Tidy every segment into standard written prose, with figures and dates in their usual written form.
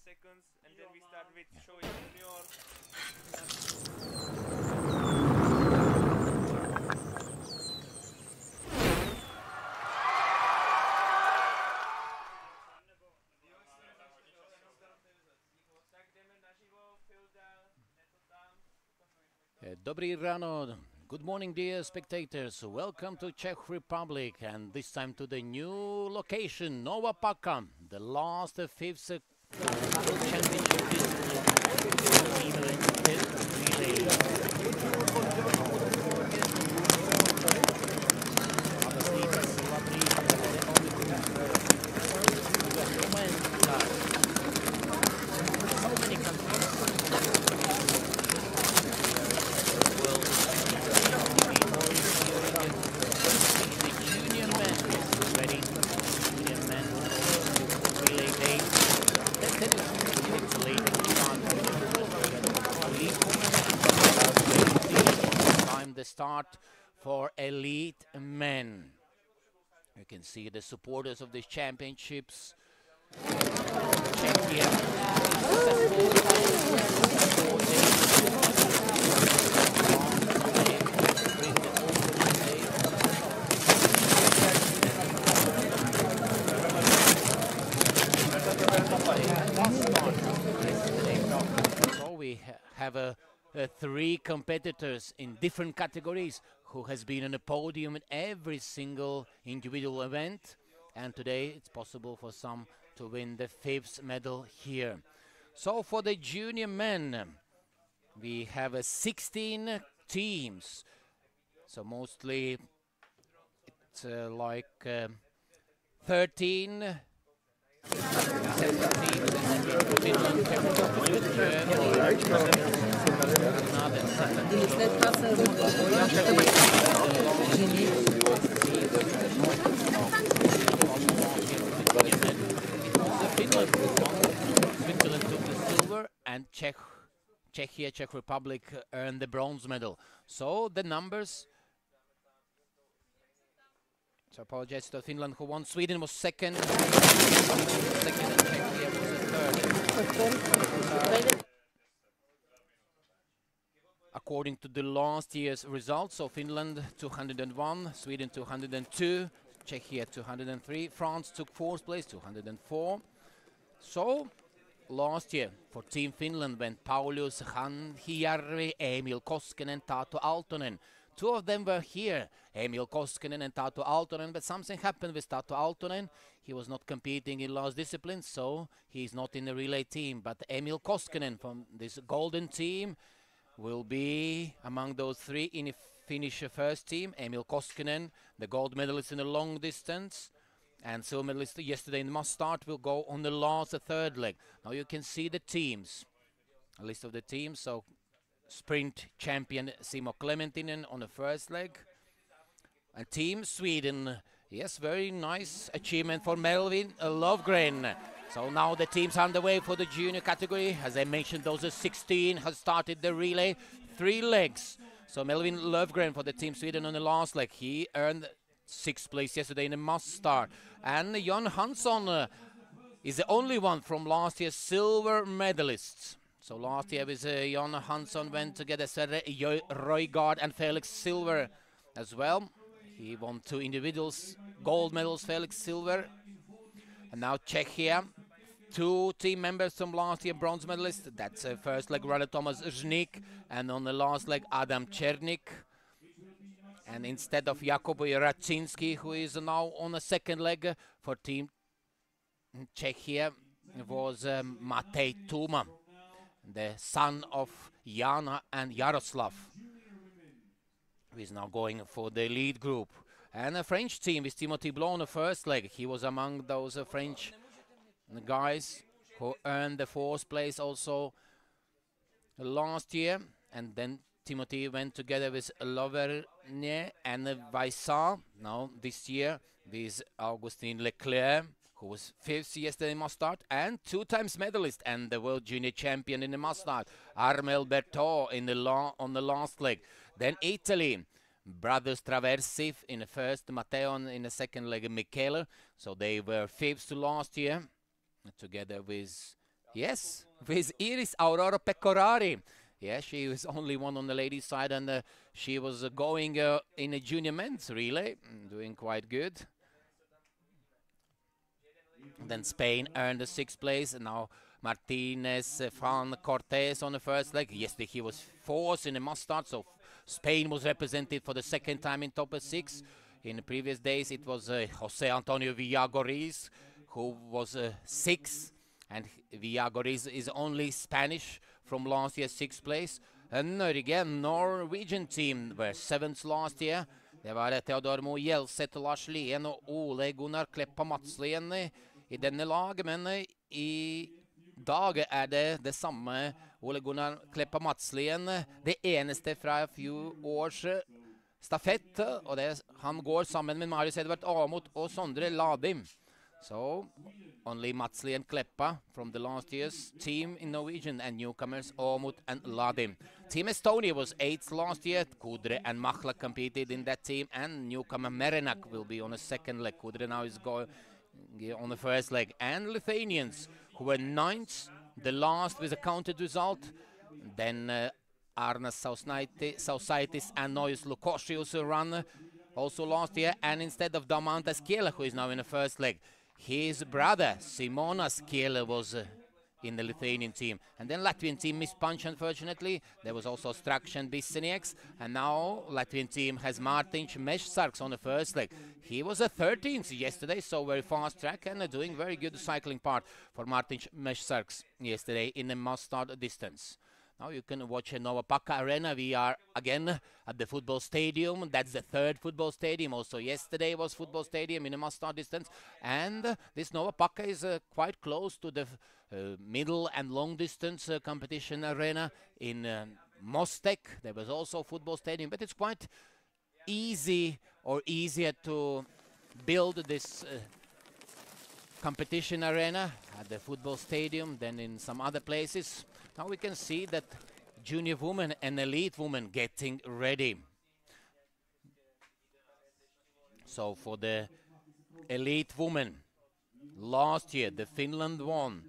seconds, and then we start with showing junior. Dobrý ráno. Good morning, dear spectators. Welcome to Czech Republic, and this time to the new location, Nova Paka, the last fifth World Championship relay. Start for elite men. You can see the supporters of these championships. Czechia. So we have three competitors in different categories who has been on the podium in every single individual event, and today it's possible for some to win the fifth medal here. So for the junior men, we have 16 teams, so mostly it's like 13 Switzerland took the silver, and Czechia, Czech Republic earned the bronze medal. So the numbers. So apologize to Finland, who won. Sweden was second. And Czechia was third. According to the last year's results, so Finland 201, Sweden 202, Czechia 203, France took fourth place, 204. So last year for Team Finland went Paulus Hanhijärvi, Emil Koskinen, Tato Aaltonen. Two of them were here, Emil Koskinen and Tato Aaltonen, but something happened with Tato Aaltonen. He was not competing in last discipline, so he's not in the relay team. But Emil Koskinen from this golden team will be among those three in the Finnish first team. Emil Koskinen, the gold medalist in the long distance, and silver medalist yesterday in the must start, will go on the last, third leg. Now you can see the teams, a list of the teams. So sprint champion Simo Clementinen on the first leg. And Team Sweden, yes, very nice achievement for Melvin Lovgren. So now the teams are underway for the junior category. As I mentioned, those are 16 has started the relay, 3 legs. So Melvin Lovgren for the Team Sweden on the last leg. He earned 6th place yesterday in the must start. And Jon Hansson is the only one from last year's silver medalists. So last year with Jon Hansson went together, Roygaard and Felix Silver as well. He won 2 individuals, gold medals, Felix Silver. And now Czechia, 2 team members from last year, bronze medalists. That's first leg runner Thomas Žnik, and on the last leg Adam Černik. And instead of Jakub Raczynski, who is now on the second leg for Team Czechia, was Matej Tuma, the son of Jana and Jaroslav, who is now going for the lead group. And a French team with Timothy Blanc on the first leg. He was among those French guys who earned the 4th place also last year. And then Timothy went together with Loverne and Vaissant. Now this year with Augustin Leclerc, who was 5th yesterday in must start, and 2 times medalist and the world junior champion in the must start, Armel Berthaud in the on the last leg. Then Italy, brothers Traversi in the first, Matteo in the second leg, Michele. So they were 5th to last year, together with Yes, with Iris Aurora Pecorari. Yeah, she was only one on the ladies' side, and she was going in a junior men's relay, doing quite good. And then Spain earned the 6th place, and now Martinez Fran Cortez on the first leg. Yesterday he was 4th in the mustard, so Spain was represented for the 2nd time in top 6. In the previous days it was Jose Antonio Villagoriz who was 6th, and Villagoriz is only Spanish from last year's 6th place. And again, Norwegian team were 7th last year. Det var Theodor Mo Gjelseth, Lars Lien og Ole Gunnar Kleppa Madslien i denne laget, men i dag det samme Ole Gunnar Kleppa Madslien, det eneste fra års stafett, og han går sammen med Marius Edvard Amot og Sondre Ladim. So, only Madslien Kleppa from the last year's team in Norwegian, and newcomers Amut and Ladim. Team Estonia was 8th last year. Kudre and Machla competed in that team, and newcomer Merenak will be on the 2nd leg. Kudre now is going on the 1st leg. And Lithuanians, who were 9th, the last with a counted result. Then Arnas Sausaitis and Nois Lukosius run also last year. And instead of Damantas Kiela, who is now in the 1st leg, his brother Simonas Kiela was in the Lithuanian team. And then Latvian team missed punch, unfortunately. There was also Strakshan Bissinieks. And now Latvian team has Martin Mešsarks on the 1st leg. He was a 13th yesterday, so very fast track, and doing very good cycling part for Martin Mešsarks yesterday in the mustard distance. Now you can watch Nova Paka Arena. We are again at the football stadium. That's the 3rd football stadium. Also yesterday was football stadium in a mustard distance. And this Nova Paka is quite close to the middle and long distance competition arena in Mostek. There was also football stadium, but it's quite easy or easier to build this competition arena at the football stadium than in some other places. Now we can see that junior women and elite women getting ready. So for the elite women, last year the Finland won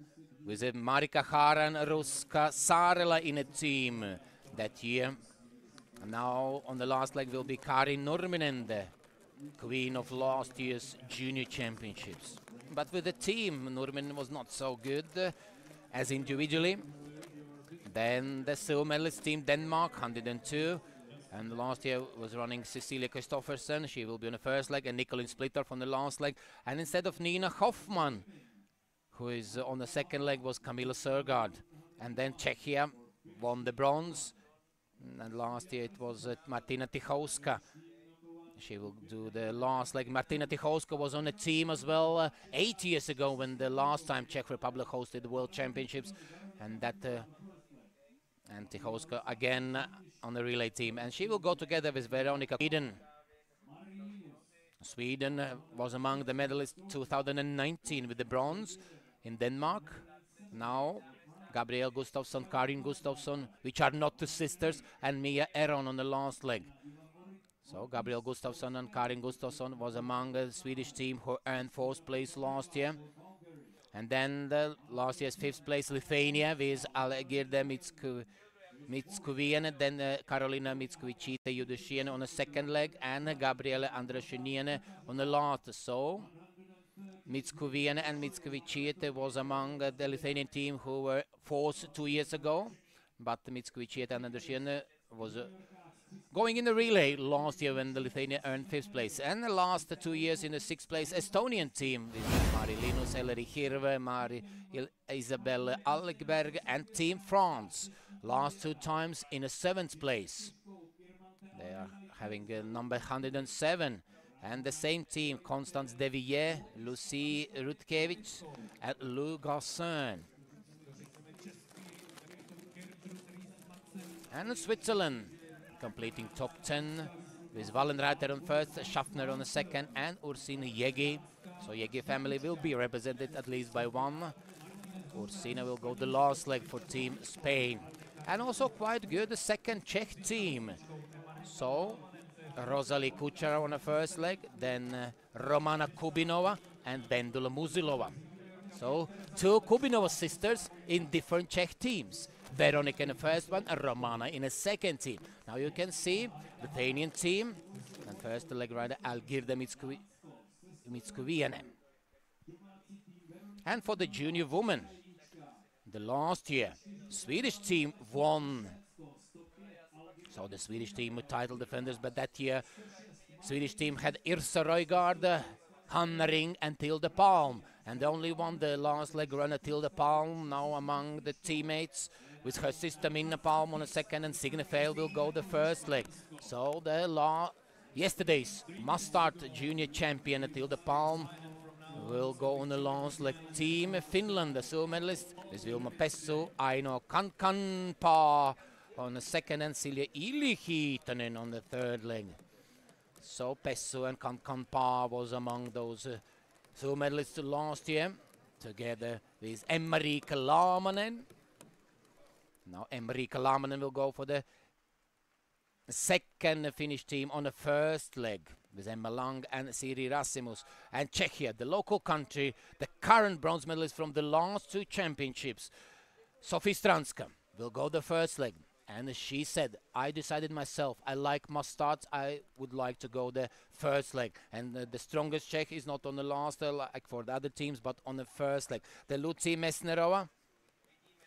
with Marika Haran, Ruska Saarela in a team that year. And now on the last leg will be Kari Nurminen, the queen of last year's junior championships. But with the team, Nurminen was not so good as individually. Then the silver medalist team, Denmark, 102. And last year was running Cecilia Kristoffersen. She will be on the 1st leg, and Nicolin Splitter from the last leg. And instead of Nina Hoffman, who is on the 2nd leg, was Camilla Sørgaard. And then Czechia won the bronze. And last year it was Martina Tichowska. She will do the last leg. Martina Tichowska was on a team as well 8 years ago when the last time Czech Republic hosted the World Championships. And that and Tichowska again on the relay team. And she will go together with Veronica Sweden. Sweden was among the medalists 2019 with the bronze in Denmark. Now Gabrielle Gustafsson, Karin Gustafsson, which are not the sisters, and Mia Eron on the last leg. So Gabrielle Gustafsson and Karin Gustafsson was among the Swedish team who earned 4th place last year. And then the last year's 5th place Lithuania with Algirda Mitskuviene, then Karolina Mitskuvichite Judushiene on the 2nd leg, and Gabriele Andrashiniene on the last. So Mitskuviene and Mitskuvichite was among the Lithuanian team who were 4th 2 years ago, but Mitskuvichite and Andrashiniene was going in the relay last year when the Lithuania earned 5th place. And the last 2 years in the 6th place Estonian team with Mari Linus, Ellery Hirve, Mari Isabelle Allegberg, and Team France. Last 2 times in the 7th place. They are having number 107. And the same team, Constance Devilliers, Lucie Rutkevich, and Lou Garçon. And Switzerland completing top 10 with Wallenreiter on 1st, Schaffner on the 2nd, and Ursina Yegi. So Yegi family will be represented at least by one. Ursina will go the last leg for Team Spain. And also quite good, the 2nd Czech team. So Rosalie Kuchera on the 1st leg, then Romana Kubinova and Bendula Muzilova. So 2 Kubinova sisters in different Czech teams. Veronika in the first one and Romana in the second team. Now you can see Lithuanian team and first the leg rider Algirda Mickoviene. And for the junior women, the last year, Swedish team won. So the Swedish team were title defenders, but that year, Swedish team had Irsa Røygaard, Hanna Ring and Tilde Palm. And they only won the last leg runner, Tilde Palm, now among the teammates, with her sister Minna Palm on the second, and Signe Feil will go the first leg. So the yesterday's must-start junior champion, Tilde Palm, will go on the last leg. Team Finland, the silver medalist, is Vilma Pessu, Aino Kankanpaa on the second, and Silja Ilihitanen on the third leg. So Pessu and Kankanpaa was among those silver medalists last year, together with Emma-Riika Laamanen. Now Emma-Riika Laamanen will go for the second Finnish team on the first leg, with Emma Lang and Siri Rasimus. And Czechia, the local country, the current bronze medalist from the last 2 championships, Sofie Stranska, will go the first leg. And she said, I decided myself, I like must starts, I would like to go the first leg. And the strongest Czech is not on the last like for the other teams, but on the first leg. The Lucy Mesnerova,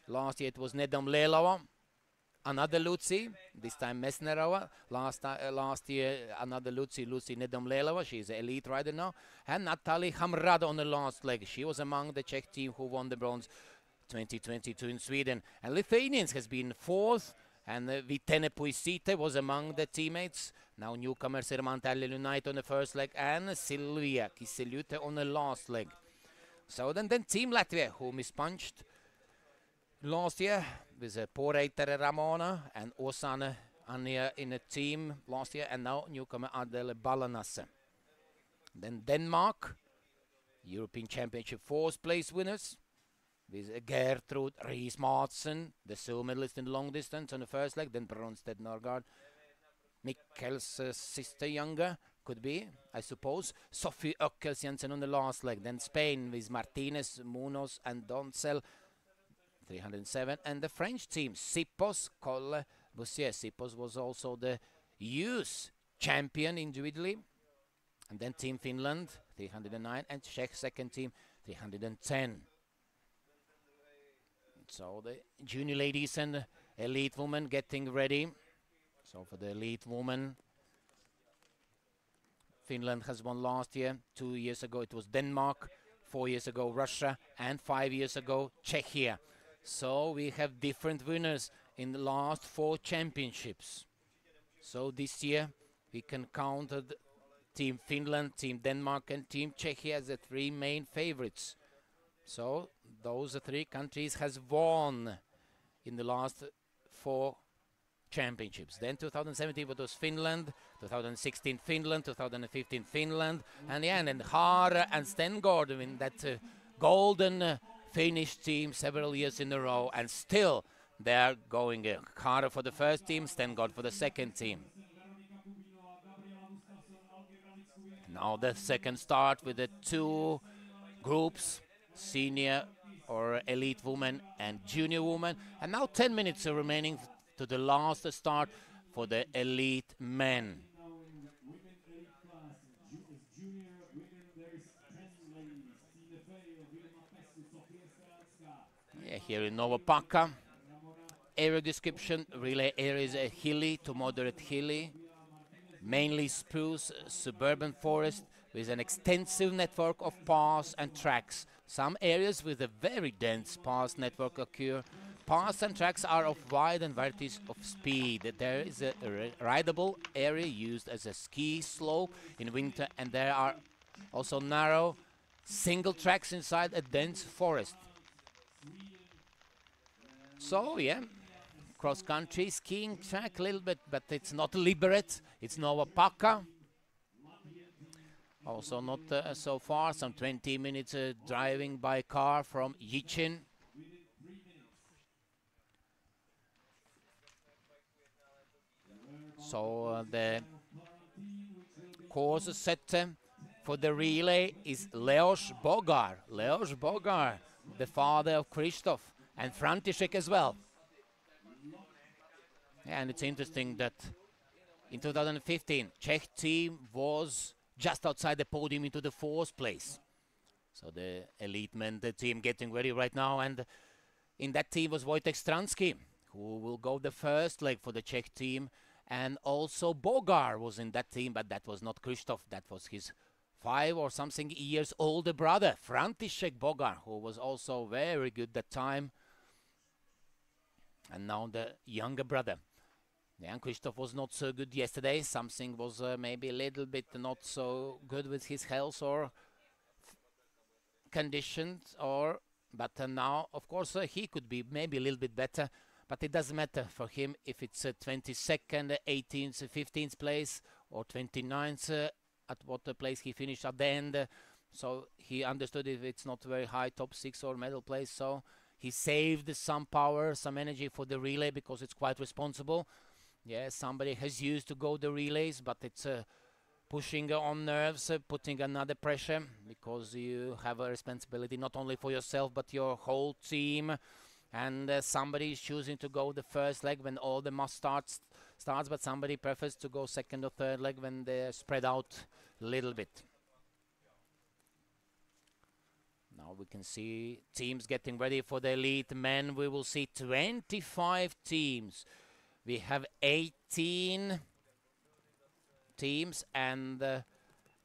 last year it was Nedam Lelova. Another Lucy, this time Mesnerova. Last year another Lucy Nedam Lelova. She's an elite rider now. And Natalie Hamrada on the last leg. She was among the Czech team who won the bronze 2022 in Sweden. And Lithuanians has been 4th. And Vitene Puisite was among the teammates. Now newcomer Sermantelli Unite on the first leg. And Silvia Kiseliute on the last leg. So then Team Latvia, who mispunched last year, with Poreiter Ramona and Osane Anja in a team last year, and now newcomer Adele Ballanasse. Then Denmark, European Championship 4th place winners, with Gertrud Ries-Madsen, the silver medalist in long distance on the first leg. Then Bronsted Norgard, Mikkel's sister younger, could be, I suppose. Sophie Ockels Jensen on the last leg. Then Spain with Martinez, Munoz and Doncel, 307. And the French team, Sipos, Colle, Bussier. Sipos was also the youth champion individually. And then Team Finland, 309. And Czech second team, 310. So the junior ladies and elite women getting ready. So for the elite woman, Finland has won last year. 2 years ago it was Denmark. 4 years ago Russia. And 5 years ago Czechia. So we have different winners in the last 4 championships. So this year we can count Team Finland, Team Denmark and Team Czechia as the 3 main favorites. So those 3 countries has won in the last 4 championships. Then 2017 it was Finland, 2016 Finland, 2015 Finland, and yeah, and Haare and Stengård in that golden Finnish team several years in a row, and still they are going Haare for the first team, Stengård for the second team. Now the second start with the 2 groups, senior or elite women and junior women, and now 10 minutes are remaining to the last start for the elite men. Yeah, here in Novopaka, area description, relay area is a hilly to moderate hilly, mainly spruce suburban forest with an extensive network of paths and tracks. Some areas with a very dense path network occur. Paths and tracks are of wide and varieties of speed. There is a rideable area used as a ski slope in winter, and there are also narrow single tracks inside a dense forest. So yeah, cross-country skiing track a little bit, but it's not Liberec, it's Novopaka. Also not so far, some 20 minutes driving by car from Jicin. So the course set for the relay is Leos Bogar. Leos Bogar the father of Krzysztof, and František as well. Yeah, and it's interesting that in 2015, Czech team was just outside the podium into the 4th place. So the elite men, the team getting ready right now, and in that team was Wojtek Stransky, who will go the first leg for the Czech team, and also Bogar was in that team, but that was not Krzysztof, that was his 5 or something years older brother, František Bogar, who was also very good that time, and now the younger brother. Yeah, and Krzysztof was not so good yesterday. Something was maybe a little bit not so good with his health or conditions, but now, of course, he could be maybe a little bit better, but it doesn't matter for him if it's 22nd, 18th, 15th place or 29th, at what place he finished at the end. So he understood if it's not very high, top 6 or medal place. So he saved some power, some energy for the relay because it's quite responsible. Yeah, somebody has used to go the relays, but it's pushing on nerves, putting another pressure, because you have a responsibility not only for yourself but your whole team. And somebody is choosing to go the first leg when all the must starts, but somebody prefers to go second or third leg when they're spread out a little bit. Now we can see teams getting ready for the elite men. We will see 25 teams. We have 18 teams and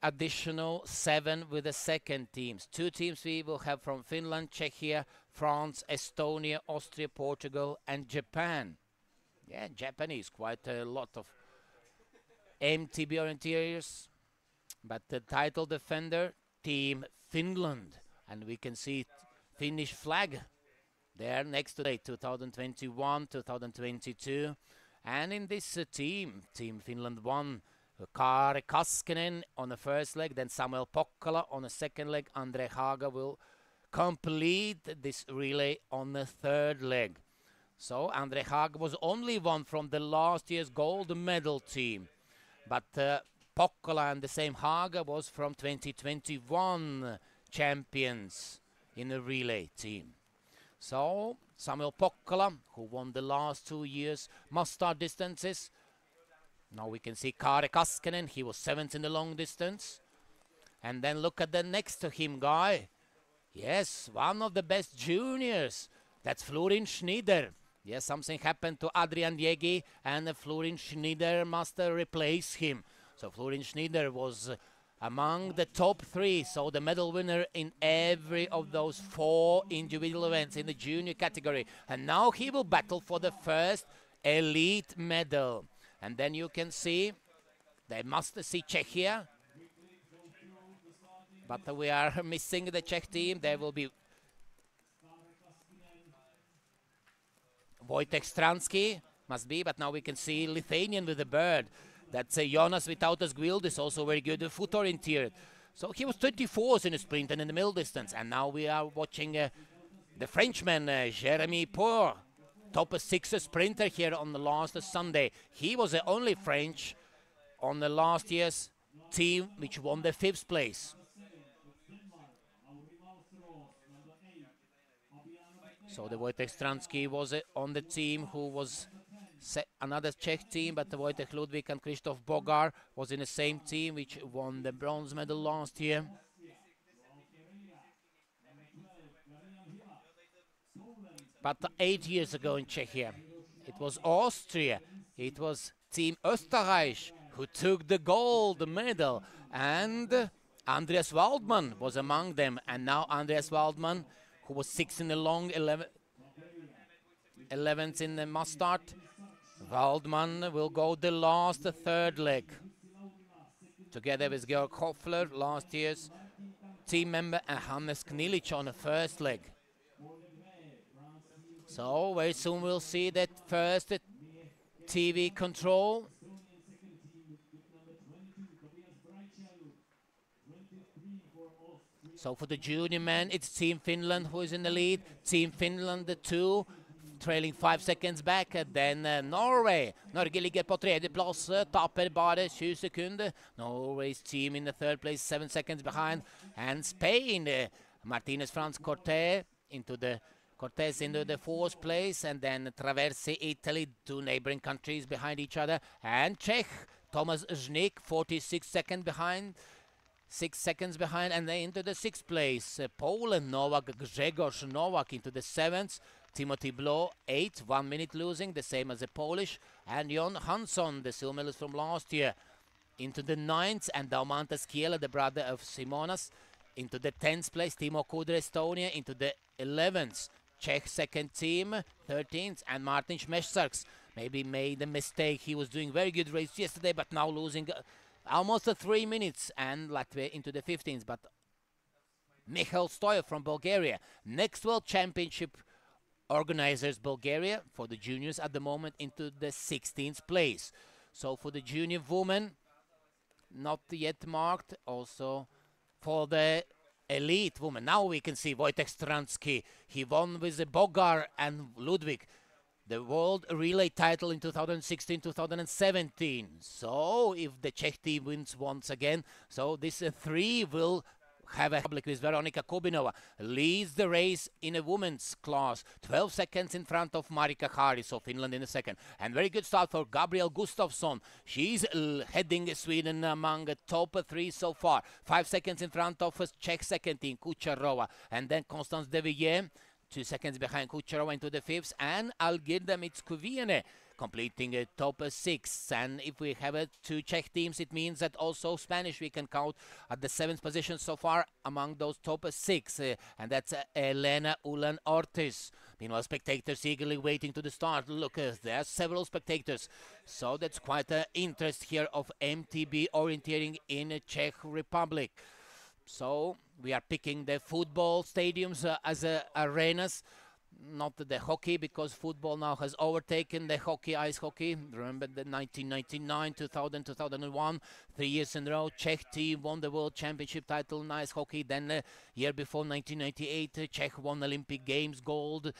additional 7 with the second teams. 2 teams we will have from Finland, Czechia, France, Estonia, Austria, Portugal, and Japan. Yeah, Japanese, quite a lot of MTB orienteers. But the title defender, Team Finland. And we can see Finnish flag there next to the 2021, 2022. And in this team, Team Finland won Kari Kaskinen on the first leg, then Samuel Pokkola on the second leg. Andre Haga will complete this relay on the third leg. So Andre Haga was only one from the last year's gold medal team. But Pokkola and the same Haga was from 2021 champions in the relay team. So Samuel Pokkola, who won the last 2 years must-start distances. Now we can see Kari Kaskinen, he was 7th in the long distance. And then look at the next to him guy. Yes, one of the best juniors. That's Florin Schneider. Yes, something happened to Adrian Jegi, and Florin Schneider must replace him. So Florin Schneider was among the top 3, so the medal winner in every of those 4 individual events in the junior category. And now he will battle for the first elite medal. And then you can see, they must see Czechia. But we are missing the Czech team. There will be Wojtek Stransky, must be, but now we can see Lithuanian with the bird. That's Jonas Vytautas Gvildis, also very good foot orienteered. So he was 24th in the sprint and in the middle distance. And now we are watching the Frenchman, Jeremy Pour, top 6 sprinter here on the last Sunday. He was the only French on the last year's team which won the 5th place. So the Wojtek Stransky was on the team who was another Czech team, but the Wojtek Ludwig and Krzysztof Bogar was in the same team which won the bronze medal last year. But 8 years ago in Czechia, it was Austria, it was Team Österreich who took the gold medal, and Andreas Waldmann was among them. And now Andreas Waldmann, who was 6th in the long, 11th in the must start. Waldmann will go the last, the third leg, together with Georg Hoffler, last year's team member, and Hannes Knilic on the first leg. So very soon we'll see that first TV control. So for the junior men, it's Team Finland who is in the lead. Team Finland, the 2, trailing 5 seconds back. Then Norway. Norge ligger på tredje plass, taper bare 20 sekunder. Norway's team in the third place, 7 seconds behind. And Spain, Martinez Franz Corte into the Cortez into the 4th place, and then Traverse Italy, 2 neighboring countries behind each other, and Czech Thomas Znik, 46 seconds behind, 6 seconds behind, and then into the 6th place. Poland, Novak Grzegorz Nowak into the 7th, Timothy Blow, 8, 1 minute losing, the same as the Polish, and Jon Hansson, the silver medalist from last year, into the 9th, and Daumantas Kiela, the brother of Simonas, into the 10th place. Timo Kudre, Estonia, into the 11th. Czech second team, 13th, and Martin Schmešsarks maybe made a mistake. He was doing very good race yesterday, but now losing almost 3 minutes, and Latvia into the 15th. But Michal Stoyev from Bulgaria, next World Championship organizers Bulgaria for the juniors at the moment, into the 16th place. So for the junior women, not yet marked. Also for the elite woman, now we can see Wojtek Stransky. He won with Bogar and Ludwig the world relay title in 2016-2017. So if the Czech team wins once again, so this 3 will have a public with Veronika Kubinova. Leads the race in a women's class, 12 seconds in front of Marika Haris of Finland in the second. And very good start for Gabriel Gustafsson. She's heading Sweden among the top 3 so far. 5 seconds in front of Czech second team, Kucharova. And then Constance De Villiers, 2 seconds behind Kucharova into the 5th. And Algirda Mitskuviene completing a top 6. And if we have 2 Czech teams, it means that also Spanish we can count at the 7th position so far among those top 6. And that's Elena Ulan Ortiz. Meanwhile, spectators eagerly waiting to the start. Look, there are several spectators. So that's quite an interest here of MTB orienteering in Czech Republic. So we are picking the football stadiums as arenas, not the hockey, because football now has overtaken the hockey, ice hockey. Remember the 1999, 2000, 2001, 3 years in a row, Czech team won the World Championship title in ice hockey. Then year before, 1998, Czech won Olympic Games gold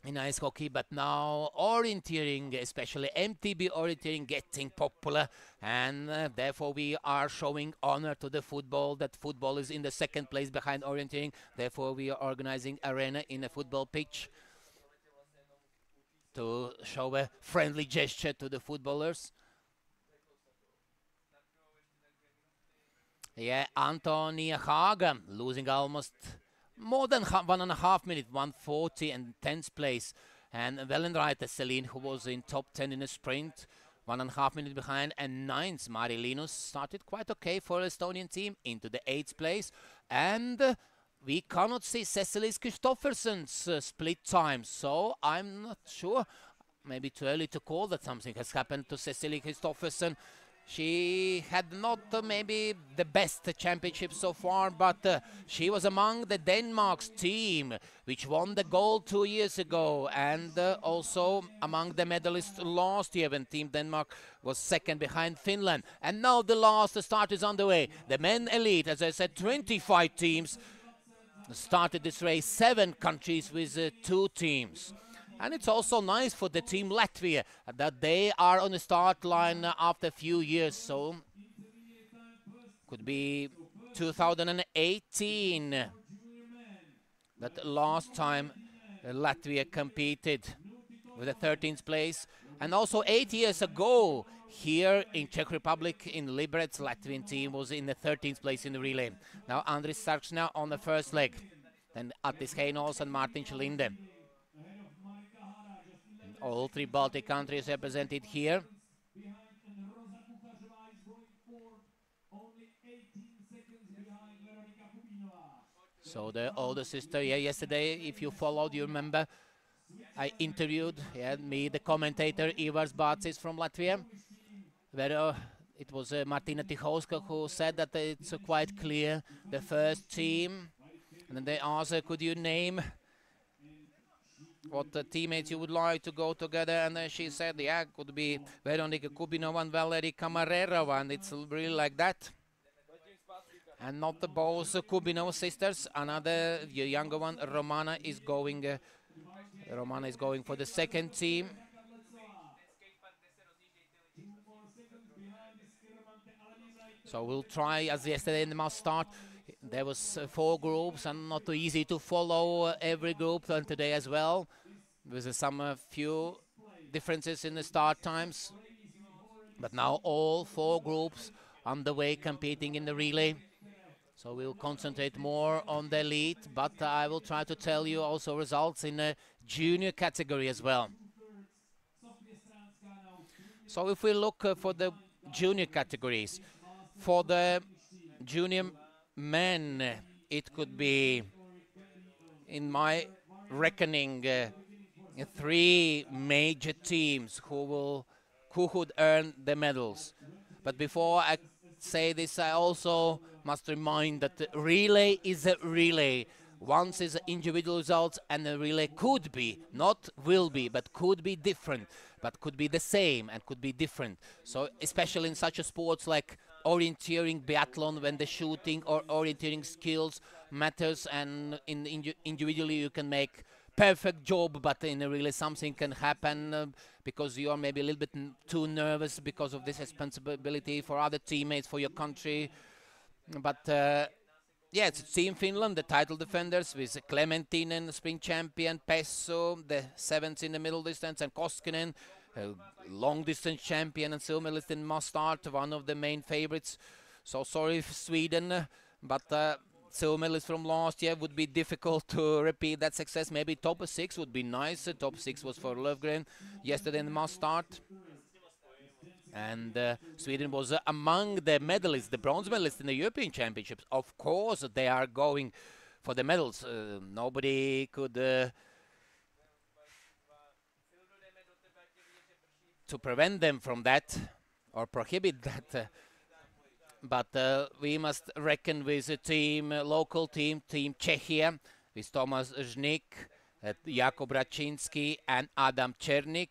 in ice hockey. But now orienteering, especially MTB orienteering, getting popular, and therefore we are showing honor to the football, that football is in the 2nd place behind orienteering. Therefore we are organizing arena in a football pitch to show a friendly gesture to the footballers. Yeah, Antonia Haga losing almost more than 1.5 minutes, 1:40 and 10th place. And Wellenreiter Celine, who was in top 10 in a sprint, 1.5 minutes behind. And 9th, Mari Linus, started quite okay for Estonian team, into the 8th place. And we cannot see Cecilie Kristoffersen's split time, so I'm not sure. Maybe too early to call that something has happened to Cecilie Kristoffersen. She had not maybe the best championship so far, but she was among the Denmark's team, which won the gold 2 years ago, and also among the medalists last year when Team Denmark was 2nd behind Finland. And now the last start is underway. The men elite, as I said, 25 teams started this race, 7 countries with 2 teams. And it's also nice for the team Latvia that they are on the start line after a few years. So could be 2018 that last time Latvia competed with the 13th place. And also 8 years ago here in Czech Republic in Liberec, Latvian team was in the 13th place in the relay. Now Andris Sarksna on the first leg. Then Attis Heinos and Martin Schlinde. All 3 Baltic countries represented here. So the older sister, yeah, yesterday, if you followed, you remember, I interviewed me, the commentator, Ivars Bacis from Latvia, where it was Martina Tichowska who said that it's quite clear, the first team. And then they asked, could you name what the teammates you would like to go together, and then she said, yeah, could be Veronika Kubinova and Valery Kamarerova, and it's really like that. And not the both Kubinova sisters, another younger one, Romana is going for the 2nd team. So we'll try, as yesterday in the must start, There was 4 groups and not too easy to follow every group, and today as well. With some few differences in the start times. But now all 4 groups on the way competing in the relay. So we'll concentrate more on the elite, but I will try to tell you also results in the junior category as well. So if we look for the junior categories, for the junior men, it could be, in my reckoning, 3 major teams who would earn the medals. But before I say this, I also must remind that the relay is a relay. Once is individual results, and the relay could be, not will be, but could be different, but could be the same and could be different. So especially in such a sports like orienteering, biathlon, when the shooting or orienteering skills matters, and individually you can make perfect job, but in a relay something can happen because you are maybe a little bit too nervous because of this responsibility for other teammates, for your country. But yeah, it's Team Finland, the title defenders, with Clementinen, spring champion, Pesso, the 7th in the middle distance, and Koskinen, long distance champion and silver medalist in Mustard, one of the main favorites. So sorry for Sweden, but silver medalist from last year would be difficult to repeat that success. Maybe top 6 would be nice. Top 6 was for Löfgren yesterday in the Mustard. And Sweden was among the medalists, the bronze medalists in the European Championships. Of course, they are going for the medals. Nobody could to prevent them from that or prohibit that. But we must reckon with a team, local team, Team Czechia, with Tomáš Žnik, Jakub Raczynski, and Adam Černík.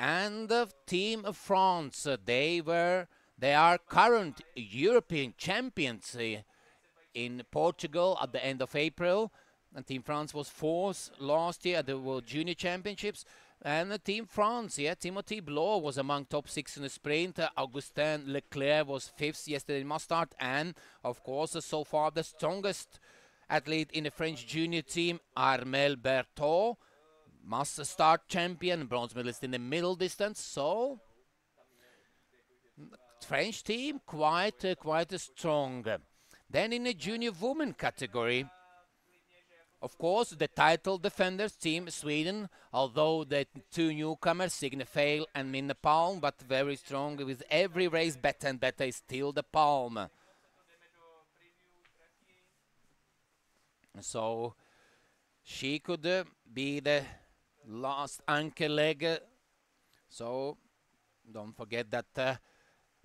And the Team of France, they are current European champions in Portugal at the end of April. And Team France was 4th last year at the World Junior Championships. And the Team France, yeah, Timothy Blois was among top 6 in the sprint. Augustin Leclerc was 5th yesterday in Mustard. And, of course, so far the strongest athlete in the French junior team, Armel Berthaud, must start champion, bronze medalist in the middle distance. So, French team quite strong. Then in the junior women category, of course, the title defenders, Team Sweden, although the 2 newcomers, Signe Feil and Minna Palm, but very strong. With every race, better and better is still the Palm. So, she could be the last anchor leg. So, don't forget that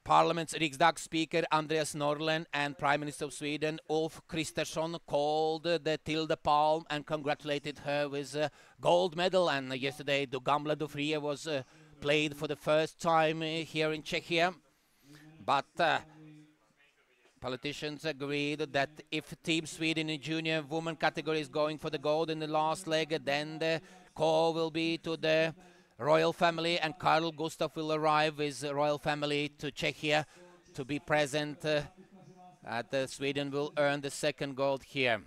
Parliament's Riksdag Speaker Andreas Norlén and Prime Minister of Sweden Ulf Kristersson called the Tilde Palm and congratulated her with a gold medal. And yesterday, Du Gamla Du Fria was played for the first time here in Czechia. But politicians agreed that if Team Sweden in junior women category is going for the gold in the last leg, then the call will be to the royal family, and Karl Gustav will arrive with the royal family to Czechia to be present. Sweden will earn the 2nd gold here.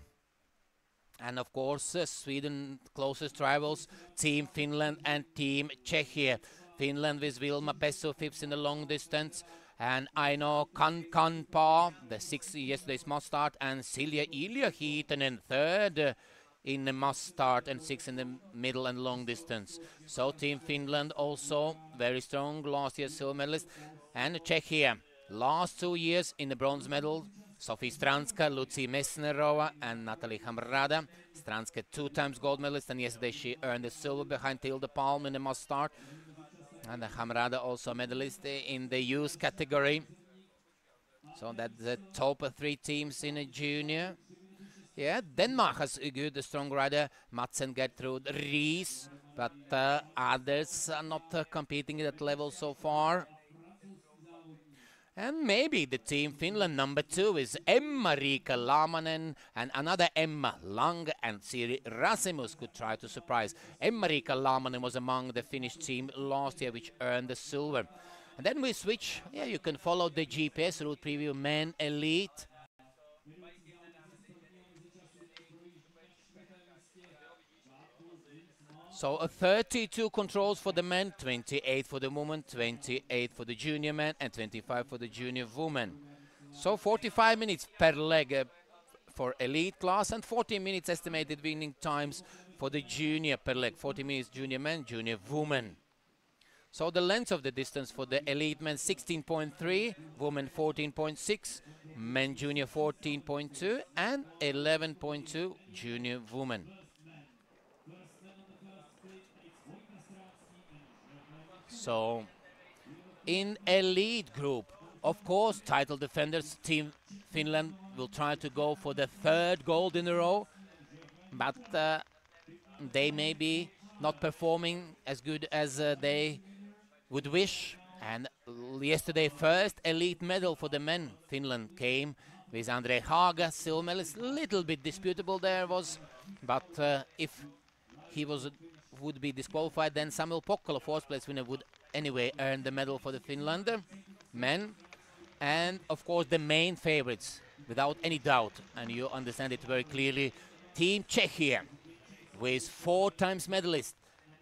And of course, Sweden closest rivals, Team Finland and Team Czechia. Finland with Vilma Pesso 5th in the long distance, and Aino Kankanpää, the 6th yesterday's Mustard, and Silja Ilja-Hietanen 3rd in the Mustard and 6th in the middle and long distance. So Team Finland also very strong, last year's silver medalist. And Czechia, last 2 years in the bronze medal, Sofie Stranska, Lucie Mesnerova and Natalie Hamrada. Stranska 2 times gold medalist, and yesterday she earned the silver behind Tilde Palm in the Mustard. And Hamrada also a medalist in the youth category. So that's the top 3 teams in a junior. Yeah, Denmark has a good, strong rider, Mats and Gertrud Ries, but others are not competing at that level so far. And maybe the Team Finland number 2 is Emma-Riikka Laamanen, and another Emma Lang and Siri Rasimus could try to surprise. Emma-Riikka Laamanen was among the Finnish team last year, which earned the silver. And then we switch. Yeah, you can follow the GPS route preview, men elite. So 32 controls for the men, 28 for the women, 28 for the junior men, and 25 for the junior women. So 45 minutes per leg for elite class, and 40 minutes estimated winning times for the junior per leg. 40 minutes junior men, junior women. So the length of the distance for the elite men 16.3, women 14.6, men junior 14.2, and 11.2 junior women. So in elite group, of course, title defenders Team Finland will try to go for the third gold in a row, but they may be not performing as good as they would wish. And yesterday, first elite medal for the men, Finland came with Andre Haga. Silver medal is a little bit disputable there was, but if he would be disqualified, then Samuel Pokkola, fourth place winner, would anyway earn the medal for the Finland men. And of course the main favorites, without any doubt, and you understand it very clearly, Team Czechia with 4 times medalist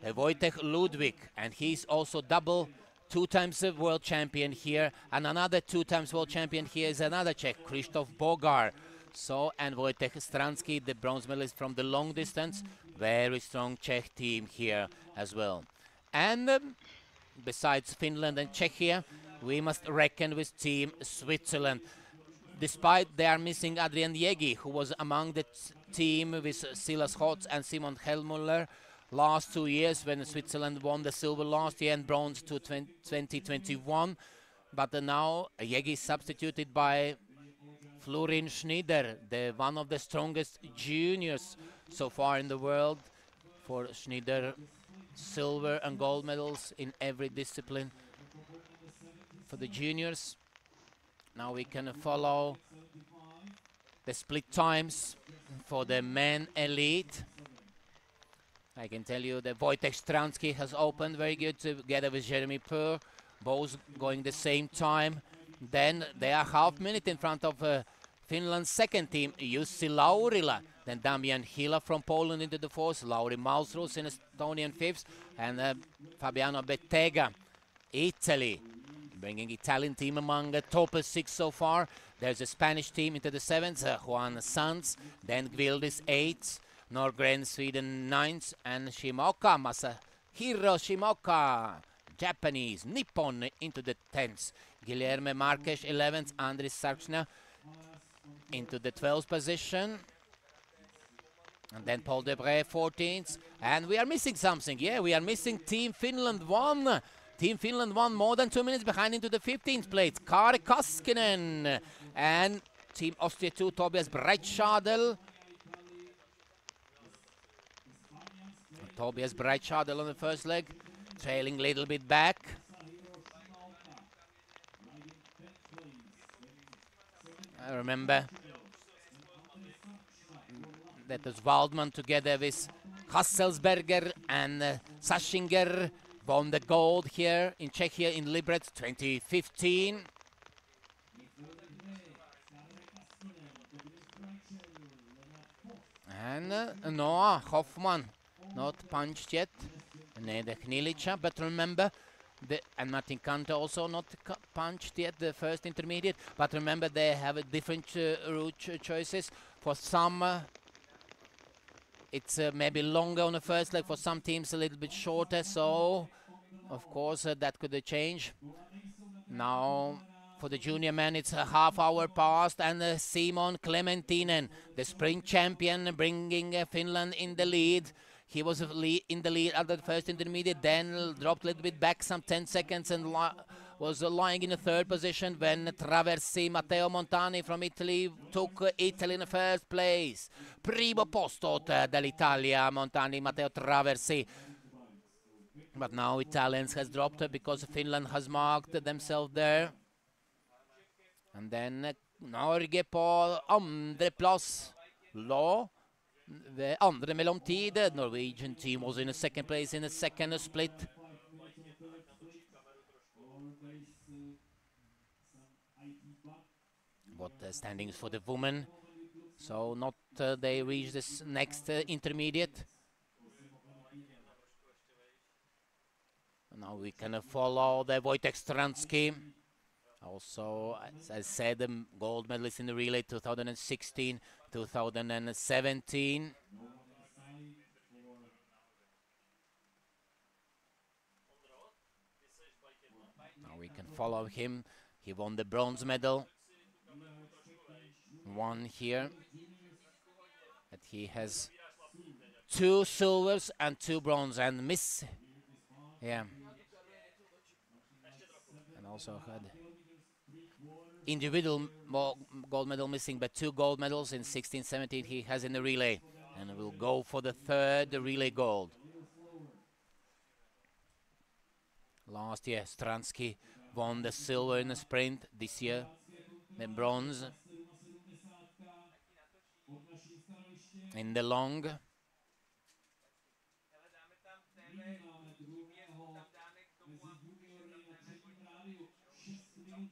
Wojtek Ludwig, and he's also double 2 times world champion here, and another 2 times world champion here is another Czech, Krzysztof Bogar. So, and Wojtek Stransky, the bronze medalist from the long distance, very strong Czech team here as well. And besides Finland and Czechia, we must reckon with Team Switzerland. Despite they are missing Adrian Jegi, who was among the team with Silas Hotz and Simon Hellmuller last 2 years, when Switzerland won the silver last year and bronze to 2021. But now Jegi is substituted by Florin Schneider, one of the strongest juniors so far in the world. For Schneider, silver and gold medals in every discipline for the juniors. Now we can follow the split times for the men elite. I can tell you that Wojtek Stransky has opened very good together with Jeremy Pur, both going the same time. Then they are half minute in front of Finland's second team, Jussi Laurila. Then Damian Hila from Poland into the fourth, Lauri Malsrus in Estonian fifth, and Fabiano Bettega, Italy, bringing Italian team among the top 6 so far. There's a Spanish team into the 7th, Juan Sanz, then Gvildis 8th, Norgren Sweden 9th, and Shimoka, Masahiro Shimoka, Japanese, Nippon into the 10th. Guilherme Marques 11th, Andris Sarksna into the 12th position. And then Paul Debré 14th. And we are missing something. Yeah, we are missing Team Finland 1. Team Finland 1 more than 2 minutes behind into the 15th place. Kari Kaskinen. And Team Austria 2, Tobias Breitschadel. Tobias Breitschadel on the first leg, trailing a little bit back. I remember that was Waldman together with Hasselsberger and Saschinger won the gold here in Czechia in Liberec 2015. And Noah Hoffman not punched yet, neither Knilica, but remember, and Martin Kante also not punched yet, the first intermediate, but remember they have a different route choices. For some, it's maybe longer on the first leg, for some teams a little bit shorter, so of course that could change. Now for the junior men it's a half hour past, and Simon Clementinen, the sprint champion, bringing Finland in the lead. He was in the lead at the first intermediate, then dropped a little bit back some 10 seconds and was lying in the 3rd position when Traversi Matteo Montani from Italy took Italy in the 1st place. Primo posto dell'Italia, Montani, Matteo Traversi. But now Italians has dropped because Finland has marked themselves there. And then Norge på andre plass. The andre mellomtid, the Norwegian team was in the 2nd place in the 2nd split. What standings for the women? So not they reach this next intermediate. Now we can follow the Wojtek Stransky. Also, as I said, the gold medalist in the relay 2016, 2017. Now we can follow him. He won the bronze medal. One here. But he has 2 silvers and 2 bronze and miss. Yeah. And also had individual gold medal missing, but 2 gold medals in 16, 17 he has in the relay. And will go for the 3rd relay gold. Last year, Stransky won the silver in the sprint. This year, the bronze in the long.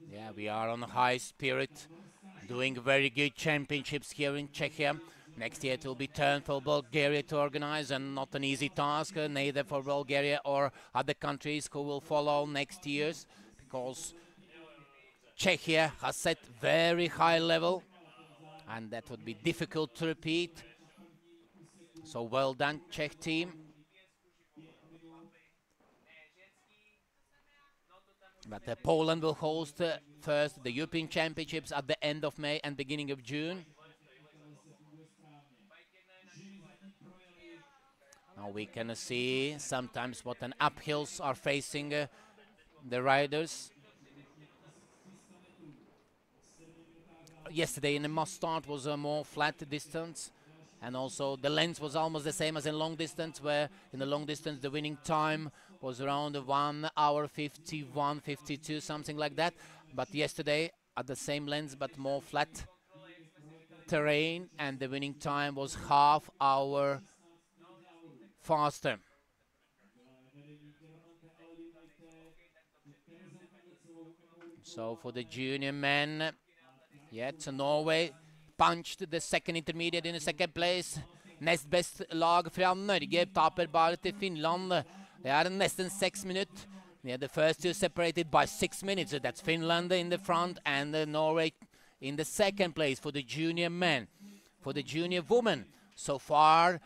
Yeah, we are on high spirit, doing very good championships here in Czechia. Next year it will be turn for Bulgaria to organize, and not an easy task, neither for Bulgaria or other countries who will follow next years, because Czechia has set very high level, and that would be difficult to repeat. So well done, Czech team. But Poland will host first the European Championships at the end of May and beginning of June. Now we can see sometimes what an uphills are facing the riders. Yesterday in the must start was a more flat distance, and also the length was almost the same as in long distance, where in the long distance the winning time was around 1 hour 51, 52, something like that. But yesterday at the same length but more flat terrain, and the winning time was half hour faster. So for the junior men, yet Norway punched the second intermediate in the second place. Nest best lag fra Norge taper bare til Finland. Det er nesten 6 minutter. Yeah, the first two separated by 6 minutes. So that's Finland in the front and Norway in the second place for the junior men. For the junior women, so far,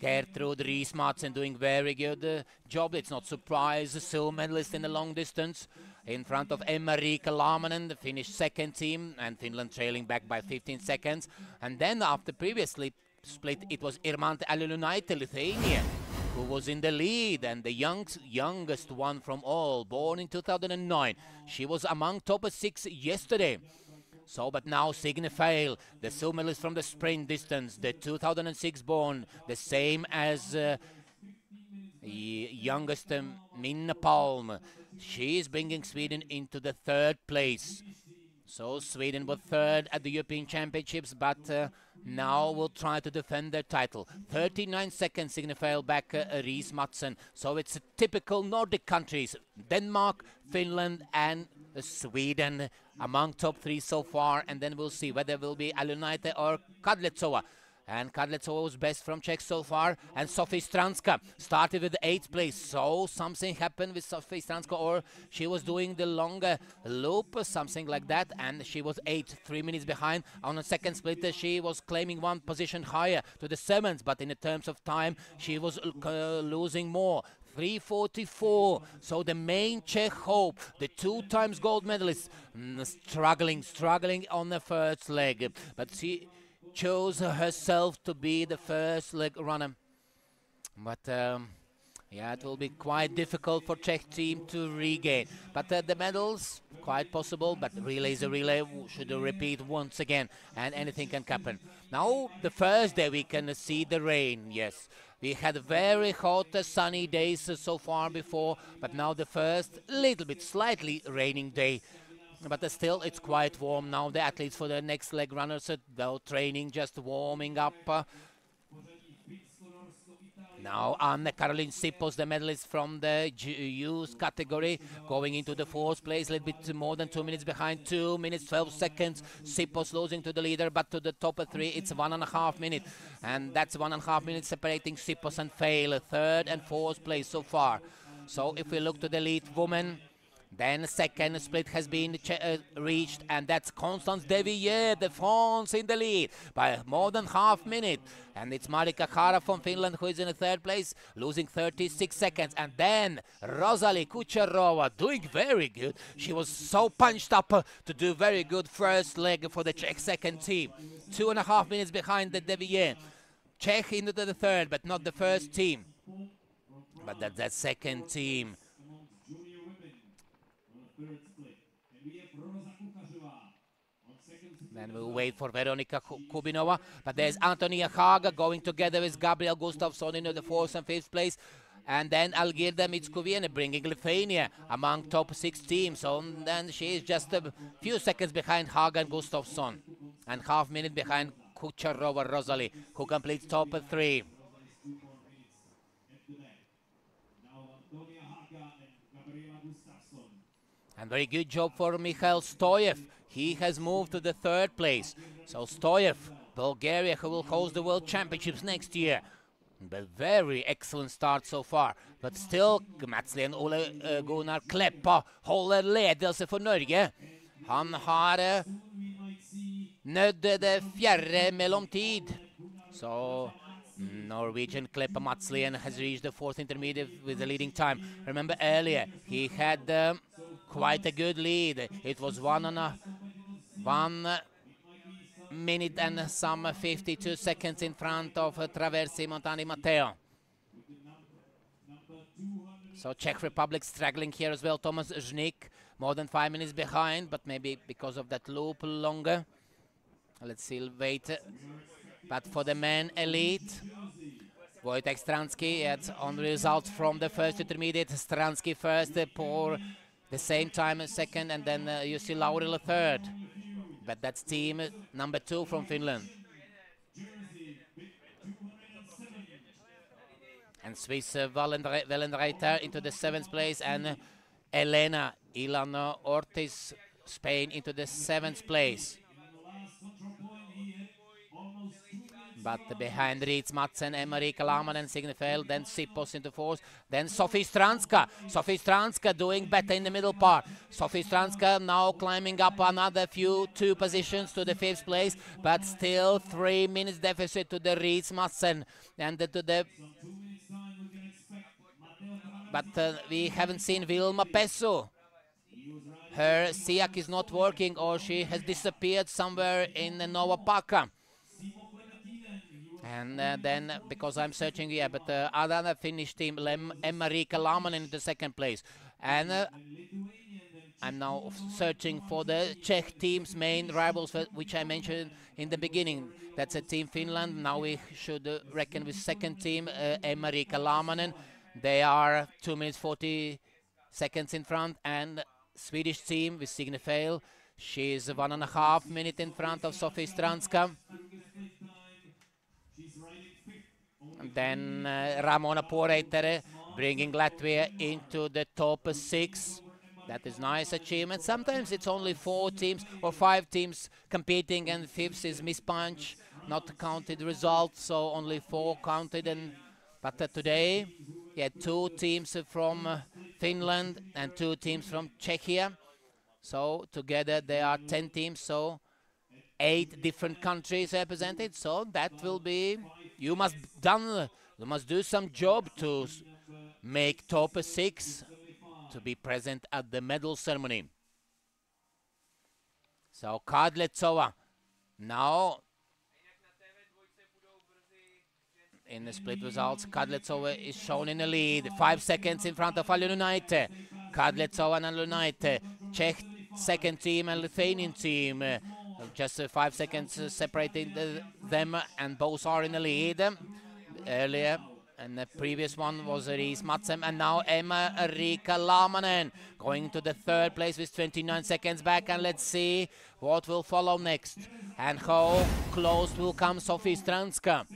Gertrud Riis-Madsen doing very good job. It's not surprise, silver medalist in the long distance. In front of Emma-Riika Laamanen, the Finnish second team, and Finland trailing back by 15 seconds. And then after previously split, it was Irmante Alilunaite, Lithuania, who was in the lead, and the youngest one from all, born in 2009. She was among top 6 yesterday. So, but now Signe Feil, the silver medalist from the sprint distance, the 2006 born, the same as the youngest Minna Palm. She is bringing Sweden into the 3rd place. So Sweden was 3rd at the European Championships, but now will try to defend their title. 39 seconds Signe Feil back Riis-Madsen. So it's a typical Nordic countries, Denmark, Finland and Sweden among top 3 so far, and then we'll see whether it will be Alilunaite or Kadlecova. And Kadlecova was best from Czech so far, and Sofie Stranska started with the 8th place. So something happened with Sofie Stranska, or she was doing the longer loop, something like that, and she was 8, 3 minutes behind. On the second split, she was claiming 1 position higher to the 7th, but in the terms of time, she was losing more. 3:44. So the main Czech hope, the 2 times gold medalist, struggling on the first leg, but she chose herself to be the first leg runner. But yeah, it will be quite difficult for Czech team to regain. But the medals, quite possible, but relay is a relay, should repeat once again, and anything can happen. Now, the first day we can see the rain, yes. We had very hot, sunny days so far before, but now the first little bit, slightly raining day. But still, it's quite warm now. The athletes for the next leg runners, though training, just warming up. Now Anne-Caroline Sippos, the medalist from the youth category, going into the 4th place, a little bit more than 2 minutes behind, 2 minutes 12 seconds. Sippos losing to the leader, but to the top 3, it's 1.5 minutes. And that's 1.5 minutes separating Sippos and Feil, 3rd and 4th place so far. So if we look to the lead woman, then the second split has been reached, and that's Constance Devilliers, the France, in the lead by more than half minute. And it's Marika Khara from Finland who is in the third place, losing 36 seconds. And then Rosalie Kucherova doing very good. She was so punched up to do very good first leg for the Czech second team. 2.5 minutes behind the Devilliers. Czech into the third, but not the first team. But that's that second team. Then we'll wait for Veronika Kubinova. But there's Antonia Haga going together with Gabriel Gustafsson in the fourth and fifth place. And then Algirda Mitskuviene bringing Lithuania among top 6 teams. So then she is just a few seconds behind Haga and Gustafsson. And half minute behind Kucherova Rosalie, who completes top 3. And very good job for Mikhail Stoyev. He has moved to the third place. So Stoyev, Bulgaria, who will host the World Championships next year. But very excellent start so far. But still, Madslen Ole Gunnar Kleppa holder ledelse for Norge. Han har nødd det fjerde mellomtid. So Norwegian Kleppa Madslen has reached the fourth intermediate with the leading time. Remember earlier, he had quite a good lead. It was 1 minute and some 52 seconds in front of Traversi Montani Matteo. So Czech Republic struggling here as well. Thomas Žnik more than 5 minutes behind, but maybe because of that loop longer. Let's see, wait. But for the men elite, Wojtek Stransky, it's on the results from the first intermediate. Stransky first, Por the same time as second, and then Jussi Laurila third. But that's team number 2 from Finland. And Swiss Wellenreiter into the 7th place, and Elena Ilana Ortiz, Spain, into the 7th place. But behind Rietz Madsen, Emmerika Laman and Signefeld, then Sipos into 4th, then Sofie Stranska. Sofie Stranska doing better in the middle part. Sofie Stranska now climbing up another 2 positions to the 5th place, but still 3 minutes deficit to the Rietz Madsen and to the... But we haven't seen Vilma Pessu. Her SIAC is not working, or she has disappeared somewhere in Nova Paka. And then, because I'm searching here, but other Finnish team, Emmerika Laman in the 2nd place. And I'm now searching for the Czech team's main rivals, which I mentioned in the beginning. That's a team Finland. Now we should reckon with 2nd team, Emmerika Lamanen. They are 2 minutes 40 seconds in front. And Swedish team with Signe Feil. She's 1.5 minutes in front of Sofie Stranska. And then Ramona Poreitere bringing Latvia into the top 6. That is nice achievement. Sometimes it's only 4 teams or 5 teams competing, and 5th is Miss Punch, not counted result, so only 4 counted. And but today, yeah, 2 teams from Finland and 2 teams from Czechia. So together they are 10 teams. So 8 different countries represented. So that will be. You must do some job to make top 6 to be present at the medal ceremony. So Kadlecova now in the split results. Kadlecova is shown in the lead, 5 seconds in front of Alunaite. Kadlecova and Alunaite, Czech 2nd team and Lithuanian team. Just 5 seconds separating them, and both are in the lead. Earlier, and the previous one was Riis Matsem, and now Emmerika Lamanen going to the 3rd place with 29 seconds back. And let's see what will follow next, and how close will come Sofie Stranska.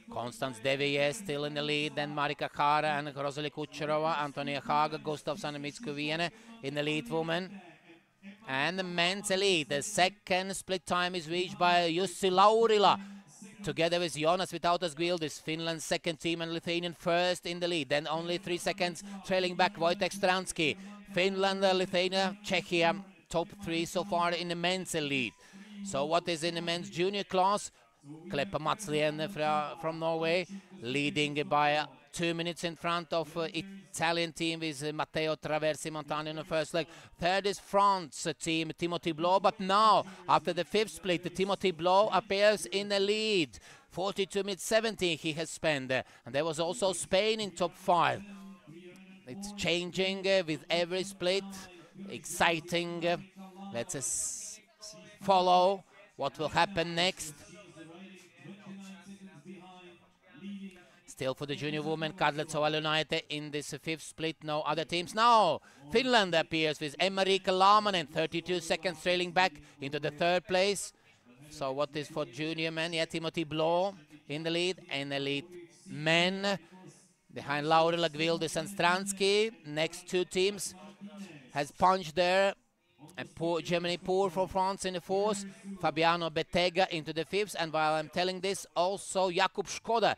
Constance Devilliers still in the lead, then Marika Khara and Rosalie Kucherova, Antonia Haga, Gustafsson and Mitskuviene in the lead woman. And the men's elite, the 2nd split time is reached by Jussi Laurila. together with Jonas Vytautas-Gvildis, Finland's second team, and Lithuanian first in the lead. Then only 3 seconds trailing back Wojtek Stransky. Finland, Lithuania, Czechia, top 3 so far in the men's lead. So what is in the men's junior class? Kleppe Matslien from Norway, leading by 2 minutes in front of Italian team with Matteo Traversi Montano in the first leg. Third is France team, Timothy Blau. But now, after the fifth split, Timothy Blau appears in the lead. 42 minutes 17 he has spent. And there was also Spain in top 5. It's changing with every split. Exciting. Let's follow what will happen next. Still for the junior women, Kadletsova United in this fifth split. No other teams. Now, Finland appears with Emma-Riikka Laamanen, 32 seconds trailing back into the third place. So what is for junior men? Yeah, Timothy Blau in the lead. And the lead men behind Laurila, Gvildis and Stransky. Next two teams has punched there. And Germany Pour for France in the fourth. Fabiano Bettega into the fifth. And while I'm telling this, also Jakub Škoda,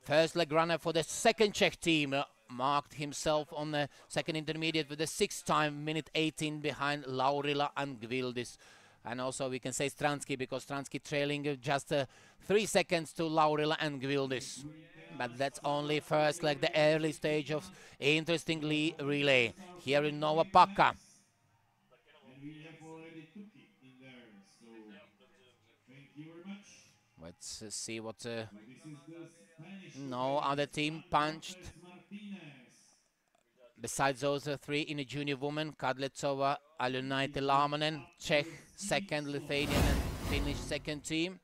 first leg runner for the second Czech team, marked himself on the second intermediate with the 6th time, minute 18 behind Laurila and Gvildis. And also we can say Stransky, because Stransky trailing just 3 seconds to Laurila and Gvildis. But that's only first leg, the early stage of interesting relay here in Nova Paka. Let's see what no other team punched. Besides those 3 in the junior woman, Kadletsova, Alunaite Laamanen, Czech second, Lithuanian and Finnish second team.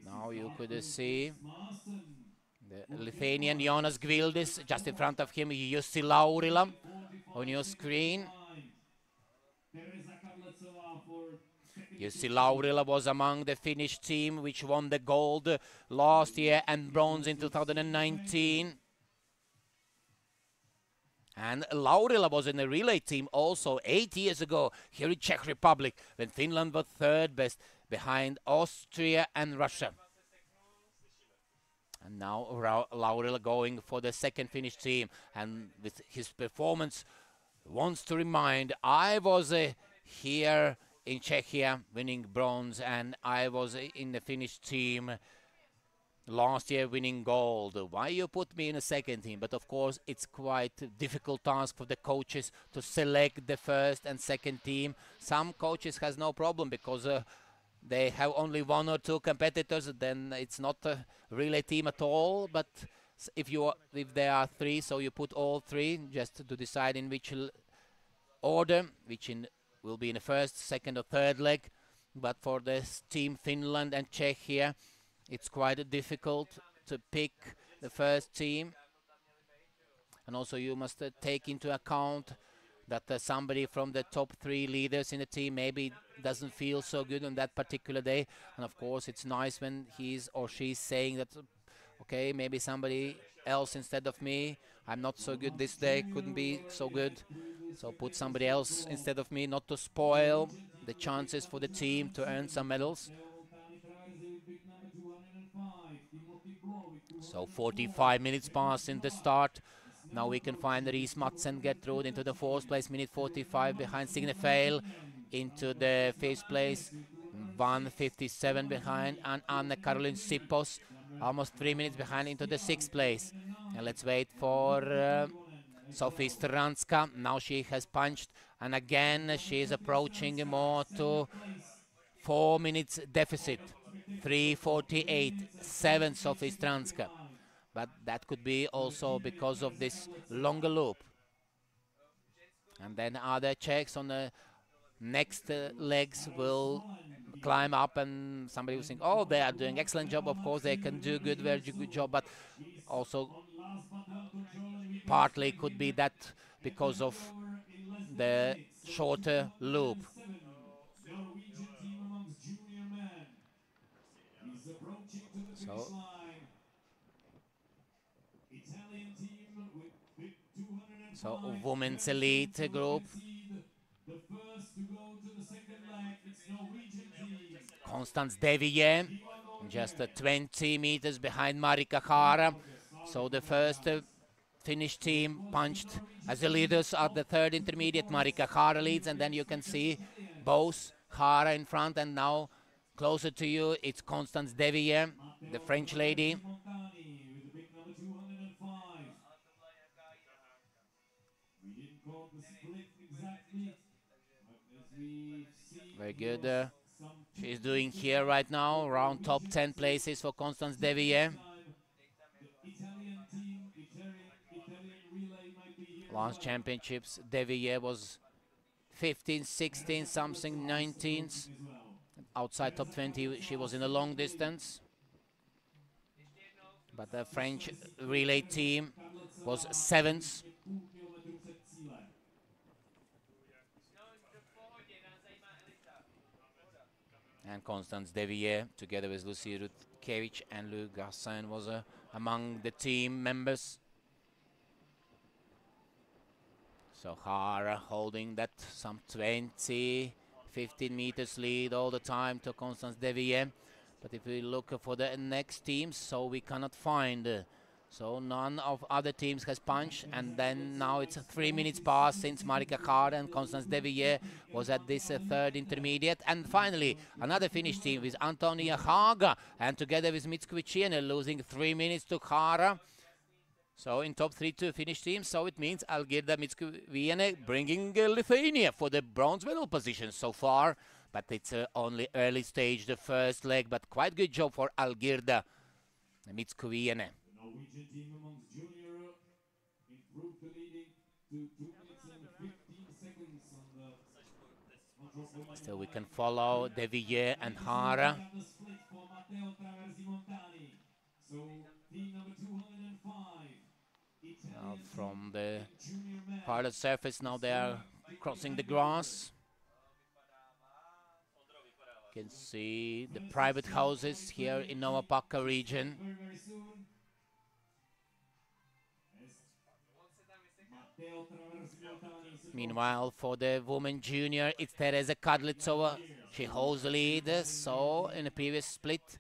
Now you could see the Lithuanian Jonas Gvildis, just in front of him, Jussi Laurila on your screen. Jussi Laurila was among the Finnish team which won the gold last year and bronze in 2019. And Laurila was in the relay team also 8 years ago here in Czech Republic, when Finland was third best behind Austria and Russia. And now Laurila going for the second Finnish team, and with his performance wants to remind, I was here in Czechia winning bronze, and I was in the Finnish team last year winning gold. Why you put me in a second team? But of course it's quite a difficult task for the coaches to select the first and second team. Some coaches has no problem because they have only 1 or 2 competitors, then it's not a relay team at all. But if there are 3, so you put all 3 just to decide in which order, which will be in the first, second or third leg. But for this team Finland and Czechia, it's quite difficult to pick the first team. And also you must take into account that somebody from the top 3 leaders in the team maybe doesn't feel so good on that particular day. And of course it's nice when he's or she's saying that, okay, maybe somebody else instead of me, I'm not so good this day, couldn't be so good, so put somebody else instead of me, not to spoil the chances for the team to earn some medals. So 45 minutes passed in the start. Now we can find Reese Madsen get through into the 4th place, minute 45 behind Signe Feil, into the 5th place, 1:57 behind, and Anne-Caroline Sippos, almost 3 minutes behind, into the 6th place. And let's wait for Sophie Stranska. Now she has punched, and again she is approaching more to 4 minutes deficit. 3:48, 7 Sophie Stranska. But that could be also because of this longer loop. And then other Czechs on the next legs will climb up, and somebody will think, oh, they are doing excellent job. Of course they can do very good job, but also partly could be that because of the shorter loop. So women's elite group. Constance Devier, just 20 meters behind Marika Hara. So the first Finnish team punched as the leaders at the third intermediate. Marika Hara leads, and then you can see both Hara in front, and now closer to you it's Constance Devier, the French lady. Very good. She's doing here right now, around top 10 places for Constance Devier. Last championships, Devier was 15th, 16th, something, 19th. Outside top 20, she was in a long distance. But the French relay team was 7th. And Constance Devier, together with Lucie Rutkevich and Lou Garcin, was among the team members. So Hara holding that some 20, 15 meters lead all the time to Constance Devier. But if we look for the next teams, so we cannot find. So none of other teams has punched, and then now it's 3 minutes past since Marika Hara and Constance Devier was at this third intermediate. And finally, another Finnish team with Antonia Haga, and together with Mitskvičienė losing 3 minutes to Hara. So in top 3 two Finnish teams, so it means Algirda Mitskvičienė bringing Lithuania for the bronze medal position so far. But it's only early stage, the first leg, but quite good job for Algirda Mitskvičienė. Norwegian team amongst junior improved the leading to 2 minutes and 15 seconds on the Still we can follow Devier and Hara. So team number 205. Now from the harder surface, now they are crossing the grass. You can see the private houses here in Novopaka region. Very soon. Meanwhile, for the women junior, it's Tereza Kadlicova. She holds the lead. So in the previous split,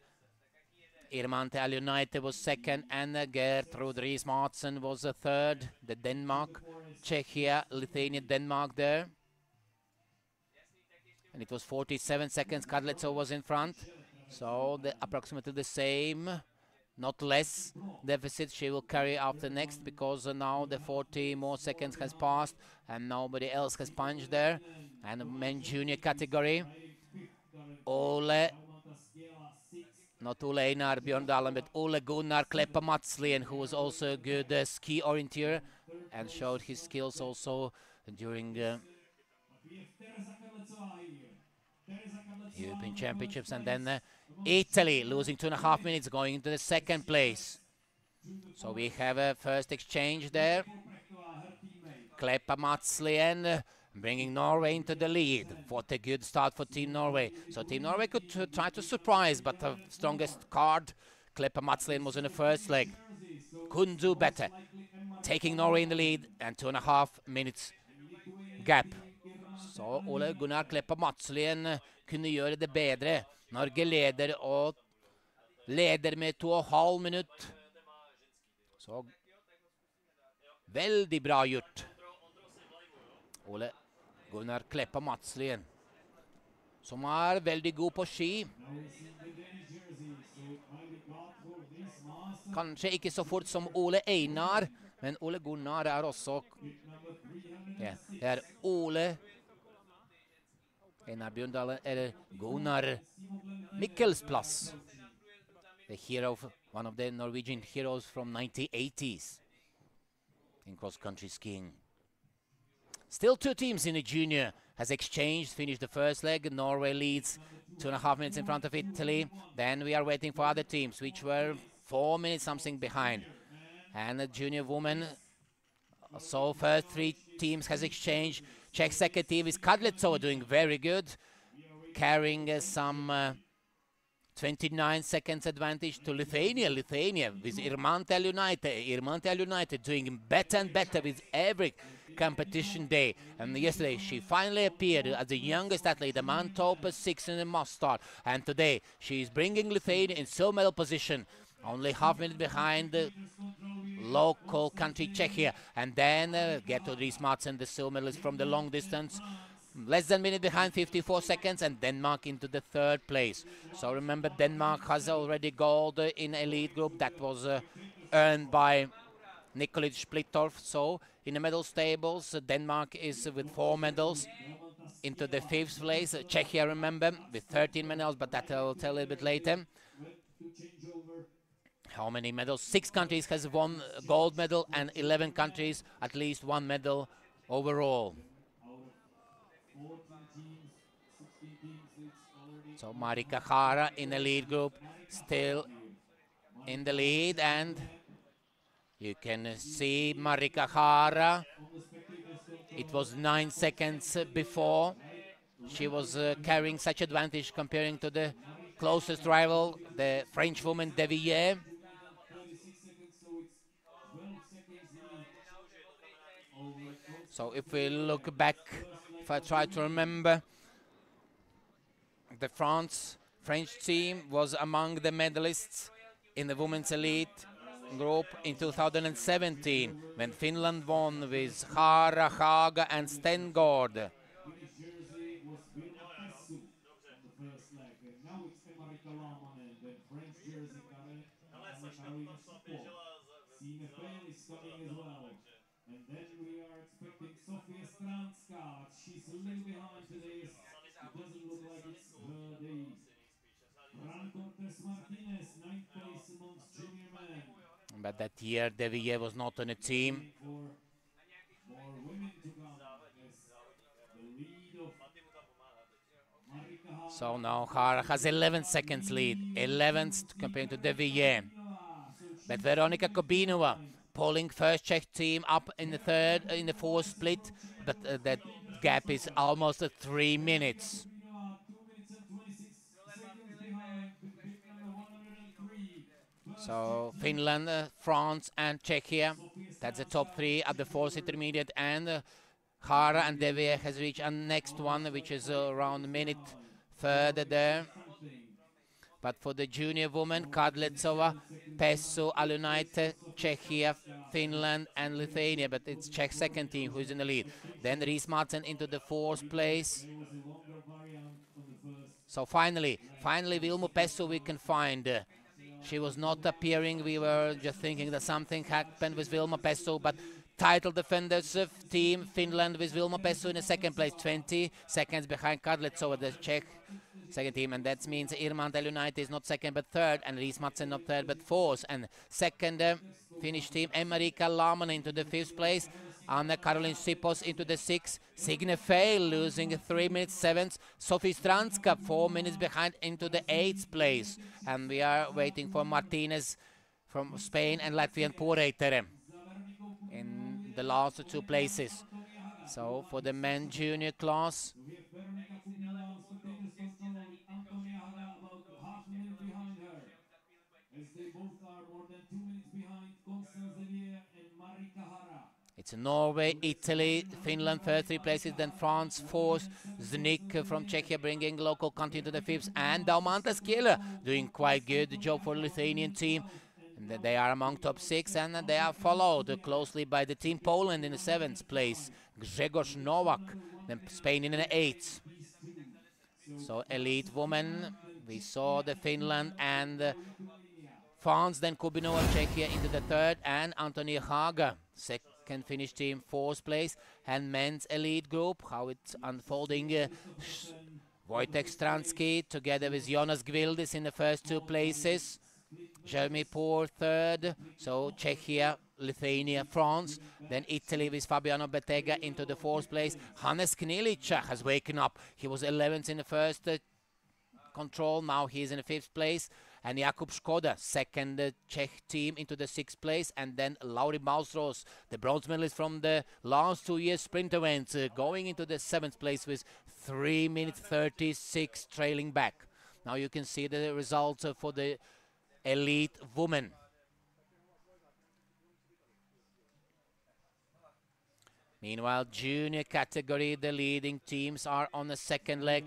Irmante Aljonaite was second, and Gertrud Ries-Madsen was the third. The Denmark, Czechia, Lithuania, Denmark there. And it was 47 seconds. Kadlicova was in front. So approximately the same, not less deficit she will carry after next, because now the 40 more seconds has passed and nobody else has punched there. And the men junior category, Ole, not Ole Einar Bjørndalen, but Ole Gunnar Kleppa-Matslien, who was also a good ski orienteer and showed his skills also during European Championships. And then Italy losing 2.5 minutes, going into the second place. So we have a first exchange there. Kleppa-Matslien bringing Norway into the lead. What a good start for Team Norway. So Team Norway could try to surprise, but the strongest card, Kleppa-Matslien, was in the first leg. Couldn't do better. Taking Norway in the lead, and 2.5 minutes gap. Så Ole Gunnar Kleppa-Matslien kunne gjøre det bedre. Norge leder, og leder med 2,5 minutter. Så veldig bra gjort. Ole Gunnar Kleppa-Matslien, som veldig god på ski. Kanskje ikke så fort som Ole Einar, men Ole Gunnar også. Ja, det Ole Einar Bjørndalen, Gunnar Mikkelsplass. The hero, one of the Norwegian heroes from 1980s in cross-country skiing. Still two teams in the junior has exchanged, finished the first leg. Norway leads 2.5 minutes in front of Italy. Then we are waiting for other teams, which were 4 minutes something behind. And the junior woman, so first 3 teams has exchanged. Czech second team is Kadlicova doing very good, carrying some 29 seconds advantage to Lithuania. Lithuania with Irmante Aljonaite. Irmante Aljonaite doing better and better with every competition day. And yesterday she finally appeared as the youngest athlete, a man top 6 in the must start. And today she is bringing Lithuania in silver medal position, only half minute behind the local country Czechia. And then Gertrud Madsen, the silver medalist from the long distance, less than a minute behind, 54 seconds, and Denmark into the third place. So remember, Denmark has already gold in elite group. That was earned by Nikolic Splittorf. So in the medal tables, Denmark is with 4 medals into the 5th place. Czechia, remember, with 13 medals, but that I'll tell a little bit later. How many medals? 6 countries has won a gold medal, and 11 countries at least 1 medal overall. So Marika Hara in the lead group, still in the lead, and you can see Marika Hara. It was 9 seconds before. She was carrying such advantage comparing to the closest rival, the French woman De Villiers. So if we look back, if I try to remember, the French team was among the medalists in the women's elite group in 2017, when Finland won with Hara, Haga and Stengård. And then we are expecting Sofia Stranska. She's a little behind today. It doesn't look like it's her day. Fran Cortes Martinez, 9th place amongst junior men. But that year, De Villiers was not on a team. For more women to come as the lead of Marika Hara. So now Hara has 11 seconds lead, 11th compared to De Villiers. But Veronika Kobinova pulling first Czech team up in the fourth split, but that gap is almost 3 minutes. So Finland, France and Czechia, that's the top 3 at the fourth intermediate, and Hara and De Villiers has reached a next one, which is around a minute further there. But for the junior women, Kadlecova, Pesu, Alunaite, Czechia, Finland and Lithuania, but it's Czech second team who is in the lead. Then Riis Madsen into the 4th place. So finally Vilma Pesu we can find. She was not appearing. We were just thinking that something happened with Vilma Pesu, but title defenders team Finland with Vilma Pesu in the 2nd place, 20 seconds behind Kadlecova, the Czech second team, and that means Irma Alunaite is not 2nd but 3rd, and Riis Madsen not 3rd but 4th, and 2nd Finnish team Emma-Riikka Laamanen into the 5th place, Anna-Caroline Sipos into the 6th, Signe Feil losing 3 minutes 7th, Sophie Stranska 4 minutes behind into the 8th place, and we are waiting for Martinez from Spain and Latvian Pureitere in the last 2 places. So for the men junior class, it's Norway, Italy, Finland, 3rd 3 places, then France 4th, Znik from Czechia bringing local country to the 5th, and Daumantas Kieler doing quite good job for the Lithuanian team. And they are among top 6, and they are followed closely by the team Poland in the 7th place, Grzegorz Nowak, then Spain in the 8th. So elite women, we saw the Finland and France, then Kubinova, Czechia into the 3rd, and Antonia Haga, 2nd Finnish team, 4th place, and men's elite group, how it's unfolding. Wojtek Stransky together with Jonas Gvildis in the first 2 places. Jeremy Poor 3rd, so Czechia, Lithuania, France, then Italy with Fabiano Bettega into the 4th place. Hannes Knilic has waken up. He was 11th in the first control, now he is in the 5th place. And Jakub Škoda, 2nd Czech team into the 6th place. And then Lauri Mausros, the bronze medalist from the last 2 years sprint events, going into the 7th place with 3 minutes 36 trailing back. Now you can see the results for the elite women. Meanwhile, junior category, the leading teams are on the second leg.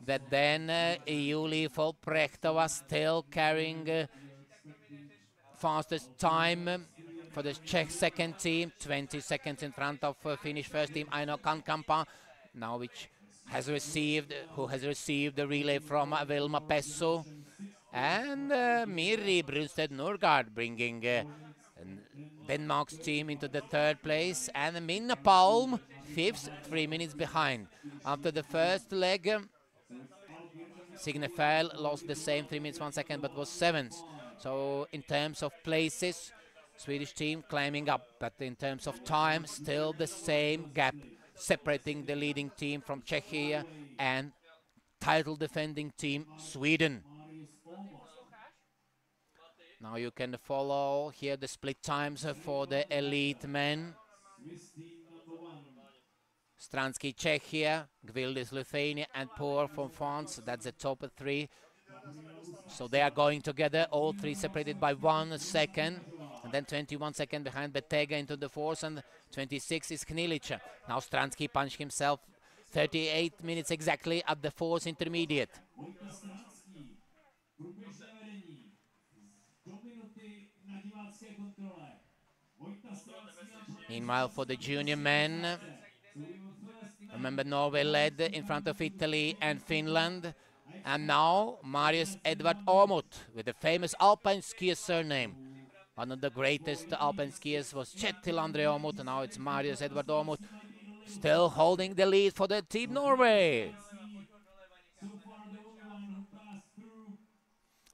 That then Julie Volprechtova still carrying fastest time for the Czech second team, 20 seconds in front of Finnish first team Aino Kankampa, now who has received the relay from Vilma Pessu, and Miri Brunstedt Nurgaard bringing Denmark's team into the third place, and Minna Palm fifth, 3 minutes behind. After the first leg, Signe Fell lost the same 3 minutes 1 second, but was seventh. So in terms of places, Swedish team climbing up, but in terms of time, still the same gap separating the leading team from Czechia and title defending team Sweden. Now you can follow here the split times for the elite men. Stransky Czechia, Gvildis Lithuania, and Pour from France. That's the top three. So they are going together, all three separated by 1 second. And then 21 seconds behind Betega into the fourth, and 26 is Knilica. Now Stransky punched himself 38 minutes exactly at the fourth intermediate. Meanwhile, for the junior men, remember Norway led in front of Italy and Finland. And now Marius Edvard Åmot with the famous alpine skier surname. One of the greatest alpine skiers was Kjetil André Åmot, and now it's Marius Edvard Åmot still holding the lead for the team Norway.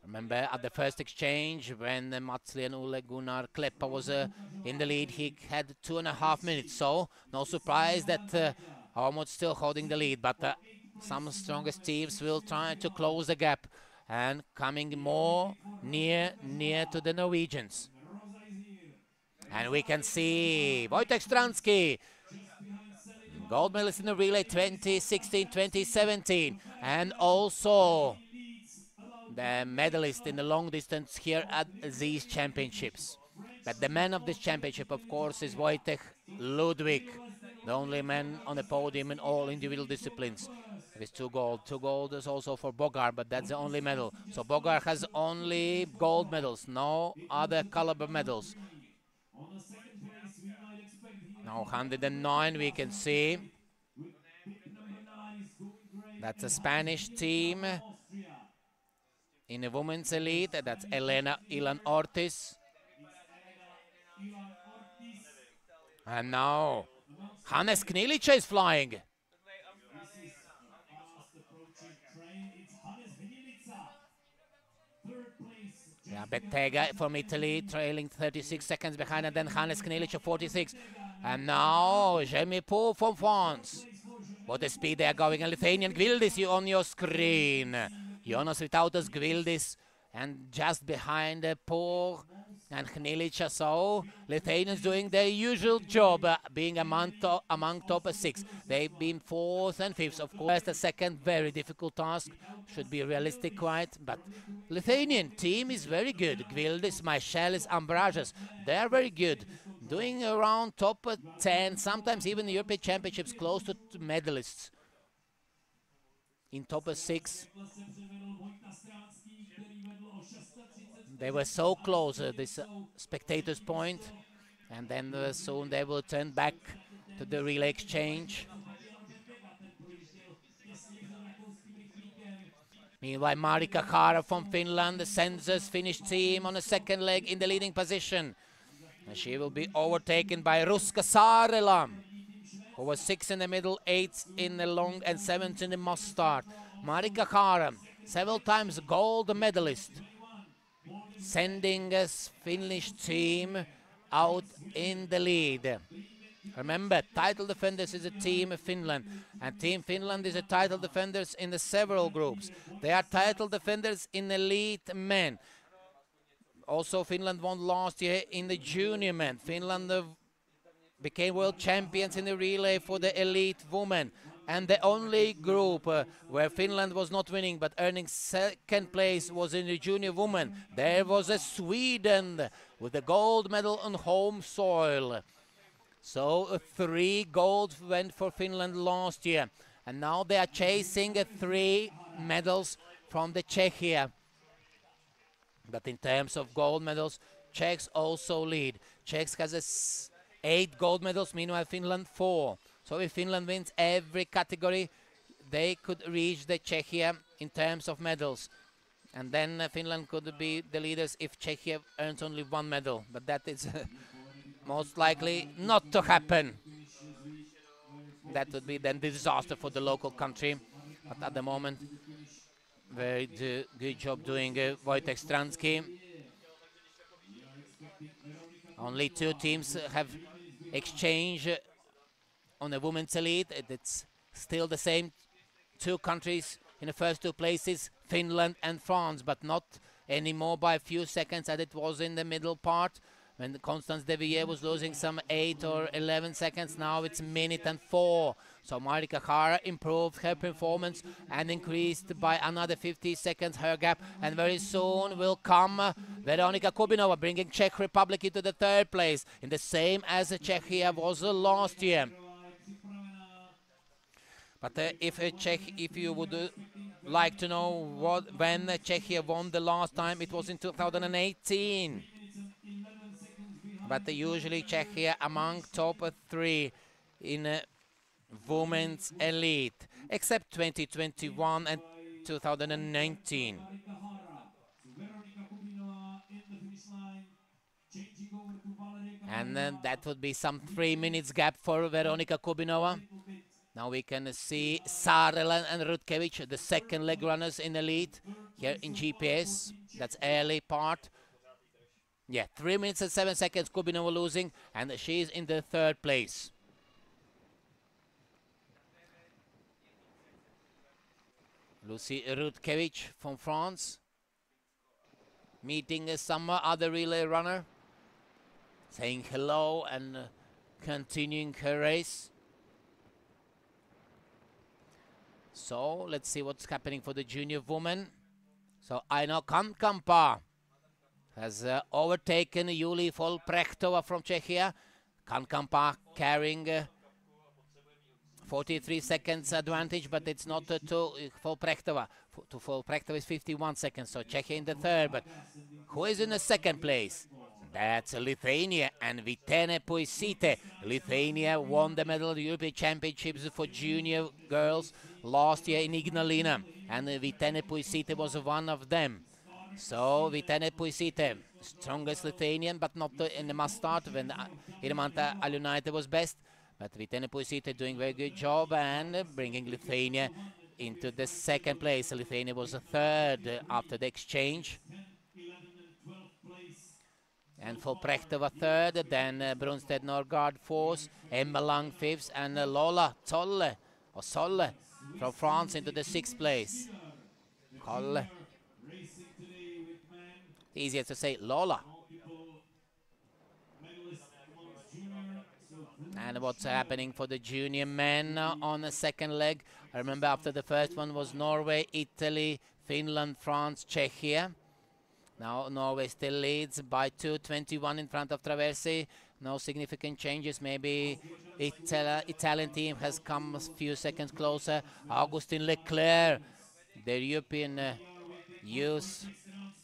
Remember at the first exchange when Matsli and Ole Gunnar Kleppa was in the lead, he had 2.5 minutes. So no surprise that Åmot still holding the lead, but some strongest teams will try to close the gap and coming more near to the Norwegians. And we can see Wojtek Stransky, gold medalist in the relay 2016, 2017, and also the medalist in the long distance here at these championships. But the man of this championship, of course, is Wojtek Ludwig, the only man on the podium in all individual disciplines. With 2 gold. 2 gold is also for Bogar, but that's the only medal. So Bogar has only gold medals, no other caliber medals. Now 109 we can see. That's a Spanish team in the women's elite. That's Elena Ilan Ortiz. And now Hannes Knilica is flying. Yeah, Betega from Italy trailing 36 seconds behind, and then Hannes Knilica 46. And now Jeremy Pour from France. What a speed they are going. And Lithuanian Gvildis on your screen. Jonas Vitautas Gvildis, and just behind Pour and Knilica. So Lithuanians doing their usual job, being among top 6. They've been 4th and 5th. Of course, the second very difficult task. Should be realistic quite, but Lithuanian team is very good. Gvildis, Maišelis, Ambražas, they are very good. Doing around top 10, sometimes even the European Championships close to medalists. In top 6. They were so close at this spectators' point, and then soon they will turn back to the relay exchange. Meanwhile, Marika Kara from Finland, the Sensors Finnish team on the second leg in the leading position. And she will be overtaken by Ruska Saarela, who was 6th in the middle, 8th in the long, and 7th in the must start. Marika Kara, several times gold medalist, sending a Finnish team out in the lead. Remember, title defenders is a team of Finland, and Team Finland is a title defenders in the several groups. They are title defenders in elite men. Also, Finland won last year in the junior men. Finland became world champions in the relay for the elite women. And the only group where Finland was not winning but earning second place was in the junior women. There was a Sweden with a gold medal on home soil. So 3 gold went for Finland last year. And now they are chasing 3 medals from the Czechia. But in terms of gold medals, Czechs also lead. Czechs has 8 gold medals, meanwhile Finland 4. So if Finland wins every category, they could reach the Czechia in terms of medals. And then Finland could be the leaders if Czechia earns only 1 medal. But that is most likely not to happen. That would be then disaster for the local country. But at the moment, very good job doing Wojtek Stransky. Only 2 teams have exchange on the women's elite. It's still the same 2 countries in the first 2 places, Finland and France, but not anymore by a few seconds as it was in the middle part when Constance de Villiers was losing some 8 or 11 seconds. Now it's a minute and 4. So Marika Hara improved her performance and increased by another 50 seconds her gap. And very soon will come Veronika Kubinova, bringing Czech Republic into the 3rd place, in the same as Czechia was last year. But if you would like to know when Czechia won the last time, it was in 2018. But usually Czechia among top 3 in women's elite, except 2021 and 2019. And then that would be some 3 minutes gap for Veronika Kubinova. Now we can see Saarela and Rutkiewicz, the 2nd leg runners in elite here in GPS. That's early part. Yeah, 3 minutes and 7 seconds Kubinova losing, and she's in the 3rd place. Lucy Rutkiewicz from France, meeting some other relay runner, saying hello and continuing her race. So let's see what's happening for the junior woman. So Aino Kankampa has overtaken Julie Volprechtova from Czechia. Kankampa carrying 43 seconds advantage, but it's not to Volprechtova. To Volprechtova is 51 seconds, so Czechia in the 3rd. But who is in the 2nd place? That's Lithuania and Vytene Puisite. Lithuania won the medal at the European Championships for junior girls last year in Ignalina, and Vytene Puisite was one of them. So Vytene Puisite, strongest Lithuanian, but not in the must start when Irmanta Aliunaite was best. But Vytene Puisite doing very good job and bringing Lithuania into the 2nd place. Lithuania was the 3rd after the exchange. And Volprechtova 3rd, then Brunstedt Norgard 4th, Emma Lang 5th, and Lola Zolle from France into the 6th place. Colle. Easier to say Lola. And what's happening for the junior men on the 2nd leg? I remember after the first one was Norway, Italy, Finland, France, Czechia. Now Norway still leads by 2:21 in front of Traversi. No significant changes. Maybe Italian team has come a few seconds closer. Augustin Leclerc, the European youth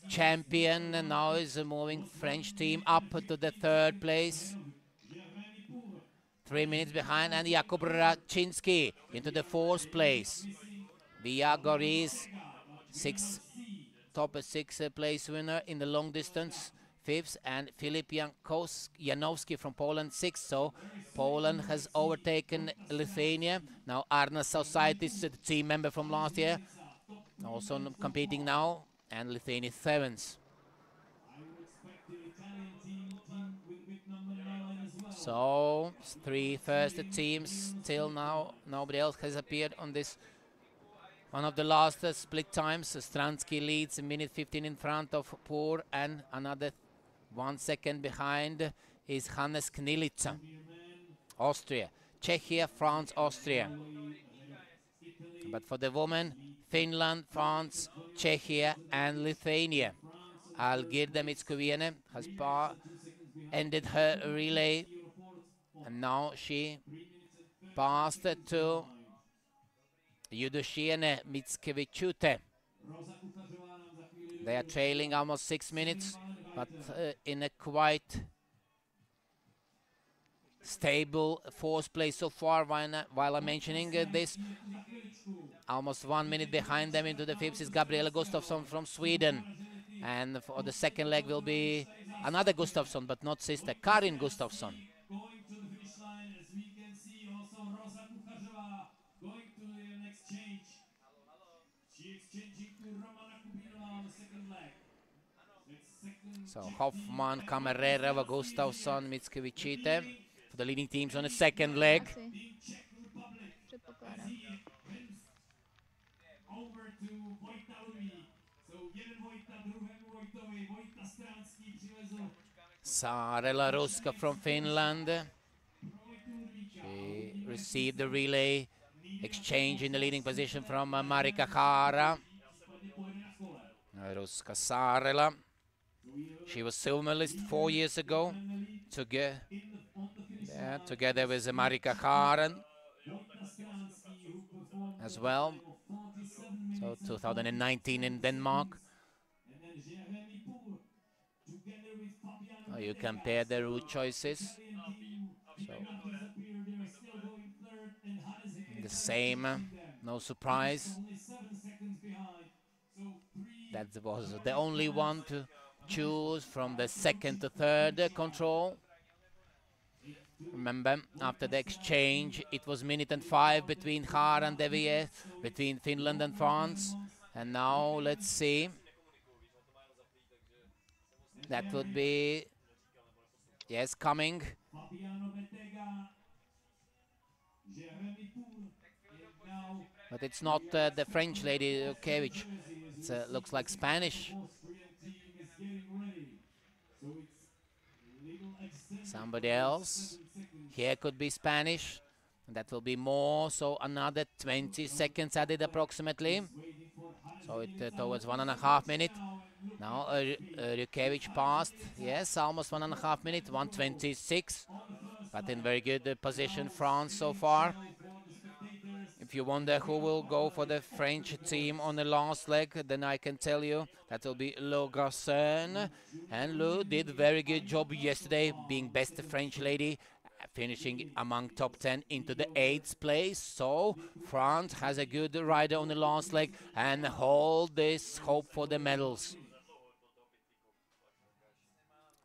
champion, now is moving French team up to the 3rd place. 3 minutes behind, and Jakub Raczynski into the 4th place. Via Goris, top 6 place winner in the long distance, 5th, and Filip Janowski from Poland 6th. So Poland has overtaken Lithuania. Now Arna Sausaitis, the team member from last year, also competing now, and Lithuania 7th. So 3 first teams till now. Nobody else has appeared on this. One of the last split times. Stransky leads a minute 15 in front of Poor, and another 1 second behind is Hannes Knilica. Austria, Czechia, France, Austria. But for the women, Finland, France, Czechia, and Lithuania. Algirda Mickoviene has ended her relay And now she passed to Judociene Mickiewicz. They are trailing almost 6 minutes, but in a quite stable fourth place so far. While I'm mentioning this, almost 1 minute behind them into the fifth is Gabriela Gustafsson from Sweden. And for the second leg will be another Gustafsson, but not sister, Karin Gustafsson. Going to the finish line, as we can see, also Rosa Kuchařová going to the exchange. She exchanging to Romana Kubinova on the second leg. So Hoffman, Kamererova, Gustafsson, Mickiewicz for the leading teams on the second leg. Over to Vojta Ludvík. So jeden Vojta, druhému Vojtovi. Vojta Stránský přivezl. Saarela Ruska from Finland. She received the relay exchange in the leading position from Marika Hara. Ruska Saarela. She was silver medalist 4 years ago, together with Marika Hara as well. So 2019 in Denmark. You compare the route choices. So the same, no surprise. That was the only one to choose from the second to third control. Remember, after the exchange, it was minute and 5 between Haar and Devier, between Finland and France. And now let's see. That would be, yes, coming. But it's not the French lady, Kevich. It looks like Spanish. Somebody else. Here could be Spanish. And that will be more. So another 20 seconds added approximately. So it towards 1.5 minutes. Now Rukevich passed. Yes, almost 1.5 minutes. 1:26. But in very good position, France so far. If you wonder who will go for the French team on the last leg, then I can tell you that will be Lou Garçon. And Lou did a very good job yesterday, being best French lady, finishing among top 10 into the 8th place. So France has a good rider on the last leg and hold this hope for the medals.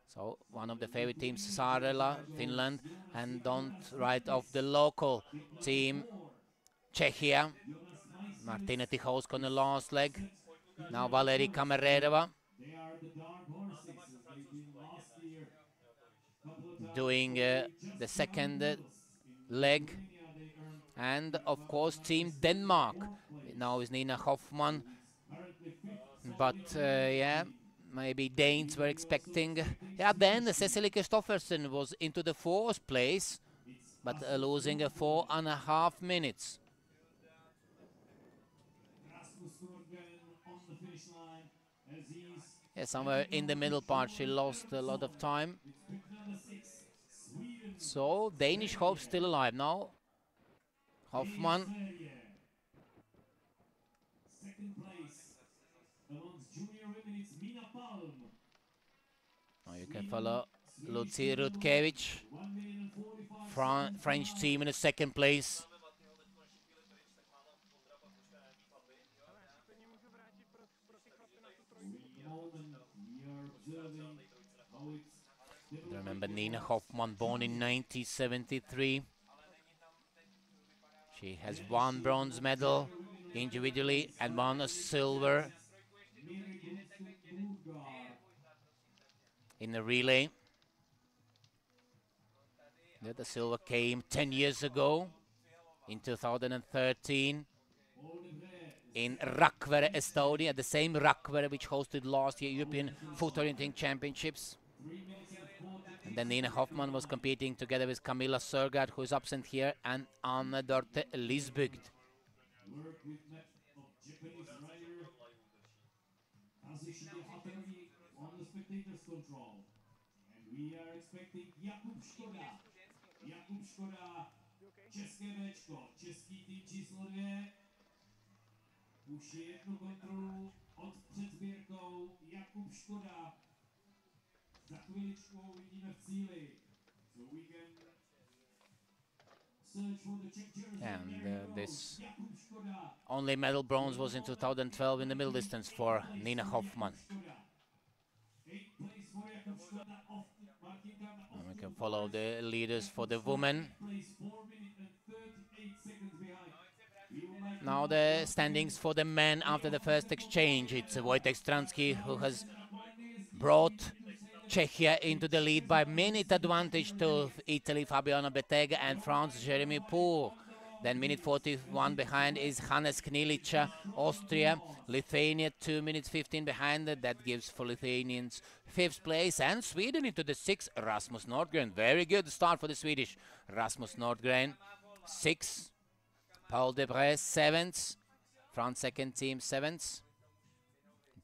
So one of the favorite teams, Saarela, Finland, and don't write off the local team, Czechia. Martina Tichovska on the last leg. Now Valery Kamererova doing the second leg. And of course Team Denmark. Now is Nina Hoffman. But yeah, maybe Danes were expecting. Yeah, then Cecilie Kristoffersen was into the 4th place, but losing 4.5 minutes. Yeah, somewhere in the middle part she lost a lot of time. So Danish hope still alive now. Hoffman. Second place amongst junior women, it's Mina Palm. Now you can follow Lucie Rutkevich. French team in the second place. Remember Nina Hoffman, born in 1973. She has 1 bronze medal individually and 1 silver in the relay. The silver came 10 years ago in 2013 in Rakvere, Estonia, the same Rakvere which hosted last year European Foot Orienteering Championships. And then Nina Hoffman was competing together with Camilla Sörgard, who is absent here, and Anne Dorte Lisbygd. Jakub Škoda, české Bčko, český tým číslo 2. Už jednu kontrolu od před sbírkou Jakub Škoda. Za chviličku uvidíme v cíli. So we can search for the Czech jersey. And this only medal bronze was in 2012 in the middle distance for Nina Hoffmann. And we can follow the leaders for the women. Now the standings for the men after the first exchange. It's Wojtek Stransky who has brought Czechia into the lead by minute advantage to Italy, Fabiano Bettega, and France, Jeremy Pour. Then minute 41 behind is Hannes Knilica, Austria. Lithuania 2 minutes 15 behind. That gives for Lithuanians 5th place. And Sweden into the 6th, Rasmus Nordgren. Very good start for the Swedish. Rasmus Nordgren, 6th. Paul Debré, 7th. France second team, 7th.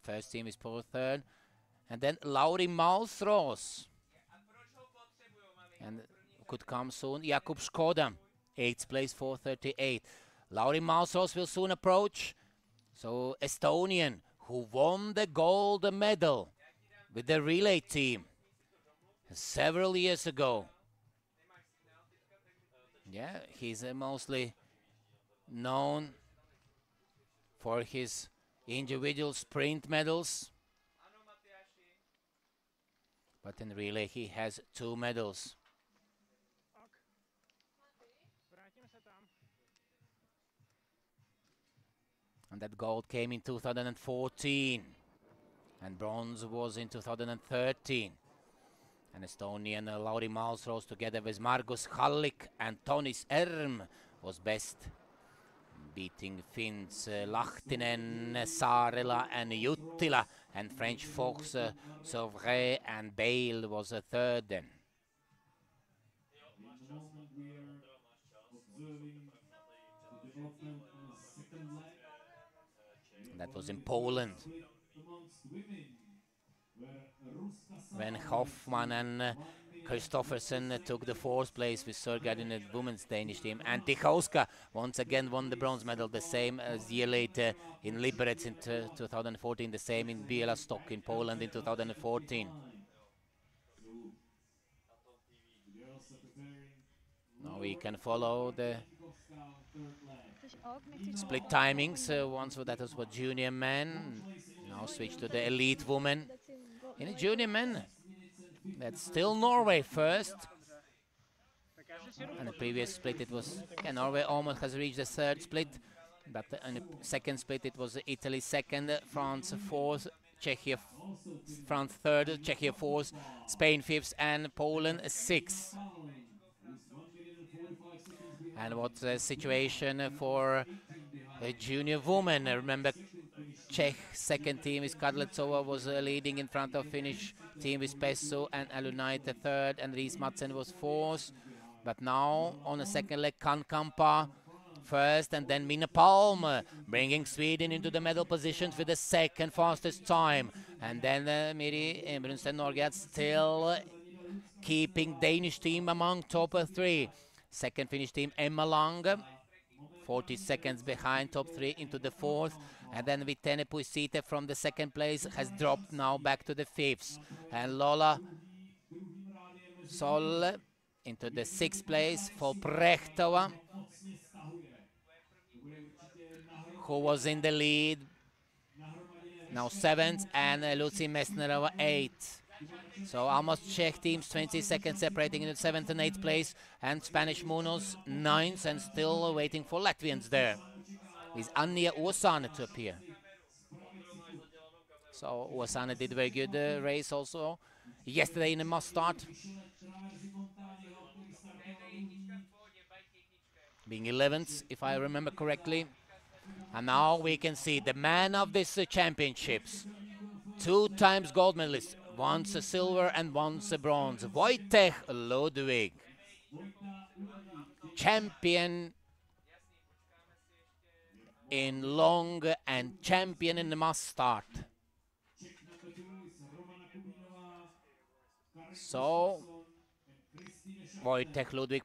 First team is Paul 3rd. And then Lauri Malsros. And could come soon. Jakub Škoda, 8th place, 4:38. Lauri Malsros will soon approach. So Estonian, who won the gold medal with the relay team several years ago. Yeah, he's mostly known for his individual sprint medals. But in relay, he has 2 medals. And that gold came in 2014. And bronze was in 2013. And Estonian Lauri Malsros together with Margus Hallik and Tonis Erm was best, beating Finns Lahtinen, Saarela and Juttila, and French Fox, Sauvray and Bale was a 3rd then. That was in Poland, when Hoffmann and Kristoffersen took the 4th place with Sørgaard in the women's Danish team. And Tichowska once again won the bronze medal, the same as a year later in Liberec in 2014, the same in Białystok in Poland in 2014. Now we can follow the split timings. Once that was for junior men, now switch to the elite women. In the junior men, that's still Norway first. And the previous split it was, yeah, Norway almost has reached the 3rd split, but in the 2nd split it was Italy 2nd, France 4th, Czechia, France 3rd, Czechia 4th, Spain 5th, and Poland 6th. And what's the situation for a junior woman? Remember, Czech second team is Kadlecova was leading in front of Finnish team with Pesso and Alunaite 3rd, and Riis Madsen was 4th. But now on the second leg, Kankampa 1st, and then Minna Palm bringing Sweden into the medal positions with the 2nd fastest time. And then Miri Brunsten Norgard still keeping Danish team among top 3. Second Finnish team, Emma Lang, 40 seconds behind top 3 into the 4th. And then Vitene Puisite from the 2nd place has dropped now back to the 5th. And Lola Sol into the 6th place for Prechtova, who was in the lead, now 7th, and Lucy Mesnerova 8th. So almost Czech teams 20 seconds separating in the 7th and 8th place, and Spanish Munoz 9th, and still waiting for Latvians there. Is Anja Uosane to appear. So Uosane did a very good race also yesterday in the must start, being 11th if I remember correctly. And now we can see the man of this championships, 2 times gold medalist, once a silver and once a bronze, Wojtek Ludwig, champion in long and champion in the must start. So Wojtek Ludwig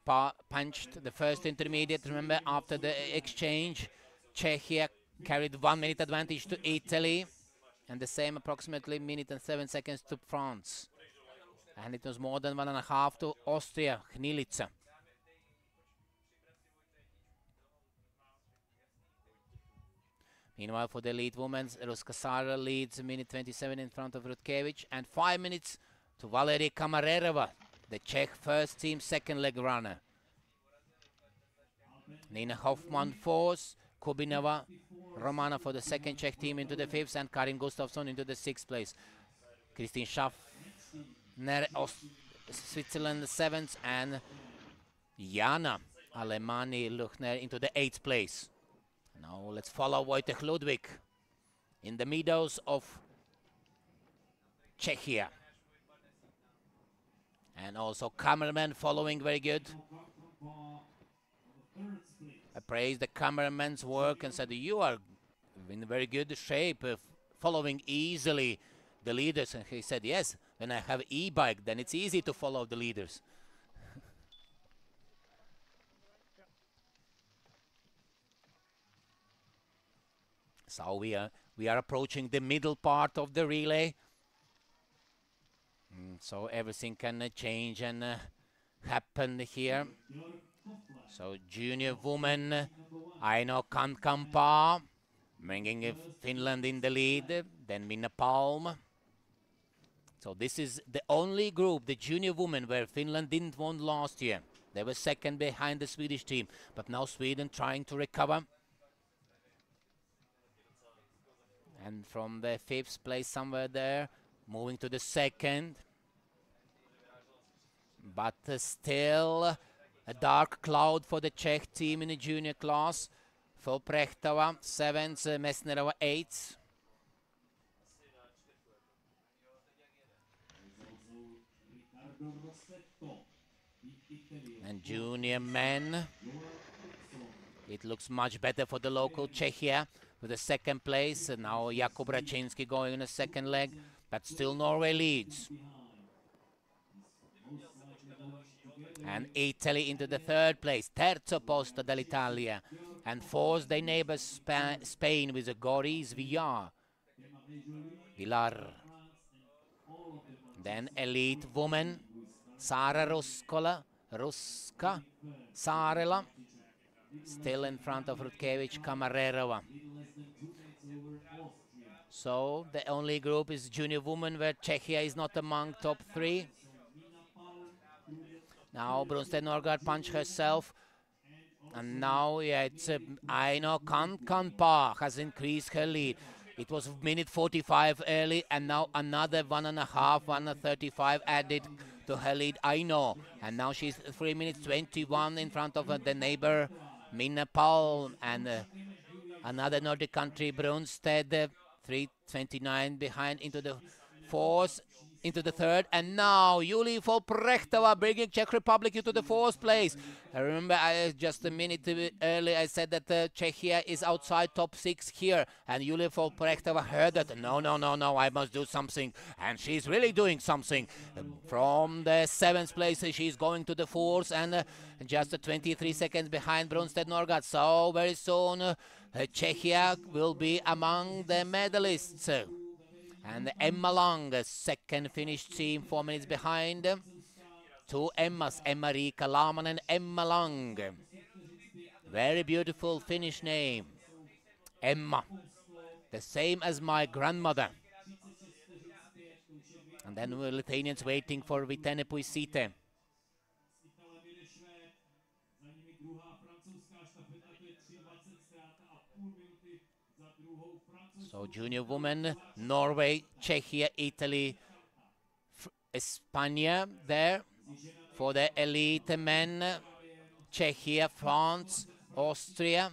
punched the first intermediate. Remember, after the exchange, Czechia carried 1 minute advantage to Italy, and the same approximately minute and 7 seconds to France. And it was more than 1.5 to Austria, Hnilica. Meanwhile, for the elite women, Ruska Sara leads minute 27 in front of Rutkevich, and 5 minutes to Valeria Kamarerova, the Czech first team second leg runner. Nina Hoffman fourth, Kubinova, Romana for the second Czech team into the fifth, and Karin Gustafsson into the sixth place. Christine Schaffner of Switzerland the seventh, and Jana Alemani Luchner into the eighth place. Now let's follow Wojtek Ludwig in the meadows of Czechia. And also cameraman following very good. I praised the cameraman's work and said, you are in very good shape, following easily the leaders. And he said, yes, when I have e-bike, then it's easy to follow the leaders. So we are approaching the middle part of the relay. So everything can change and happen here. So junior woman Aino Kankampa bringing Finland in the lead. Then Minna Palm. So this is the only group, the junior women, where Finland didn't win last year. They were second behind the Swedish team, but now Sweden trying to recover. And from the fifth place somewhere there, moving to the second. But still a dark cloud for the Czech team in the junior class. Volprechtova, seventh, Messnerova, eighth. And junior men, it looks much better for the local Czechia with the second place. And now Jakub Raczynski going in the second leg, but still Norway leads. And Italy into the third place, terzo posto dell'Italia. And fourth, their neighbor Spain with a Goris Villar. Then elite woman, Sara Ruska Sarela, still in front of Rutkevich Kamarerova. So the only group is junior woman where Czechia is not among top three. Now Brunstedt Norgard punched herself. And now it's Aino Kankampa has increased her lead. It was minute 45 early, and now another 1.5, 1:35 added to her lead, Aino. And now she's 3 minutes 21 in front of the neighbor, Minna Palm. And another Nordic country, Brunstedt, 3:29 behind into the fourth, into the third. And now Julie Volprechtova bringing Czech Republic into the fourth place. I remember just a minute early I said that Czechia is outside top 6 here, and Julie Volprechtova heard that no, I must do something, and she's really doing something. From the 7th place she's going to the 4th, and just 23 seconds behind Brunstedt Norgard. So very soon Czechia will be among the medalists. And Emma Lang, second Finnish team, 4 minutes behind. Two Emmas, Emma-Rika Laman and Emma Lang. Very beautiful Finnish name. Emma, the same as my grandmother. And then we're Lithuanians waiting for Vitene Puisite. So junior women, Norway, Czechia, Italy, España there. For the elite men, Czechia, France, Austria,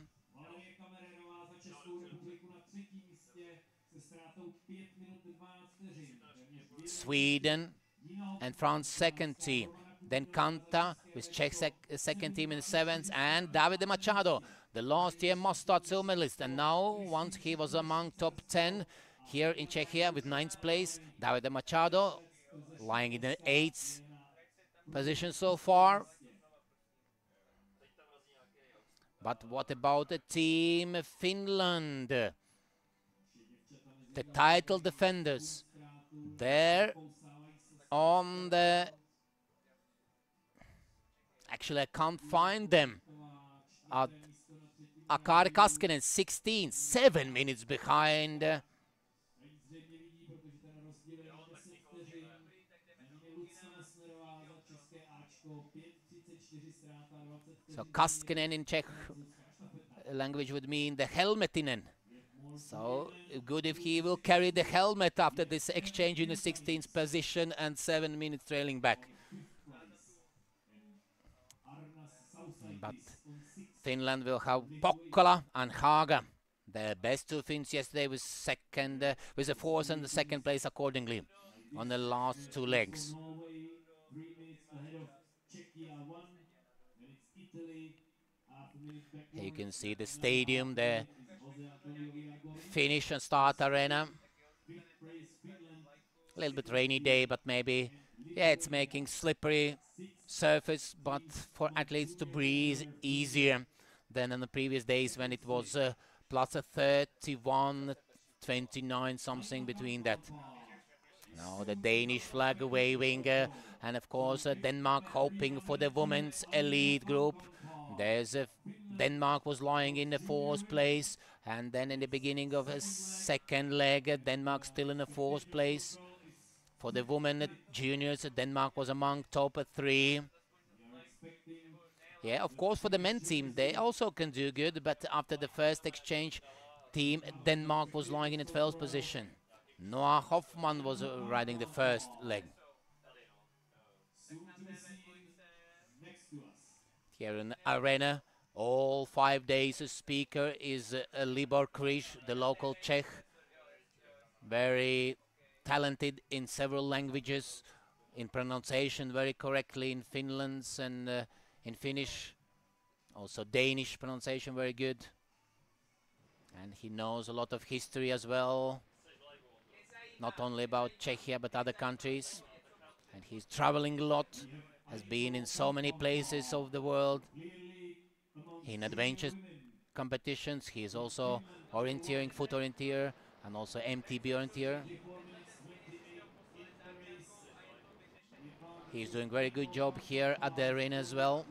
Sweden, and France second team. Then Kanta with Czech second team in the 7th, and Davide Machado, the last year Mostard silver medalist, and now once he was among top 10 here in Czechia with 9th place. Davide Machado lying in the 8th position so far. But what about the team Finland? The title defenders. They're on the... Actually, I can't find them. Akari Kaskinen, 16, 7 minutes behind. So Kaskinen in Czech language would mean the helmetinen. So good if he will carry the helmet after this exchange in the 16th position and 7 minutes trailing back. But Finland will have Pokkola and Haga. The best two Finns yesterday was second, with the fourth and the second place accordingly on the last two legs. Here you can see the stadium, the finish and start arena. A little bit rainy day, but maybe, yeah, it's making slippery surface, but for athletes to breathe easier than on the previous days when it was plus a 31, 29, something between that. Now the Danish flag waving, and of course Denmark hoping for the women's elite group. There's Denmark was lying in the fourth place, and then in the beginning of a second leg, Denmark still in the fourth place. For the women juniors, Denmark was among top three. Yeah, of course, for the men team, they also can do good, but after the first exchange, team Denmark was lying in the 12th position. Noah Hoffman was riding the first leg. Here in the arena, all 5 days, a speaker is Libor Križ, the local Czech. Very talented in several languages, in pronunciation very correctly in Finland and in Finnish. Also Danish pronunciation very good. And he knows a lot of history as well. Not only about Czechia, but other countries. And he's traveling a lot, has been in so many places of the world. In adventure competitions, he is also orienteering, foot orienteer, and also MTB orienteer. He's doing very good job here at the arena as well.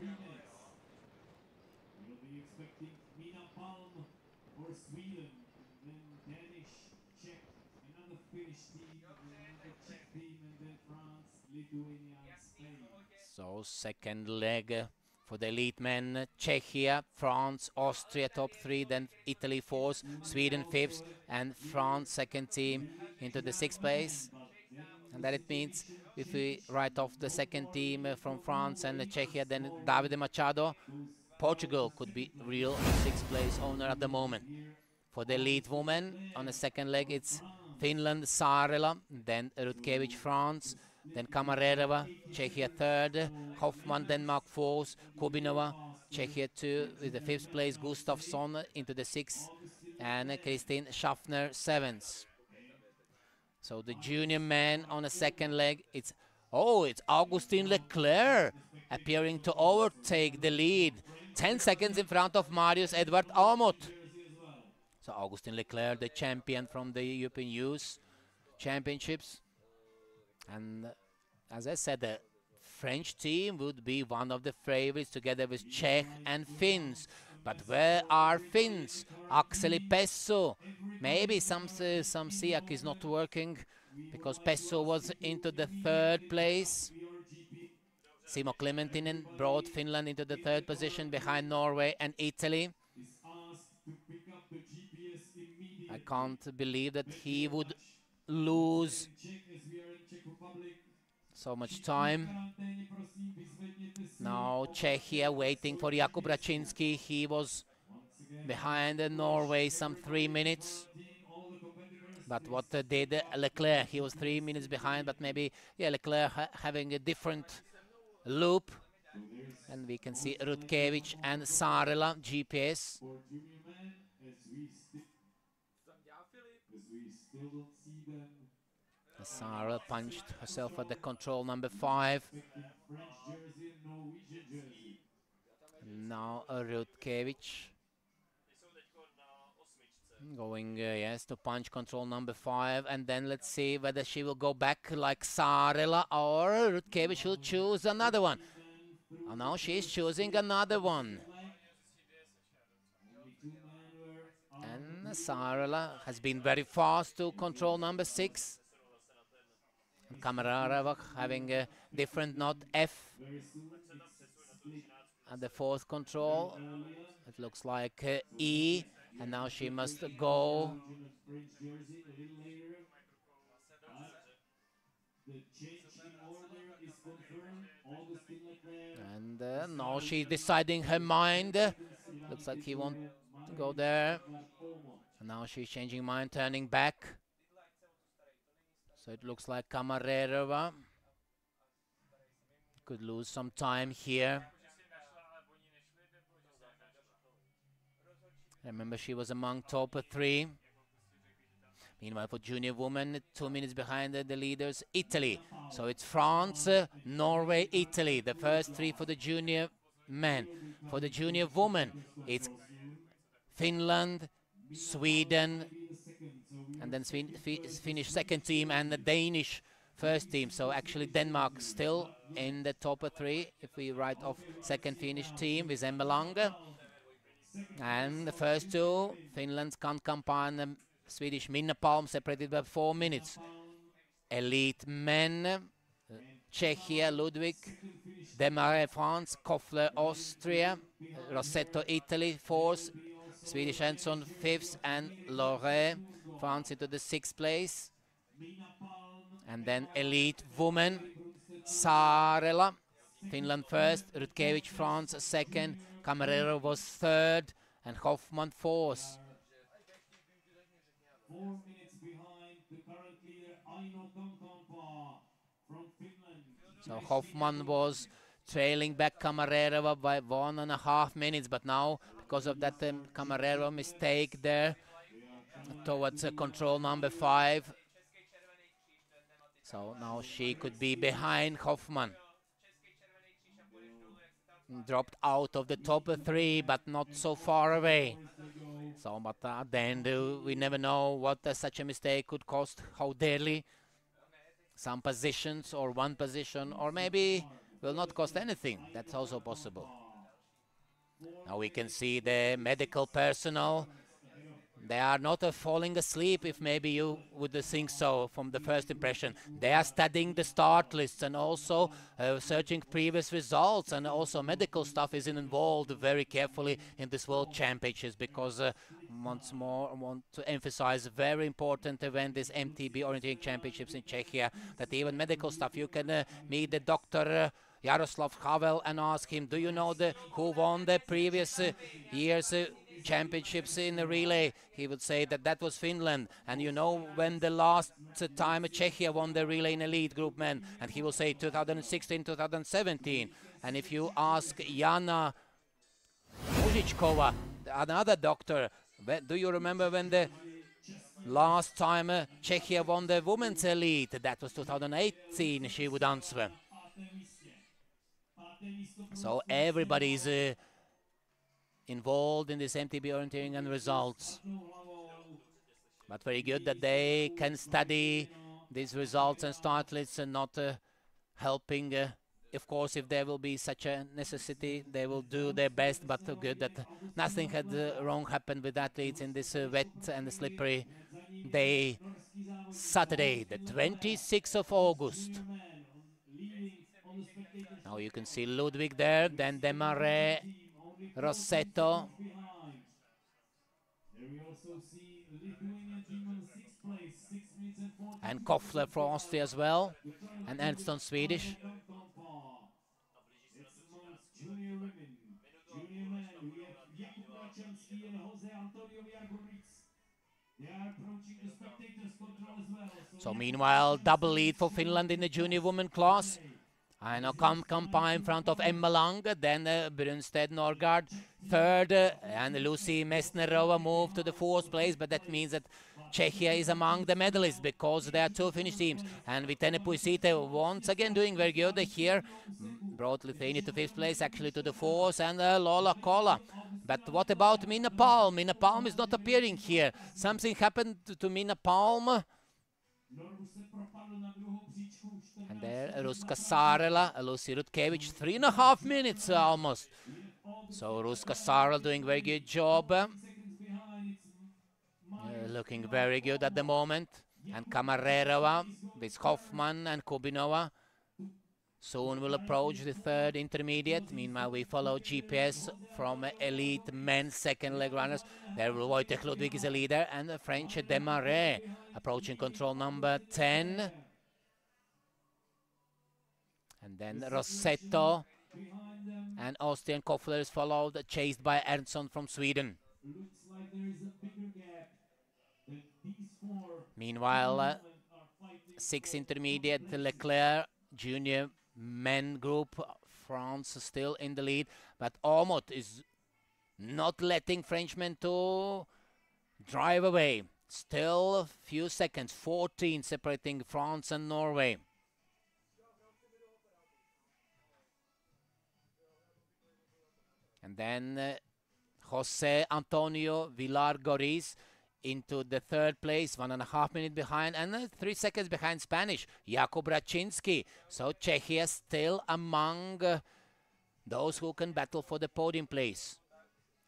So second leg for the elite men, Czechia, France, Austria top three, then Italy fourth, Sweden fifth, and France second team into the sixth place. And that it means if we write off the second team from France and Czechia, then Davide Machado, Portugal could be real sixth place owner at the moment. For the elite women on the second leg, it's Finland, Saarela, then Rutkiewicz, France, then Kamarerova, Czechia third, Hoffman, Denmark fourth, Kubinova, Czechia two, with the fifth place, Gustafsson into the sixth, and Christine Schaffner seventh. So the junior man on the second leg, it's Augustin Leclerc appearing to overtake the lead. 10 seconds in front of Marius Edvard Aamodt. So Augustin Leclerc, the champion from the European Youth Championships. And as I said, the French team would be one of the favorites together with Czech and Finns. But where are Finns? Akseli Pesso. Maybe some SIAC is not working because Pesso was into the third place. Simo Klementinen brought Finland into the third position behind Norway and Italy. I can't believe that he would lose so much time. Now Czechia waiting for Jakub Raczynski. He was behind Norway some 3 minutes. But what did Leclerc? He was 3 minutes behind, but maybe, yeah, Leclerc having a different loop. And we can see Rutkiewicz and Saarela, GPS. Saarela punched herself at the control number 5. French jersey and Norwegian jersey. Now Rutkevich going, yes, to punch control number 5, and then let's see whether she will go back like Saarela or Rutkevich will choose another one. And now she's choosing another one. And Saarela has been very fast to control number 6. And Kamarareva having a different knot F at the 4th control. It looks like E, and now she must go. And now she's deciding her mind. Looks like he won't go there. And now she's changing mind, turning back. So it looks like Kamarerova could lose some time here. Remember, she was among top 3. Meanwhile, for junior women, 2 minutes behind the leaders, Italy. So it's France, Norway, Italy. The first 3 for the junior men. For the junior women, it's Finland, Sweden, and then Finnish second team, and the Danish first team. So actually Denmark still in the top 3 if we write off second Finnish team with Emmelange. And the first 2, Finland's Kankampa and Swedish Minnapalm, separated by 4 minutes. Elite men, Czechia, Ludwig, Desmarais, France, Koffler, Austria, Rossetto, Italy, 4th, Swedish Henson, 5th, and Loret, France, into the 6th place. And then elite women, Saarela, Finland 1st, Rutkevich, France 2nd, Camarero was 3rd, and Hoffman 4th. 4 minutes behind the current leader, Aino Kankampa from Finland. So Hoffman was trailing back Camarero by 1.5 minutes, but now, because of that Camarero mistake there, towards control number 5. So now she could be behind Hoffman. Dropped out of the top 3, but not so far away. So, but then we never know what such a mistake could cost, how dearly. Some positions or 1 position, or maybe will not cost anything. That's also possible. Now we can see the medical personnel. They are not falling asleep, if maybe you would think so from the first impression. They are studying the start lists and also searching previous results, and also medical staff is involved very carefully in this World Championships, because once more I want to emphasize a very important event, this MTB Orienteering Championships in Czechia, that even medical staff, you can meet the doctor Jaroslav Havel and ask him, do you know who won the previous year's championships in the relay? He would say that was Finland. And you know when the last time Czechia won the relay in elite group men? And he will say 2016, 2017. And if you ask Jana Mužičková, another doctor, do you remember when the last time Czechia won the women's elite? That was 2018, she would answer. So everybody is involved in this MTB orienteering and results. But very good that they can study these results and start lists and not helping. Of course, if there will be such a necessity, they will do their best, but good that nothing had wrong happened with athletes in this wet and slippery day, Saturday, the 26th of August. Now you can see Ludwig there, then Desmarais, Rossetto. And Koffler for Austria as well, and Ernston Swedish. So meanwhile, double lead for Finland in the junior women class. I know Kampa in front of Emma Lang, then Brunstedt Norgard third, and Lucy Mesnerova moved to the fourth place, but that means that Czechia is among the medalists because there are two Finnish teams. And Vitene Puisite once again doing very good here, brought Lithuania to fifth place, actually to the fourth, and Lola Kola. But what about Minna Palm? Minna Palm is not appearing here. Something happened to Minna Palm. And there, Ruska Sarela, Lucy Rutkevich, 3.5 minutes almost. So Ruska Sarela doing very good job. Looking very good at the moment. And Kamarerova with Hoffman and Kubinova soon will approach the third intermediate. Meanwhile, we follow GPS from elite men's second leg runners. There Wojtek Ludwig is a leader, and the French Desmarais approaching control number 10. And then Rossetto and Austrian Koffler is followed, chased by Ernstson from Sweden. Meanwhile, six intermediate, Leclerc, junior men group, France still in the lead, but Ormot is not letting Frenchmen to drive away. Still a few seconds, 14 separating France and Norway. And then Jose Antonio Villar Goriz into the third place, 1.5 minutes behind, and 3 seconds behind Spanish, Jakub Raczynski. So Czechia still among those who can battle for the podium place.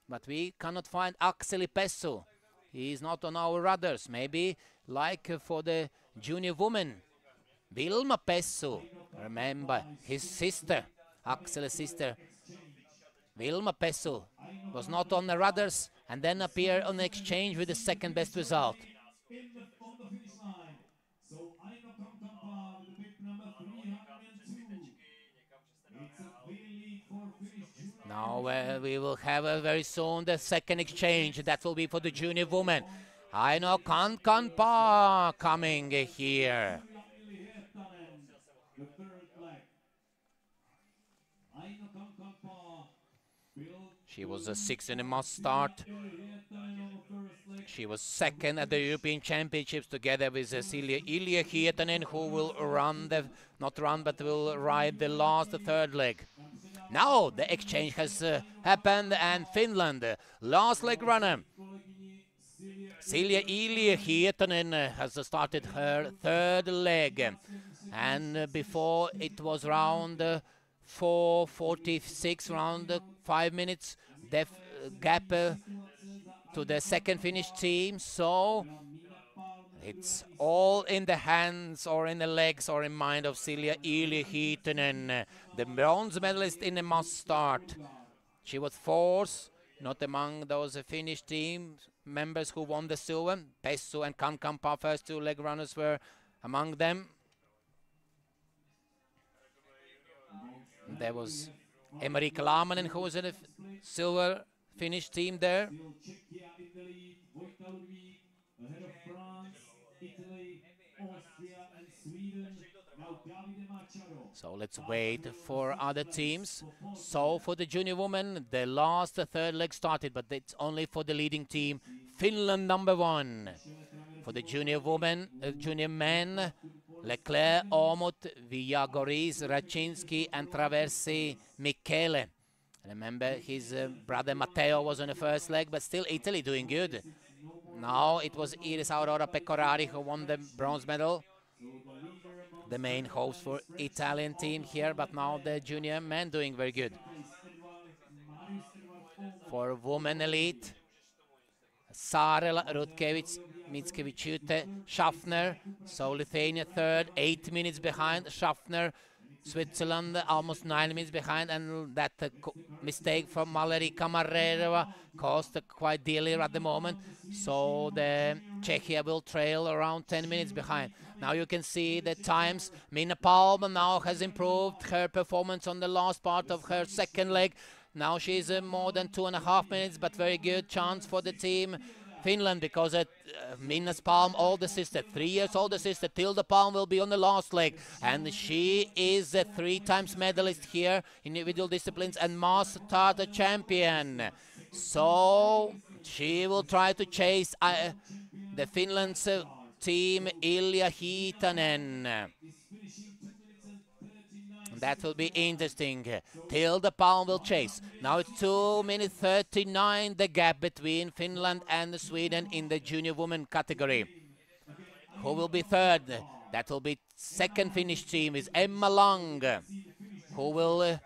But we cannot find Akseli Pessu. He is not on our radars. Maybe like for the junior woman, Vilma Pessu. Remember his sister, Akseli's sister, Vilma Pessu, was not on the radars and then appeared on the exchange with the second best result. Now we will have very soon the second exchange. That will be for the junior woman. Aino Kankanpa coming here. She was a sixth in the must start. She was second at the European Championships together with Silja Ilja Hietanen, who will run the, not run, but will ride the last, the third leg. Now the exchange has happened, and Finland, last leg runner, Silja Ilja Hietanen has started her third leg. And before it was round 4:46, around 5 minutes gap to the second Finnish team. So it's all in the hands or in the legs or in mind of Silja Ilja Hietanen, the bronze medalist in the must start. She was fourth, not among those Finnish team members who won the silver. Pessu and Kankampa, first two leg runners, were among them. There was Emmerich Lamanen, who was in the silver Finnish team there. So let's wait for other teams. So for the junior women, the last third leg started, but it's only for the leading team, Finland #1. For the junior women, junior men, Leclerc, Ormot, Villagoriz, Raczynski, and Traversi Michele. Remember, his brother Matteo was on the first leg, but still Italy doing good. Now it was Iris Aurora Pecorari who won the bronze medal. The main hopes for Italian team here, but now the junior men doing very good. For women elite, Sarela, Rutkevich, Mickiewicz, Schaffner. So Lithuania third, 8 minutes behind. Schaffner, Switzerland almost 9 minutes behind, and that mistake from Mallory Kamarerova caused quite dealer at the moment. So the Czechia will trail around 10 minutes behind. Now you can see the times. Minna Palm now has improved her performance on the last part of her second leg. Now she's more than 2.5 minutes, but very good chance for the team Finland, because Minna's Palm, older sister, 3 years older sister, Tilda Palm will be on the last leg. And she is a 3 times medalist here in individual disciplines and master starter champion. So she will try to chase the Finland's team, Ilja Hietanen. That will be interesting. Tilda Palm will chase. Now it's 2 minutes 39, the gap between Finland and Sweden in the junior women category. Who will be third? That will be second Finnish team is Emma Lang, who will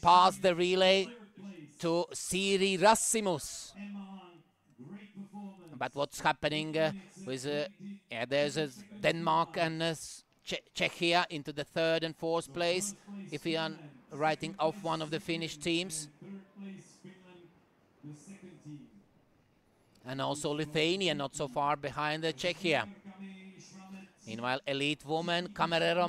pass the relay to Siri Rassimus. But what's happening with there's Denmark and Czechia into the 3rd and 4th place, if we are writing off one of the Finnish teams. And also Lithuania not so far behind Czechia. Meanwhile, elite woman Camarero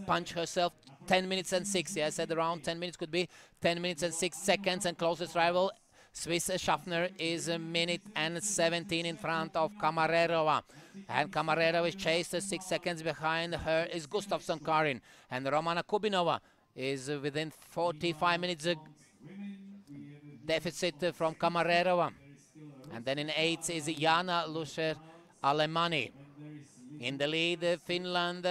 punched herself 10 minutes and 6. Yeah, I said around 10 minutes, could be 10 minutes and 6 seconds, and closest rival Swiss Schaffner is 1 minute and 17 in front of Camarerova. And Camarerova is chased 6 seconds behind her is Gustafsson Karin. And Romana Kubinova is within 45 minutes deficit from Camarerova. And then in 8th is Jana Lusher Alemani. In the lead, Finland,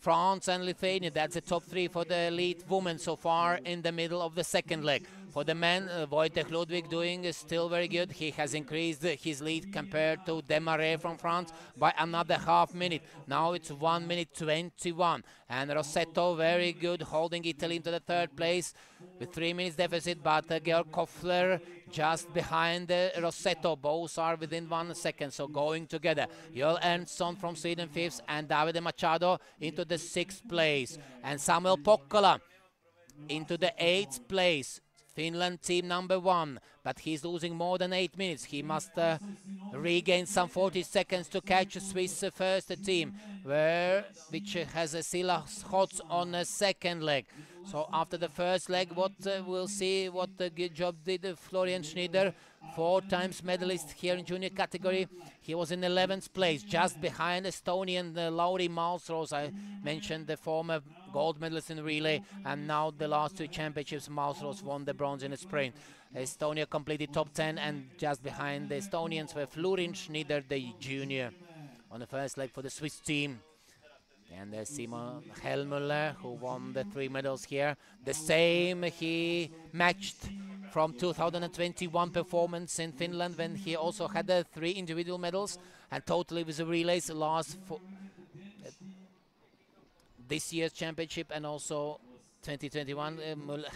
France and Lithuania. That's the top 3 for the elite women so far in the middle of the 2nd leg. For the men, Wojtek Ludwig doing still very good. He has increased his lead compared to Desmarais from France by another half minute. Now it's 1 minute 21. And Rossetto, very good, holding Italy into the 3rd place with 3 minutes deficit. But Georg Koffler just behind Rossetto. Both are within 1 second, so going together. Joel Ernstson from Sweden 5th and Davide Machado into the 6th place. And Samuel Pokkola into the 8th place. Finland team number 1, but he's losing more than 8 minutes. He must regain some 40 seconds to catch Swiss first team, which has Silla Schotz on the 2nd leg. So after the 1st leg, we'll see what good job did Florian Schneider, 4 times medalist here in junior category. He was in 11th place, just behind Estonian Lauri Malsros. I mentioned the former gold medalist in relay, and now the last 2 championships, Malsros won the bronze in the sprint. Estonia completed top 10, and just behind the Estonians were Florin Schneider, the junior, on the 1st leg for the Swiss team. And Simon Hellmüller, who won the 3 medals here. The same he matched from 2021 performance in Finland, when he also had 3 individual medals, and totally with the relays last for this year's championship, and also 2021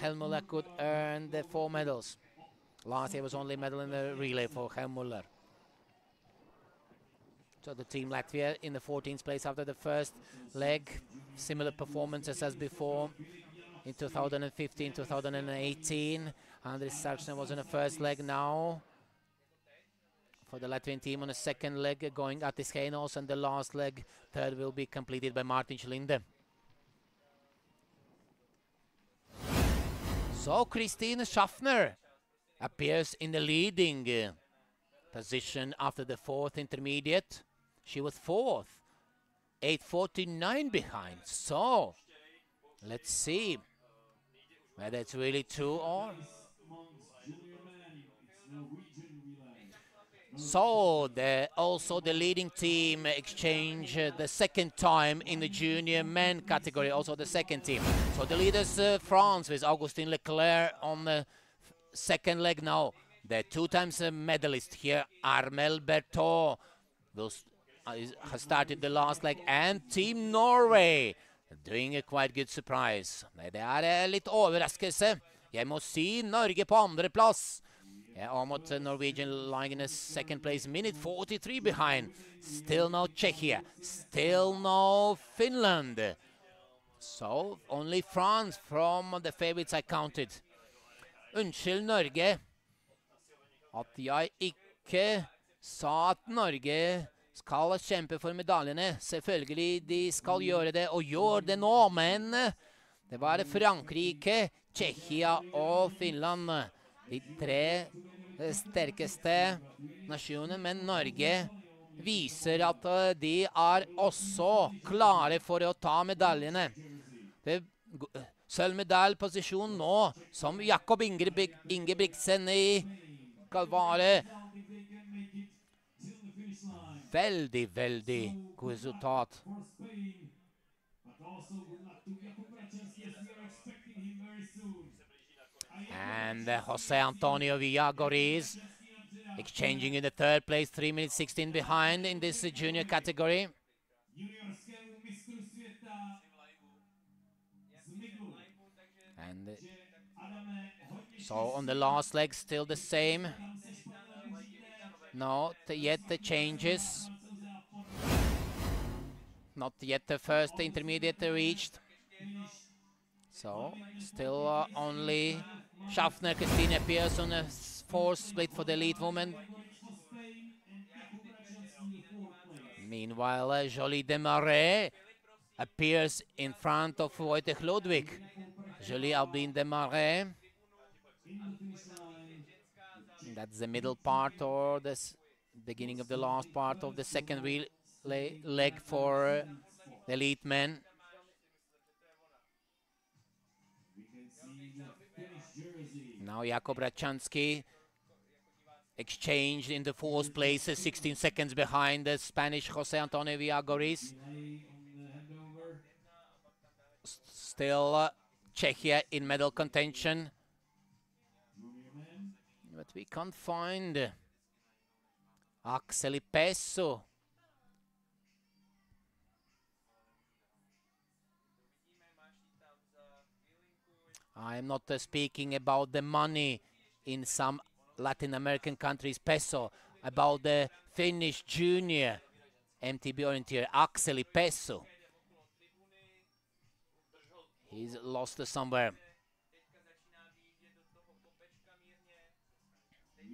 Hellmüller could earn the 4 medals. Last year was only a medal in the relay for Hellmüller. So the team Latvia in the 14th place after the 1st leg. Similar performances as before in 2015, 2018. Andris Sarčner was in the 1st leg now. For the Latvian team on the 2nd leg, going Atis Heinos, and the last leg, 3rd, will be completed by Martin Schlinde. So Christine Schaffner appears in the leading position after the 4th intermediate. She was 4th, 8:49 behind. So let's see whether it's really true or... So also the leading team exchange the 2nd time in the junior men category, also the 2nd team. So the leaders France with Augustin Leclerc on the 2nd leg now. The 2 times medalist here, Armel Berthaud, has started the last leg, and Team Norway doing a quite good surprise. Det litt overraskelse. Jeg må si Norge på 2. plass. Almost Norwegian lying in a 2nd place, minute 43 behind. Still no Czechia, still no Finland. So only France from the favorites I counted. Unnskyld Norge at jeg ikke sa at Norge skal kjempe for medaljene. Selvfølgelig de skal gjøre det, og gjør det nå, men det var Frankrike, Czechia og Finland. De 3 sterkeste nasjonen, men Norge viser at de er også klare for å ta medaljene. Sølvmedaljeposisjon nå, som Jakob Ingebrigtsen i Kalvare. Veldig, veldig god resultat. And Jose Antonio Villagoriz exchanging in the third place, 3 minutes 16 behind in this junior category. And so on the last leg, still the same. Not yet the changes. Not yet the first intermediate reached. So still only Schaffner, Christina Pierce on a fourth split for the elite woman. Meanwhile, Jolie Desmarais appears in front of Wojtek Ludwig. Jolie Albin Desmarais. That's the middle part or the beginning of the last part of the second leg for the elite men. Now Jakub Rachansky exchanged in the fourth place, 16 seconds behind the Spanish Jose Antonio Villagoriz. Still Czechia in medal contention. But we can't find Akseli Pesso. I'm not speaking about the money in some Latin American countries, peso, about the Finnish junior MTB orienteer, Akseli Pesso. He's lost somewhere.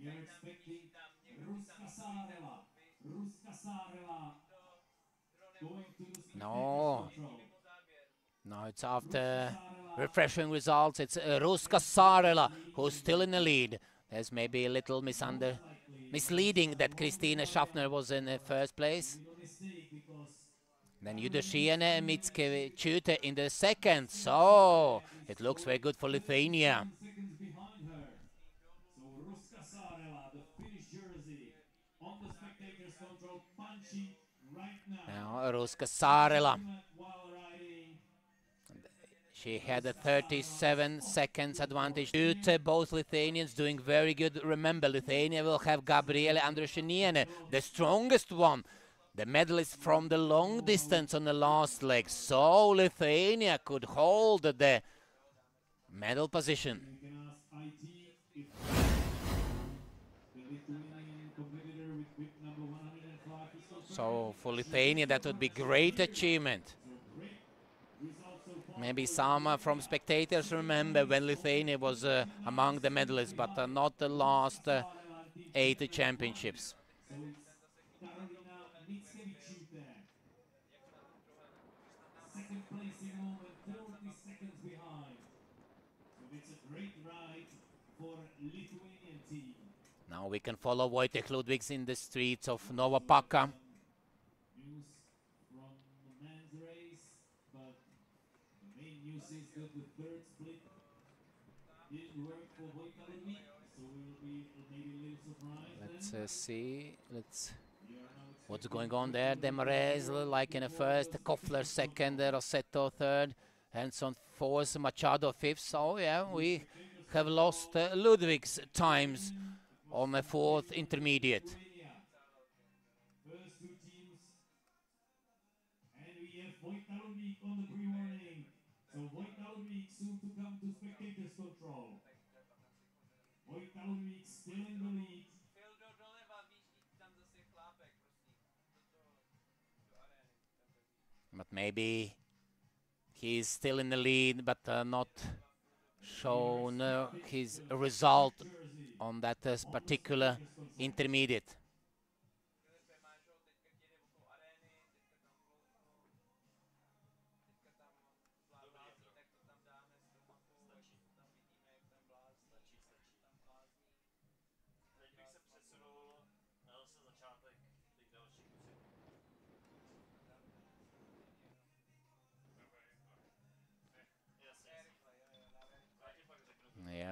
We are expecting Ruska Saarela going to the No. Now it's after refreshing results. It's Ruska Saarela who's still in the lead. There's maybe a little misleading that Christina Schaffner was in the first place. Then Judociene and Mickiewicz in the second. So it looks very good for Lithuania. So Ruska Saarela, the Finnish jersey, on the spectators' control, punching right now. Now Ruska Saarela. She had a 37 seconds advantage. Both Lithuanians doing very good. Remember, Lithuania will have Gabriele Andrushiniene, the strongest one, the medalist from the long distance on the last leg. So Lithuania could hold the medal position. We can ask IT if the Lithuanian competitor with number 105 is also So for Lithuania, that would be great achievement. Maybe some from spectators remember when Lithuania was among the medalists, but not the last 8 championships. So it's Karolina Mickiewicz there. Second placing moment, 40 seconds behind. So it's a great ride for Lithuanian team. Now we can follow Wojtek Ludwigs in the streets of Nova Paka. News from the men's race, but the main news is that the third split didn't work for Wojtek Ludwig, so we'll be maybe a little surprised. Let's see. What's going on there? Desmarais like in the first, Koffler second, Rossetto third, Hanson fourth, Machado fifth. So yeah, we have lost Ludwig's times on the fourth intermediate. First two teams, and we have Wojtek Ludwig on the pre-warning. So Wojtek Ludwig soon to come to spectators' control. Wojtek Ludwig still in the lead. But maybe he's still in the lead, but not shown his result on that particular intermediate.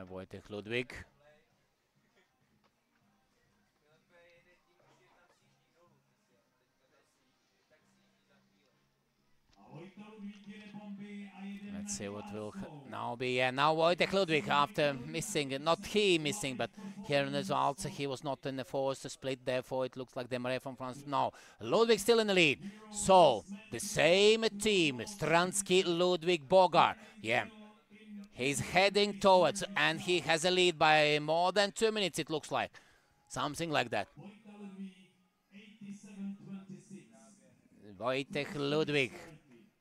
Wojtek Ludwig. Let's see what will now be. Yeah, now Wojtek Ludwig, after missing, not he missing, but here in the results, he was not in the force split, therefore it looks like Demaret from France. Now, Ludwig still in the lead. So, the same team, Stransky, Ludwig, Bogar. Yeah, he's heading towards, and he has a lead by more than 2 minutes, it looks like. Something like that. Wojtek Ludwig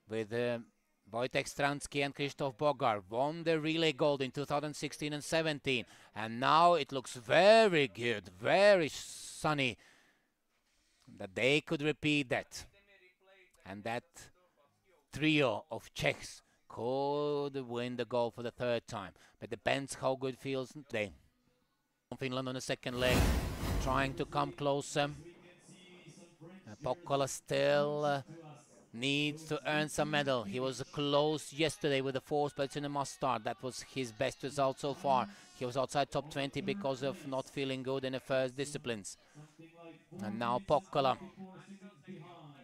with Wojtek Stransky and Krzysztof Bogar won the relay gold in 2016 and 17, and now it looks very good, very sunny that they could repeat that, and that trio of Czechs could win the gold for the third time. But depends how good feels today. Finland on the second leg, trying to come closer. Pokkola still needs to earn some medal. He was close yesterday with the 4th place in the must start. That was his best result so far. He was outside top 20 because of not feeling good in the first disciplines. And now Pokkola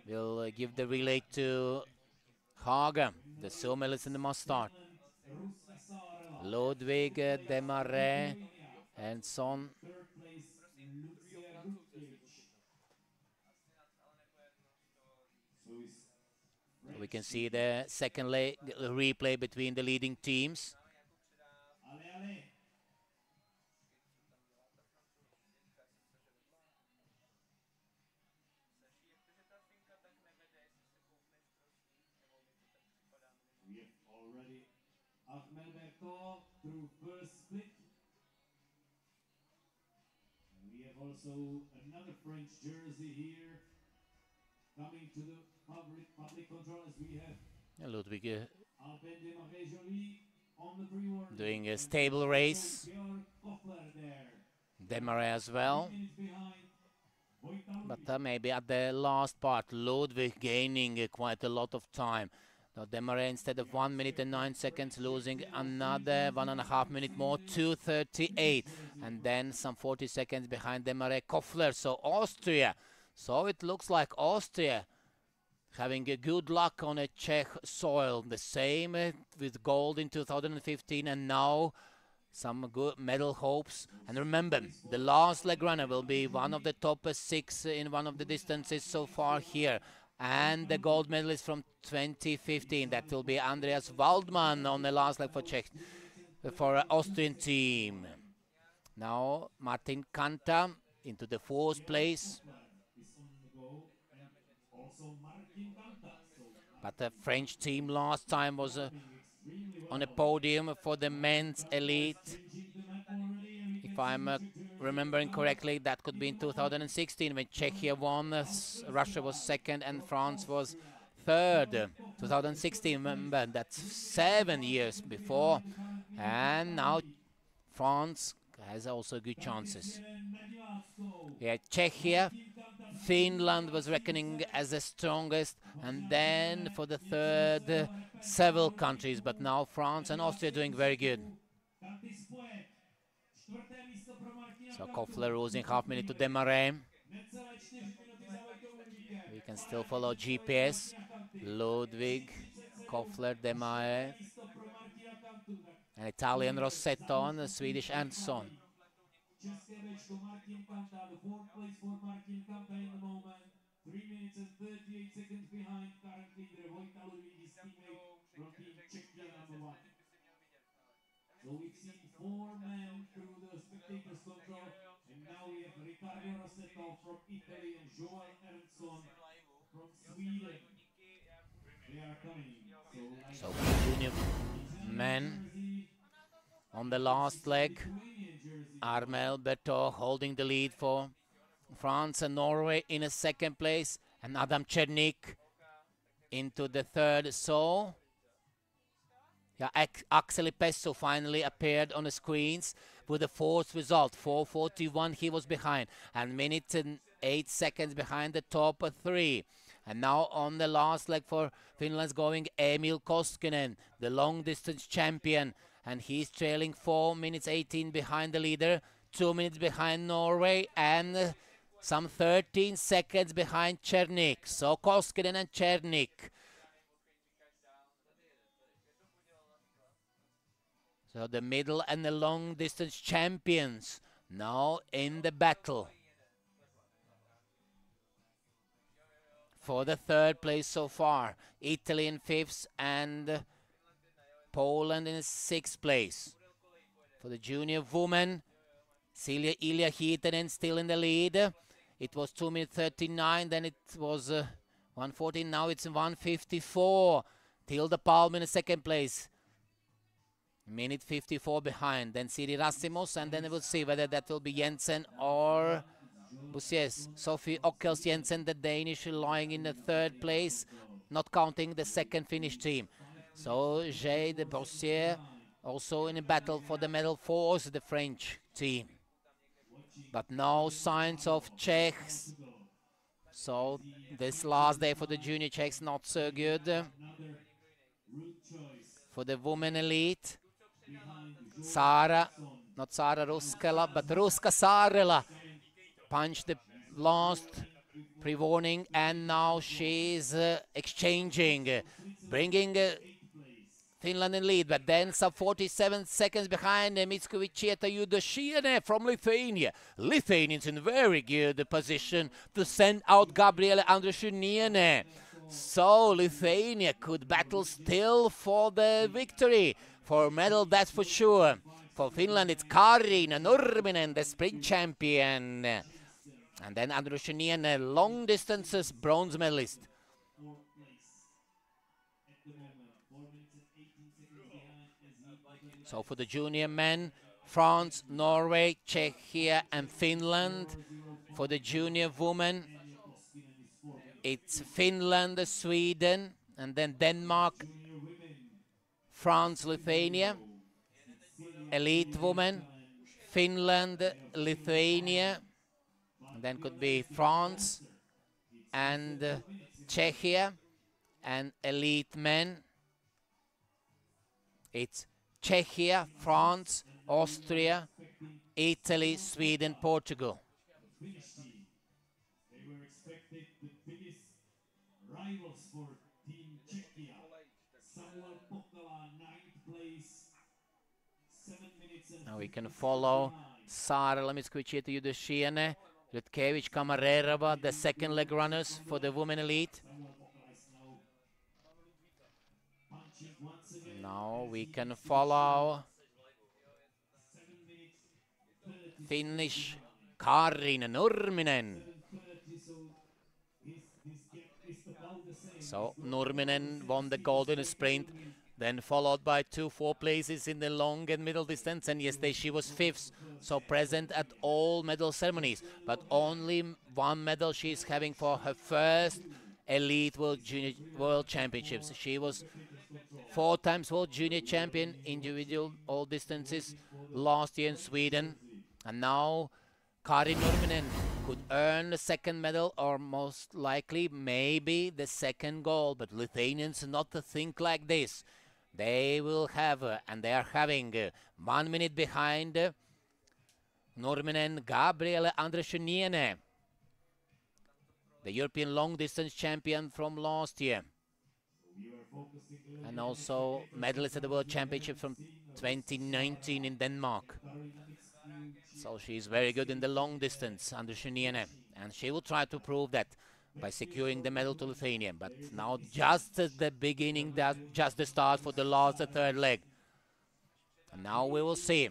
will give the relay to Haga, the silver medalist in the must start. Ludwig, Demaret, and Son. We can see the second leg replay between the leading teams. We have already Ahmed Berto through first split. And we have also another French jersey here coming to the public control as we have Ludwig on the pre-warning. doing a stable race. Demaret as well. But maybe at the last part, Ludwig gaining quite a lot of time. Now Demaret, instead of 1 minute and 9 seconds, losing another 1.5 minutes more, 2:38. And then some 40 seconds behind Demaret, Koffler. So Austria. So it looks like Austria having a good luck on a Czech soil. The same with gold in 2015, and now some good medal hopes. And remember, the last leg runner will be one of the top 6 in one of the distances so far here. And the gold medalist from 2015, that will be Andreas Waldmann on the last leg for Austrian team. Now Martin Kanta into the 4th place. But the French team last time was on a podium for the men's elite. If I'm remembering correctly, that could be in 2016 when Czechia won, Russia was 2nd, and France was 3rd. 2016, remember, that's 7 years before. And now France has also good chances. Yeah, Czechia, Finland was reckoning as the strongest, and then for the 3rd, several countries, but now France and Austria doing very good. So Koffler losing half minute to Demaret. We can still follow GPS. Ludwig, Koffler, Demaret, an Italian Rossetto, and a Swedish Andersson. Martin Kanta, the 4th place for Martin Kanta in the moment. 3 minutes and 38 seconds behind current leader Wojtek Ludwig, his teammate from Team Czechia #1. So we've seen 4 men through the spectators' control, and now we have Riccardo Rossetto from Italy and Joel Ernstson from Sweden. They are coming. So junior men on the last leg. Armel Berto holding the lead for France and Norway in a 2nd place, and Adam Czernik into the 3rd. So yeah, Axel Pesso finally appeared on the screens with the 4th result. 4:41 he was behind, and minute and 8 seconds behind the top 3. And now on the last leg for Finland's going Emil Koskinen, the long distance champion. and he's trailing 4 minutes 18 behind the leader, 2 minutes behind Norway, and some 13 seconds behind Černík. So Koskinen and Černík. So the middle and the long distance champions now in the battle for the third place so far. Italy in 5th and Poland in 6th place. For the junior women, Silja Ilja Hietanen still in the lead. It was 2 minutes 39, then it was 1:14, now it's 1:54. Tilda Palm in the 2nd place. Minute 54 behind. Then Siri Rasmus, and then we'll see whether that will be Jensen or Bussiers. Sophie Ockels Jensen, the Danish, lying in the 3rd place, not counting the 2nd Finnish team. So Jay de Bossier also in a battle for the medal for the French team. But no signs of Czechs. So this last day for the junior Czechs not so good. For the women elite, Sara, not Sara Ruskela, but Ruska Saarela punched the last pre-warning, and now she's exchanging, bringing Finland in lead, but then some 47 seconds behind Mitskovicieta Judashine from Lithuania. Lithuanians in very good position to send out Gabriele Andrushiniene. So Lithuania could battle still for the victory, for a medal, that's for sure. For Finland, it's Kaarina Nurminen, the sprint champion. And then Andrushiniene, long distances bronze medalist. So for the junior men, France, Norway, Czechia and Finland. For the junior women, it's Finland, Sweden, and then Denmark, France, Lithuania. Elite women, Finland, Lithuania, and then could be France and Czechia. And elite men, it's Czechia, France, Austria, Italy, Sweden, Portugal. They were expected the biggest rivals for Team Czechia. Samuel Pokala, 9th place, 7 minutes and Now we can follow Sara Lemiskvicieta Judashine, Rutkevich Kamarerova, the 2nd leg runners for the women elite. Now we can follow Finnish Kaarina Nurminen. So Nurminen won the gold in a sprint, then followed by 2 4 places in the long and middle distance, and yesterday she was 5th, so present at all medal ceremonies, but only 1 medal she's having for her first elite world championships. She was 4 times world junior champion, individual all distances, last year in Sweden. And now Karin Nurminen could earn the 2nd medal, or most likely maybe the 2nd gold. But Lithuanians not to think like this. They will have, and they are having, 1 minute behind Nurminen, Gabriele Andrushiniene, the European long distance champion from last year, and also medalist at the World Championship from 2019 in Denmark. So she's very good in the long distance, Andrushiniene, and she will try to prove that by securing the medal to Lithuania. But now just at the beginning, just the start for the last, the 3rd leg. And now we will see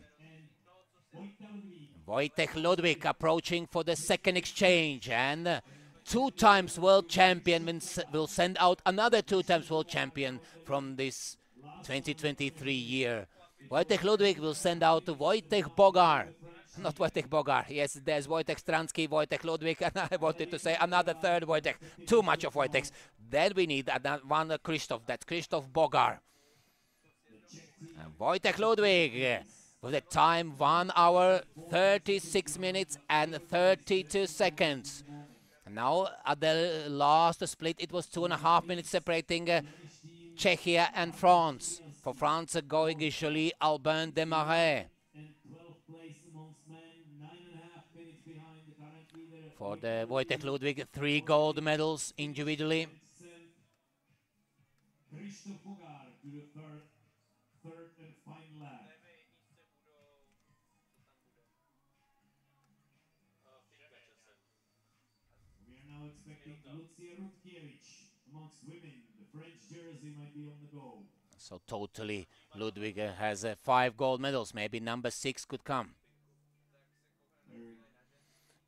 Wojtek Ludwig approaching for the 2nd exchange, and 2 times world champion will send out another 2 times world champion from this 2023 year. Wojtek Ludwig will send out Wojtek Bogar. Not Wojtek Bogar. Yes, there's Wojtek Stransky, Wojtek Ludwig, and I wanted to say another 3rd Wojtek. Too much of Wojteks. Then we need one Krzysztof. That's Krzysztof Bogar. And Wojtek Ludwig with the time 1 hour, 36 minutes and 32 seconds. And now at the last split, it was 2.5 minutes separating Czechia and France. For France, going usually Albin Desmarais. And 12th place amongst men, 9.5 minutes behind the current leader. For the Wojtek Ludwig, 3 gold medals individually. Christoph Bogar to the third and final lap. We are now expecting Lucia Rutkiewicz amongst women. The French jersey might be on the go. So totally, Ludwig has 5 gold medals. Maybe number 6 could come.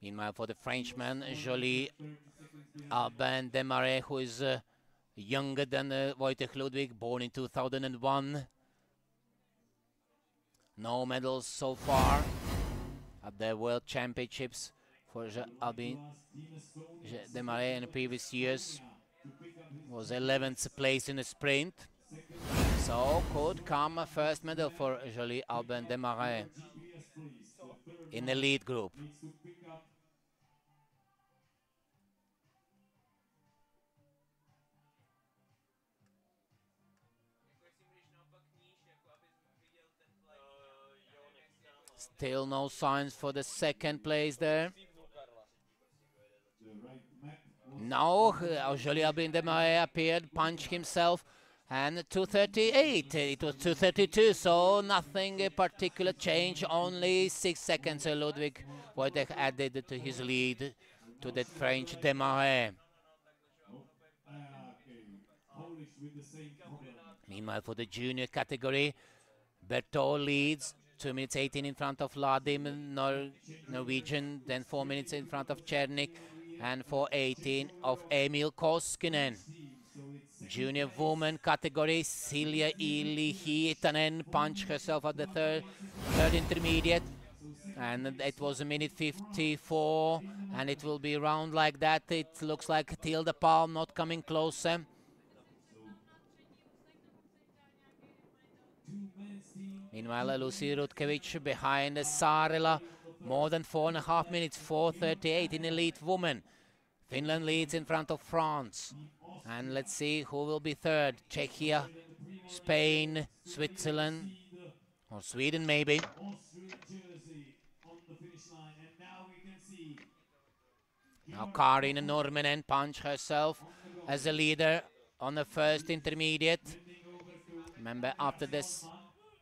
Meanwhile, for the Frenchman, Joly Albin Desmarais, who is younger than Wojtek Ludwig, born in 2001. No medals so far at the World Championships for Albin Desmarais in the previous years. Was 11th place in the sprint. So could come a first medal for Joly Albin Desmarais in the lead group. Still no signs for the second place there. Now, Joly Albin Desmarais appeared, punched himself, and 2:38. It was 2:32, so nothing particular change. Only 6 seconds Ludwig Wojtek added to his lead to the French Desmarais. Meanwhile, for the junior category, Berthaud leads. 2 minutes 18 in front of Ladim, Norwegian, then 4 minutes in front of Czernik, and 4:18 of Emil Koskinen. Junior woman category, Silja Ili-Hietanen punched herself at the third intermediate, and it was 1:54, and it will be round like that. It looks like Tilda Palm not coming closer. Meanwhile, Lucia Rutkiewicz behind Saarela, more than 4.5 minutes, 4:38 in elite woman. Finland leads in front of France. And let's see who will be third. Czechia, Spain, Switzerland, or Sweden maybe. Now Karin Nurminen punched herself as a leader on the first intermediate. Remember, after this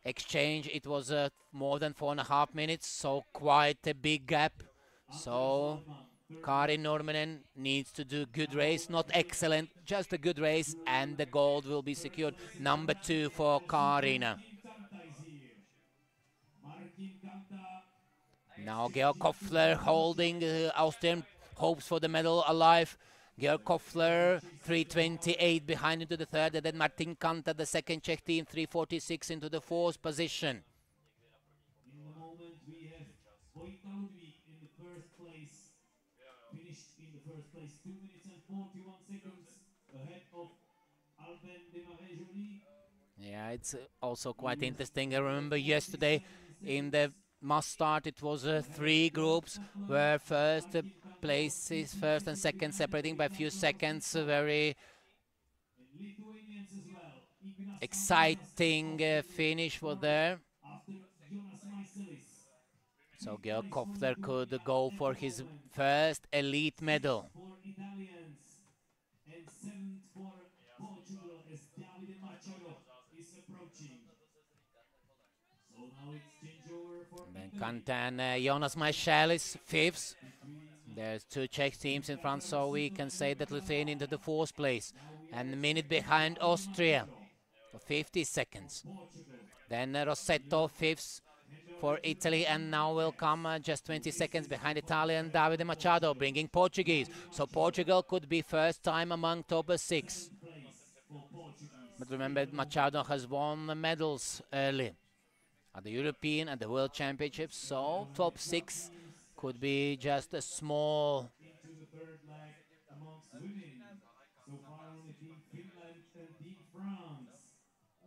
exchange, it was more than 4.5 minutes, so quite a big gap. So Karin Nurminen needs to do good race, not excellent, just a good race, and the gold will be secured. Number 2 for Karina. Now Georg Koffler holding Austrian hopes for the medal alive. Georg Koffler, 3:28 behind into the third, and then Martin Kanta, the second Czech team, 3:46 into the fourth position. In the moment we have Wojtek Ludwig in the first place, finished in the first place, 2 minutes and 41 seconds ahead of Albin Desmarais Joly. Yeah, it's also quite interesting. I remember yesterday in the must start, it was 3 groups where first places, first and second, separating by a few seconds. Very exciting finish was there. So Georg Koffler could go for his first elite medal. Then Kanta and Jonas Michaelis, fifths. There's 2 Czech teams in front, so we can say that Lithuania into the 4th place. And a minute behind Austria for 50 seconds. Then Rossetto, 5th for Italy, and now will come just 20 seconds behind Italian Davide Machado, bringing Portuguese. So Portugal could be first time among top 6. But remember, Machado has won the medals early at the European and the World Championships, so top 6 could be just a small. Into the third leg amongst women. So far only Team Finland and Team France.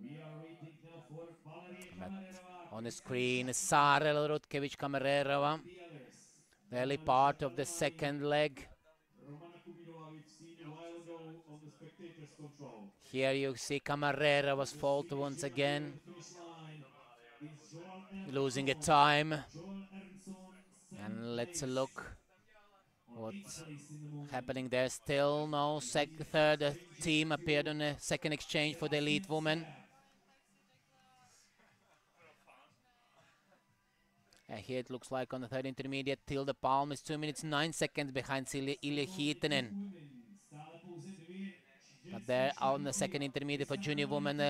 We are waiting now for Valeria Kamererova. On the screen, Saarela Rutkiewicz Kamererova, early part of the second leg. Romana Here you see Camarera was fault once again, losing a time. And let's look what's happening there. Still no third team appeared on the second exchange for the elite woman. Here it looks like on the third intermediate, Tilda Palm is 2 minutes 9 seconds behind Silja Hietinen. But there on the second intermediate for junior woman,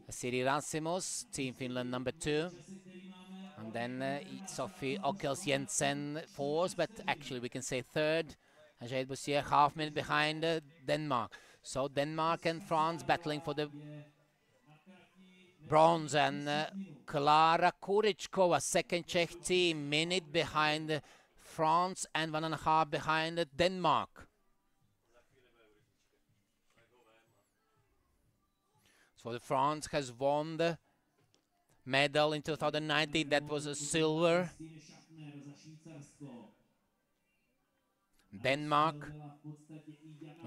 Siri Rasimus, Team Finland number 2. And then Sophie Ockels Jensen fourth, but actually we can say third. And Jade Bossier half minute behind Denmark. So Denmark and France battling for the bronze, and Klara Kurichkova, second Czech team, minute behind France and 1.5 behind Denmark. So France has won the medal in 2019, that was a silver. Denmark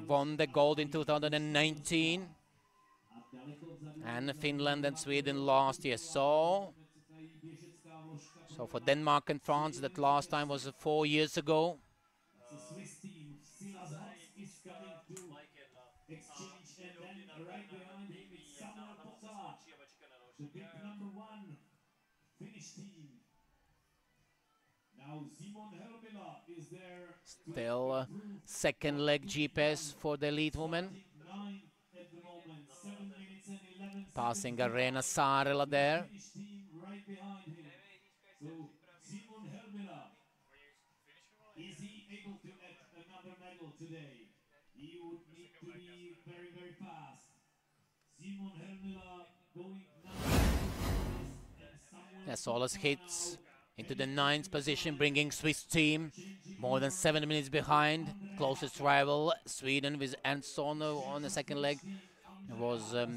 won the gold in 2019. And Finland and Sweden last year. So for Denmark and France, that last time was 4 years ago. Still second leg GPS for the elite woman. Passing Arena Saarela there. Is he able to add another medal today? He would need to be very, very fast. Simon Helmela going now. Solis hits into the 9th position, bringing Swiss team more than 7 minutes behind. Closest rival, Sweden, with Ernstson on the second leg. It was a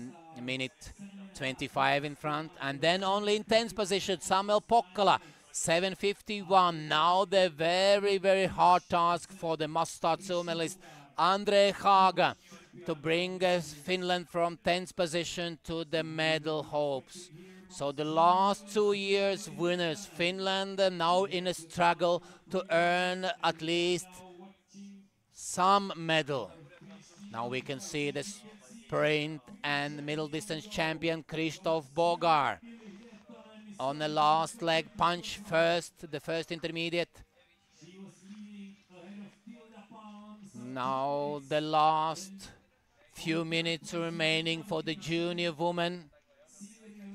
minute 25 in front. And then only in 10th position, Samuel Pokkala, 7:51. Now the very, very hard task for the must-start silver medalist, Andre Haga, to bring Finland from 10th position to the medal hopes. So the last 2 years winners, Finland now in a struggle to earn at least some medal. Now we can see the sprint and middle distance champion Krzysztof Bogar on the last leg punch first, the first intermediate. Now the last few minutes remaining for the junior woman.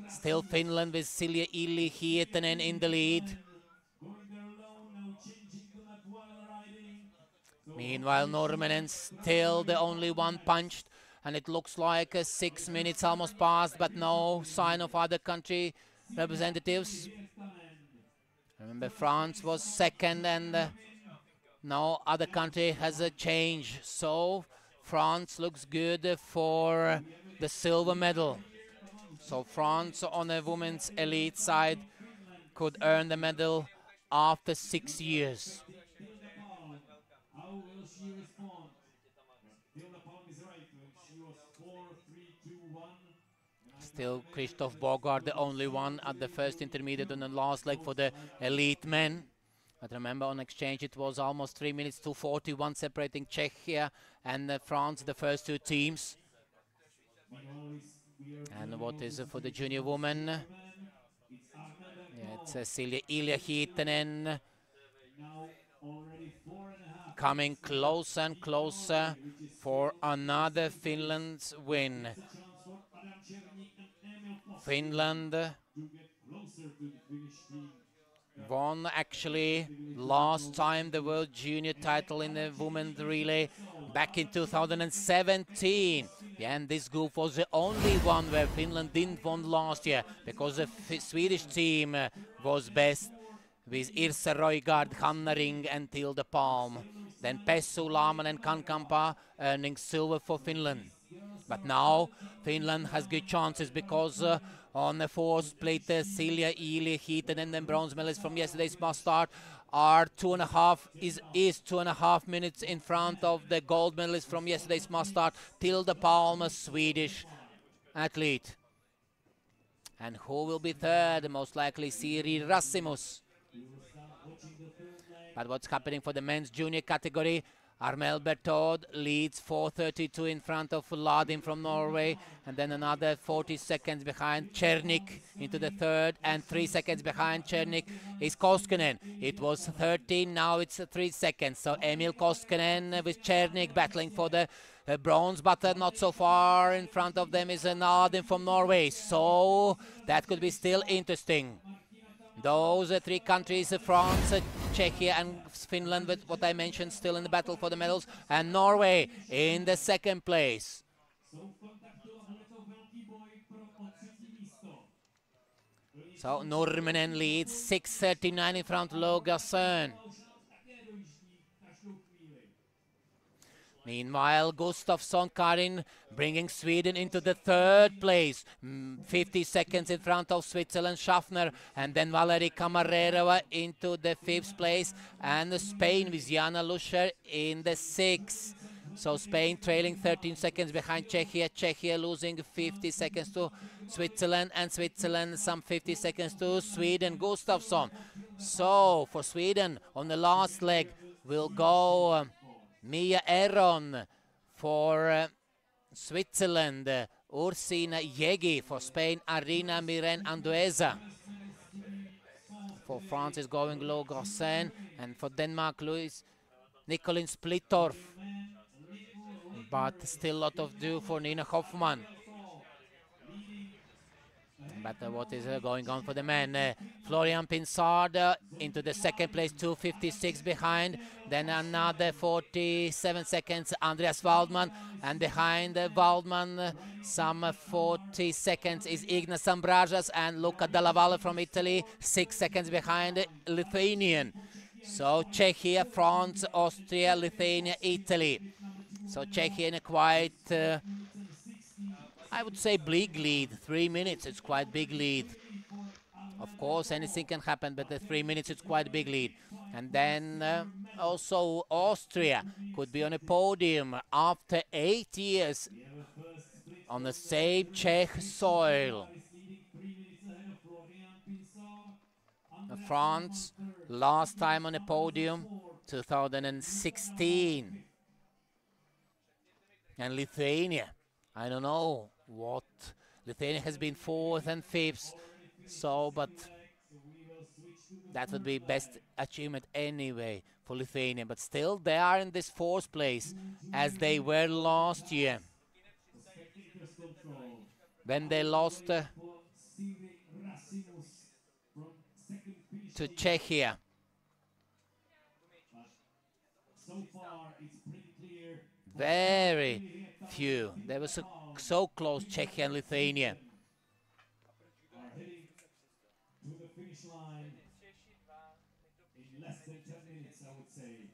Still Finland with Silja Hietinen in the lead. Meanwhile, Norminen still the only one punched, and it looks like 6 minutes almost passed, but no sign of other country representatives. Remember, France was second, and no other country has a change. So France looks good for the silver medal. So France on the women's elite side could earn the medal after 6 years. How will she respond? Tilda Palm is right when she was 4-3-2-1. Still Krzysztof Bogart, the only one at the first intermediate on the last leg for the elite men. But remember, on exchange it was almost 3 minutes to 41 separating Czechia and France, the first two teams. And what is it for the junior woman? Yeah, it's Silja Hietinen. Coming closer and closer for another Finland's win. Finland won actually last time the World Junior title in the women's relay back in 2017. Yeah, and this group was the only one where Finland didn't win last year, because the Swedish team was best with Irsa Roigard, Hanna Ring and Tilda Palm. Then Pessu, Laman and Kankampa earning silver for Finland. But now Finland has good chances, because on the fourth plate Silja Hietinen and then bronze medalist from yesterday's must start are is 2.5 minutes in front of the gold medalist from yesterday's mass start, Tilde Palme, Swedish athlete. And who will be third? Most likely Siri Rassimus. But what's happening for the men's junior category? Armel Bertod leads 4:32 in front of Ladin from Norway, and then another 40 seconds behind Černik into the third, and 3 seconds behind Černik is Koskinen. It was 13, now it's 3 seconds. So Emil Koskinen with Černik battling for the bronze, but not so far in front of them is Ladin from Norway. So that could be still interesting. Those three countries, France, Czechia and Finland, with what I mentioned, still in the battle for the medals, and Norway in the second place. So Nurminen leads 6:39 in front of Logasön. Meanwhile, Gustafsson Karin bringing Sweden into the third place. 50 seconds in front of Switzerland, Schaffner, and then Valerie Camarerova into the 5th place. And Spain with Jana Luscher in the 6th. So Spain trailing 13 seconds behind Czechia. Czechia losing 50 seconds to Switzerland, and Switzerland some 50 seconds to Sweden, Gustafsson. So for Sweden on the last leg will go Mia Eron. For Switzerland, Ursina Yegi. For Spain, Arina Miren Andueza. For France is going Logasön, and for Denmark, Nicolin Splittorff. But still a lot of due for Nina Hoffmann. But what is going on for the men? Florian Pinsard into the second place, 2:56 behind. Then another 47 seconds, Andreas Waldmann. And behind Waldmann, some 40 seconds is Ignas Ambrajas and Luca Dalla Valle from Italy. 6 seconds behind Lithuanian. So Czechia, France, Austria, Lithuania, Italy. So Czechia in a quite, I would say, big lead. 3 minutes, it's quite big lead. Of course, anything can happen, but the 3 minutes, it's quite a big lead. And then also Austria could be on a podium after 8 years on the same Czech soil. France, last time on a podium, 2016. And Lithuania, I don't know what. Lithuania has been 4th and 5th, so, but that would be best achievement anyway for Lithuania. But still, they are in this 4th place, as they were last year, when they lost to Czechia. Very few. They were so close, Czechia and Lithuania. Are heading to the finish line in less than 10 minutes, I would say.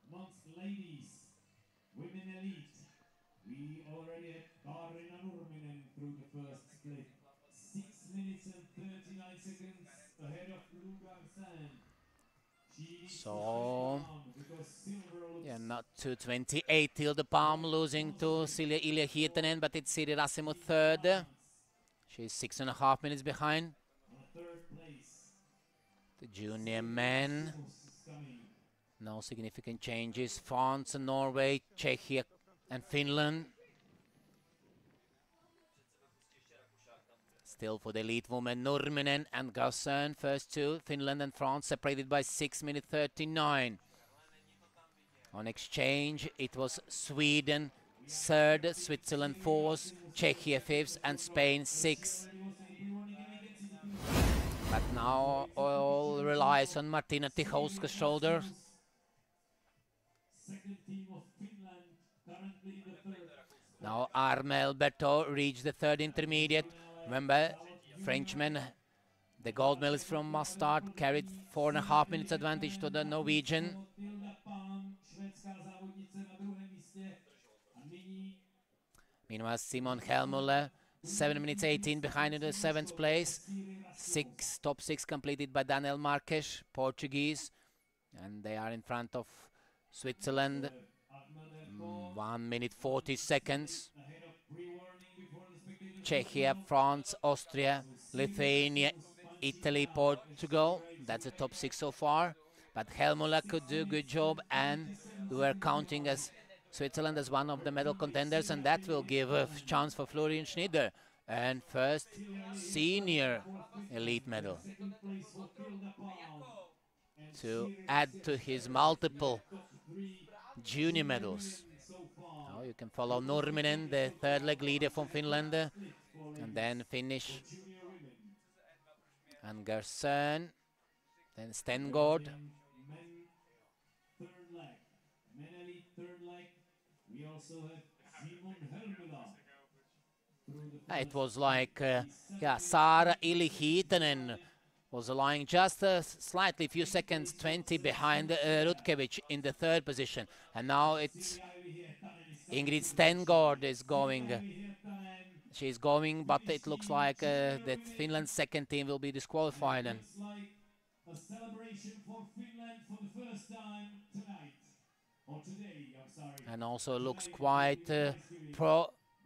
Amongst ladies, women elite, we already had Kaarina Nurminen through the first split. 6 minutes and 39 seconds ahead of Logasön. So, yeah, not 2:28 till the palm, losing to Silja Ilja Hietanen, but it's Siri Rassimus third. She's 6.5 minutes behind. The junior men, no significant changes. France and Norway, Czechia and Finland. Still for the elite women, Nurminen and Gausön, first two. Finland and France separated by 6 minutes 39. On exchange, it was Sweden third, Switzerland fourth, Czechia fifth, and Spain sixth. But now all relies on Martina Tichowska's shoulders. Now Armel Berthaud reached the third intermediate. Remember, Frenchman, the gold medalist from Mustard, carried 4.5 minutes advantage to the Norwegian. Meanwhile, Simon Helmuller, 7 minutes 18 behind in the 7th place. Top six completed by Daniel Marques, Portuguese, and they are in front of Switzerland. 1 minute 40 seconds. Czechia, France, Austria, Lithuania, Italy, Portugal. That's the top six so far. But Helmula could do a good job, and we are counting as Switzerland as one of the medal contenders, and that will give a chance for Florian Schneider. And first senior elite medal to add to his multiple junior medals. Now you can follow Nurminen, the third leg leader from Finland, and then finish Angersen, then Stengård. It was like, yeah, Saara Ili-Hietanen was lying just slightly, few seconds, 20 behind Rutkiewicz in the third position. And now it's Ingrid Stengård is going. She's going, but it looks like that Finland's second team will be disqualified. And a celebration for Finland for the first time tonight. Or today, I'm sorry. And also looks quite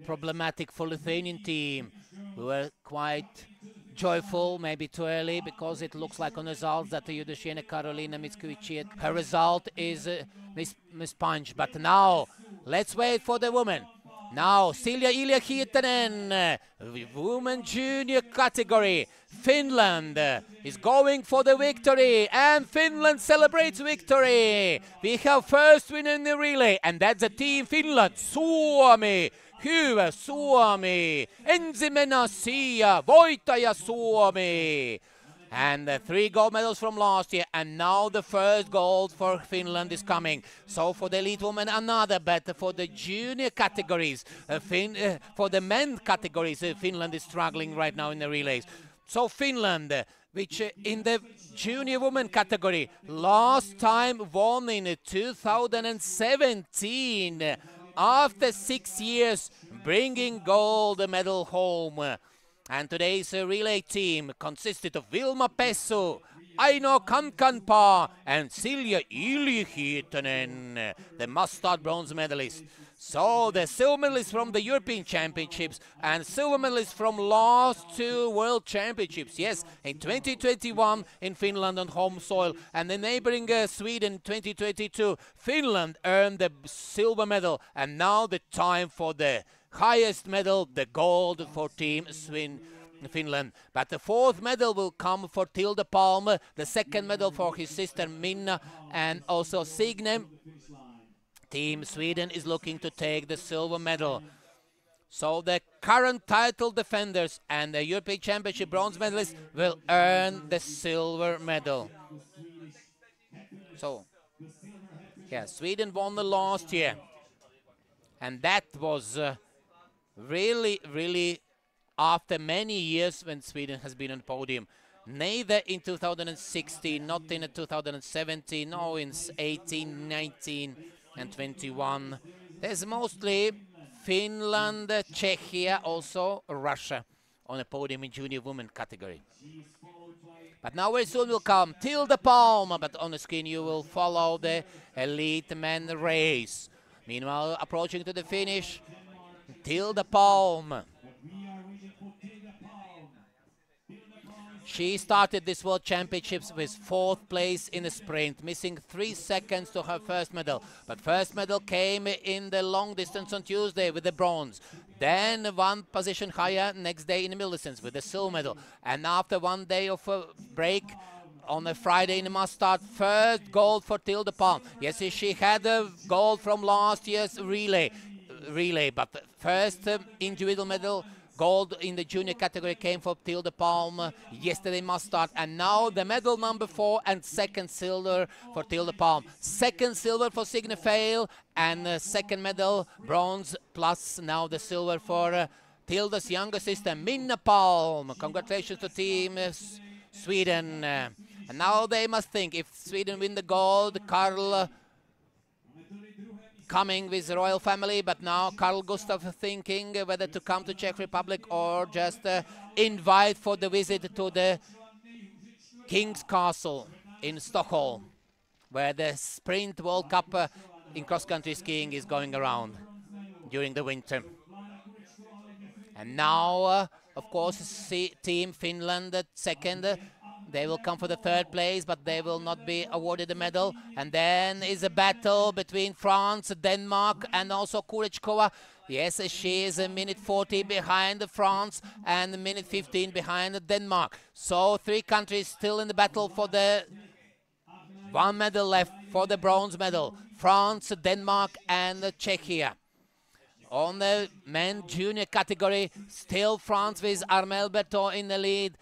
problematic for Lithuanian team. We were quite joyful, maybe too early, because it looks like on results that the Judošienė Karolina Mickovičienė, her result is mispunched. But now, let's wait for the women. Now, Silja Ili-Hietanen, women junior category. Finland is going for the victory, and Finland celebrates victory. We have first winner in the relay, and that's the team Finland. Suomi, hyvä Suomi, ensimmäinen sija, voittaja Suomi. And the 3 gold medals from last year, and now the first gold for Finland is coming. So for the elite women, another, but for the junior categories, for the men categories, Finland is struggling right now in the relays. So Finland, which in the junior women category, last time won in 2017, after 6 years, bringing gold medal home. And today's relay team consisted of Vilma Pessu, Aino Kankanpää, and Silja Ili-Hietanen, the must-start bronze medalist. So the silver medalist from the European Championships and silver medalist from last 2 World Championships. Yes, in 2021 in Finland on home soil, and the neighboring Sweden 2022. Finland earned the silver medal, and now the time for the highest medal, the gold for Team Finland. But the 4th medal will come for Tilde Palme, the 2nd medal for his sister Minna, and also Signe. Team Sweden is looking to take the silver medal. So the current title defenders and the European Championship bronze medalists will earn the silver medal. So, yeah, Sweden won the last year. And that was really after many years when Sweden has been on the podium. Neither in 2016, not in 2017, no, in 18, 19 and 21. There's mostly Finland, Czechia, also Russia on a podium in junior women category. But now very soon will come Tilde Palme, but on the screen you will follow the elite men race. Meanwhile, approaching to the finish, Tilde Palme. She started this World Championships with 4th place in the sprint, missing 3 seconds to her first medal. But first medal came in the long distance on Tuesday with the bronze. Then 1 position higher next day in the middle distance with the silver medal. And after 1 day of a break, on a Friday in the must start, first gold for Tilde Palme. Yes, she had a gold from last year's relay, but the first individual medal, gold in the junior category, came for Tilde Palme yesterday must start, and now the medal number 4 and 2nd silver for Tilde Palme. 2nd silver for Signe Feil, and 2nd medal bronze, plus now the silver for Tilde's younger sister Minna Palme. Congratulations to Team Sweden. And now they must think, if Sweden win the gold, Karl coming with the royal family, but now Carl Gustav thinking whether to come to Czech Republic or just invite for the visit to the King's Castle in Stockholm, where the Sprint World Cup in cross-country skiing is going around during the winter. And now, of course, Team Finland second. They will come for the third place, but they will not be awarded a medal. And then is a battle between France, Denmark, and also Kurečkova. Yes, she is a minute 40 behind France and a minute 15 behind Denmark. So 3 countries still in the battle for the 1 medal left, for the bronze medal. France, Denmark, and Czechia. On the men junior category, still France with Armel Bertot in the lead.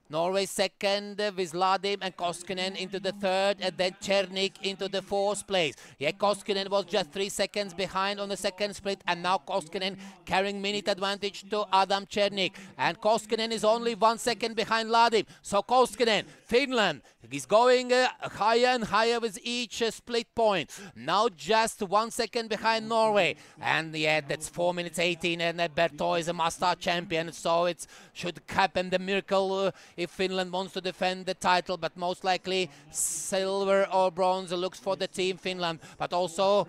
Norway second with Ladim and Koskinen into the third, and then Černík into the 4th place. Yeah, Koskinen was just 3 seconds behind on the second split, and now Koskinen carrying minute advantage to Adam Černík. And Koskinen is only 1 second behind Ladim. So Koskinen, Finland, is going higher and higher with each split point. Now just 1 second behind Norway. And yeah, that's 4 minutes 18, and Bertot is a must-start champion, so it should happen the miracle if Finland wants to defend the title, but most likely silver or bronze looks for the team Finland. But also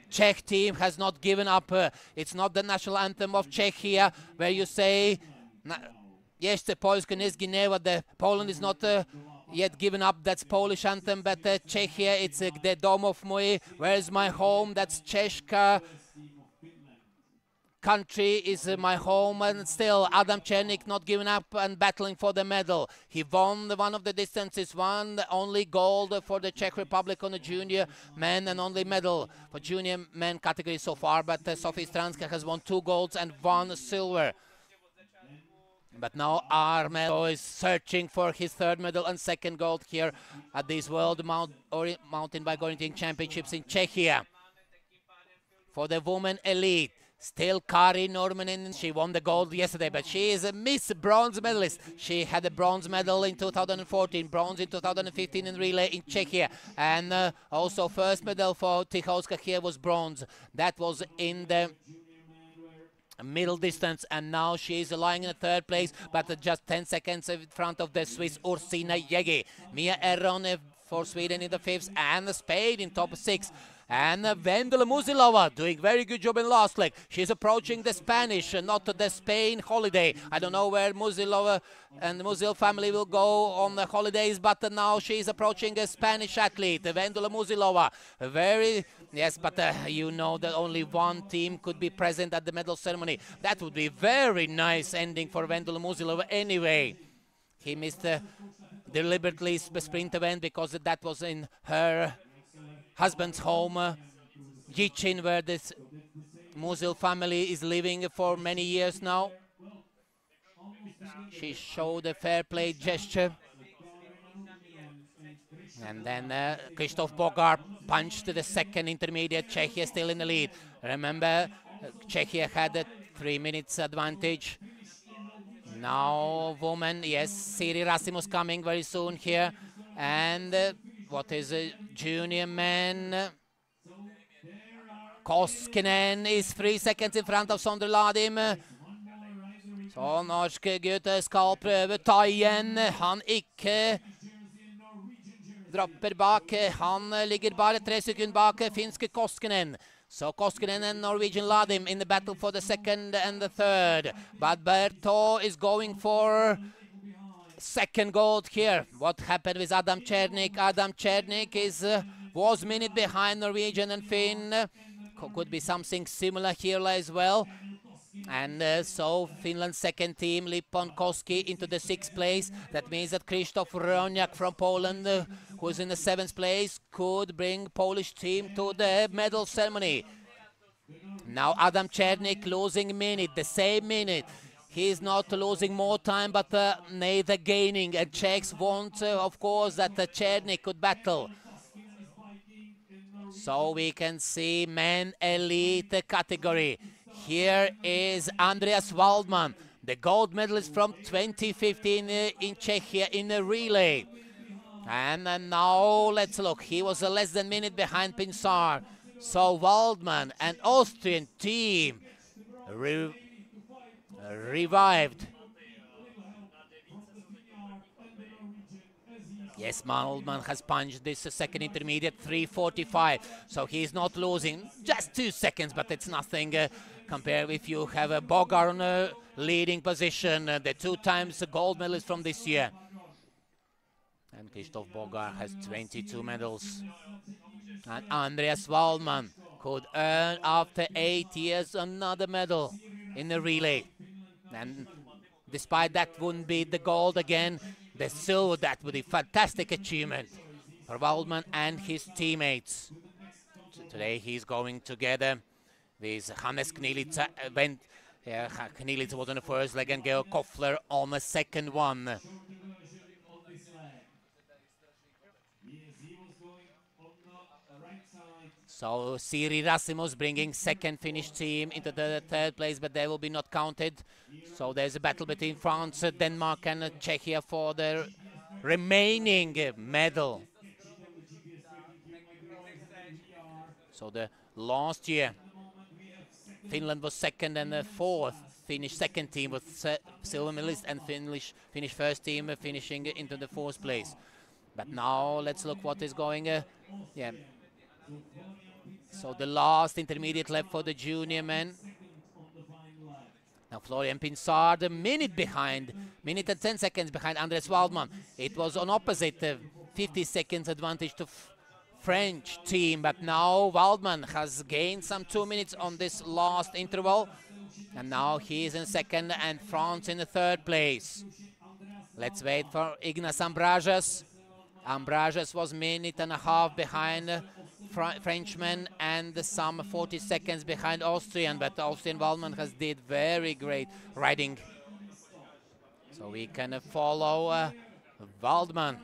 Czech team has not given up. It's not the national anthem of Czechia where you say jeszcze Polska nie zginęła. Poland is not yet given up. That's Polish anthem, but Czechia, it's the domov mój, where's my home, that's Czechka. Country is my home, and still Adam Černík not giving up and battling for the medal. He won one of the distances, won the only gold for the Czech Republic on the junior men, and only medal for junior men category so far, but Sofie Stranska has won 2 golds and 1 silver. But now Armel is searching for his 3rd medal and 2nd gold here at these World Mountain Bike Orienteering Championships in Czechia. For the women elite, still Kari Normanin. She won the gold yesterday, but she is a Miss Bronze medalist. She had a bronze medal in 2014, bronze in 2015 in relay in Czechia. And also 1st medal for Tychovska here was bronze. That was in the middle distance, and now she is lying in the 3rd place, but just 10 seconds in front of the Swiss Ursina Jägi. Mia Erron for Sweden in the 5th, and Spain in top 6. And Vendela Musilova doing very good job in last leg. She's approaching the Spanish, not the Spain holiday. I don't know where Musilova and the Musil family will go on the holidays, but now she's approaching a Spanish athlete, Vendela Musilova. Yes, but you know that only 1 team could be present at the medal ceremony. That would be very nice ending for Vendela Musilova anyway. He missed deliberately the sprint event because that was in her husband's home, Jicin, where this Musil family is living for many years now. She showed a fair play gesture. And then Christoph Bogart punched the 2nd intermediate. Czechia still in the lead. Remember, Czechia had a 3 minutes advantage. Now woman, yes, Siri Rasimus coming very soon here. And what is a junior man? Koskinen is 3 seconds in front of Sondre Ladim. Så norske gutter skal prøve ta igjen. Han ikke dropper bak. Han ligger bare 3 sekunder bak finske Koskinen. So Koskinen and Norwegian Ladim in the battle for the 2nd and the 3rd. But Bertot is going for 2nd gold here. What happened with Adam Černík? Adam Černík was minute behind Norwegian and Finn. Could be something similar here as well. And so Finland's 2nd team, Lipon Koski, into the 6th place. That means that Krzysztof Roniak from Poland, who is in the 7th place, could bring Polish team to the medal ceremony. Now Adam Černík losing minute, the same minute. He is not losing more time, but neither gaining. And Czechs want, of course, that Černík could battle. So we can see men elite category. Here is Andreas Waldman, the gold medalist from 2015 in Czechia in the relay. And now let's look. He was less than a minute behind Pinsar. So Waldmann and Austrian team revived. Yes, Waldmann has punched this second intermediate 3:45, so he's not losing, just 2 seconds, but it's nothing compared if you have a Bogar on a leading position, the 2 times gold medalist from this year. And Christoph Bogar has 22 medals. And Andreas Waldmann could earn, after 8 years, another medal in the relay. And despite that wouldn't be the gold again, the silver, that would be a fantastic achievement for Waldmann and his teammates. So today he's going together with Hannes Knilica. Knilica was on the first leg and Georg Koffler on the second one. So Siri Rasimus bringing second Finnish team into the third place, but they will be not counted. So there's a battle between France, Denmark and Czechia for the remaining medal. So the last year, Finland was second and the fourth. Finnish second team was silver medalist, and Finnish first team finishing into the fourth place. But now let's look what is going. So the last intermediate lap for the junior men. Now Florian Pinsard a minute behind, minute and 10 seconds behind Andres Waldmann. It was on opposite, 50 seconds advantage to French team, but now Waldmann has gained some 2 minutes on this last interval. And now he is in second and France in the third place. Let's wait for Ignace Ambrages. Ambrages was minute and a half behind Frenchman and some 40 seconds behind Austrian, but Austrian Waldmann has did very great riding. So we can follow Waldmann.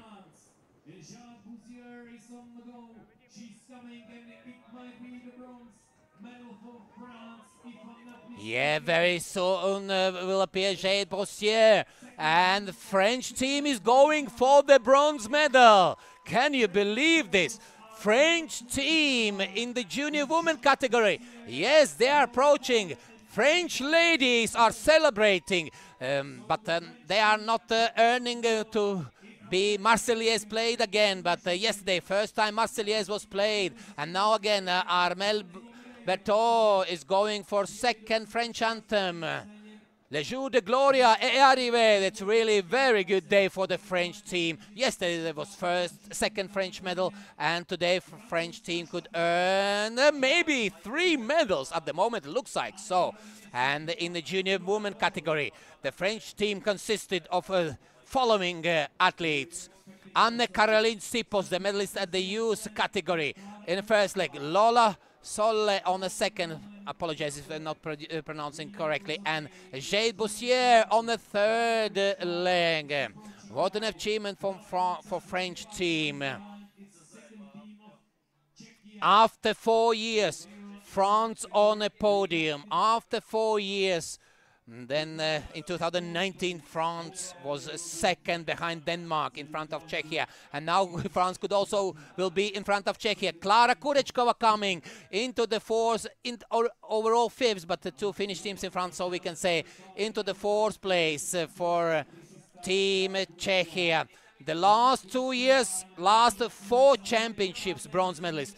Yeah, very soon will appear Jade Brossier, and the French team is going for the bronze medal. Can you believe this? French team in the junior women category. Yes, they are approaching. French ladies are celebrating, but they are not earning to be Marseillaise played again. But yesterday, first time Marseillaise was played, and now again Armelle Berthaud is going for second French anthem. Le jour de gloria est arrivé. It's really a very good day for the French team. Yesterday there was second French medal, and today French team could earn maybe 3 medals at the moment, it looks like so. And in the junior women category, the French team consisted of following athletes. Anne-Caroline Sipos, the medalist at the youth category. In the first leg, Lola Solle on the second, apologize if I'm not pronouncing correctly, and Jade Brossier on the third leg. What an achievement for French team. After 4 years, France on a podium. After 4 years, then in 2019, France was second behind Denmark in front of Czechia. And now France will be in front of Czechia. Klara Kurečkova coming into the fourth, overall fifth, but the 2 Finnish teams in front, so we can say into the fourth place for Team Czechia. The last 2 years, last 4 championships, bronze medalists.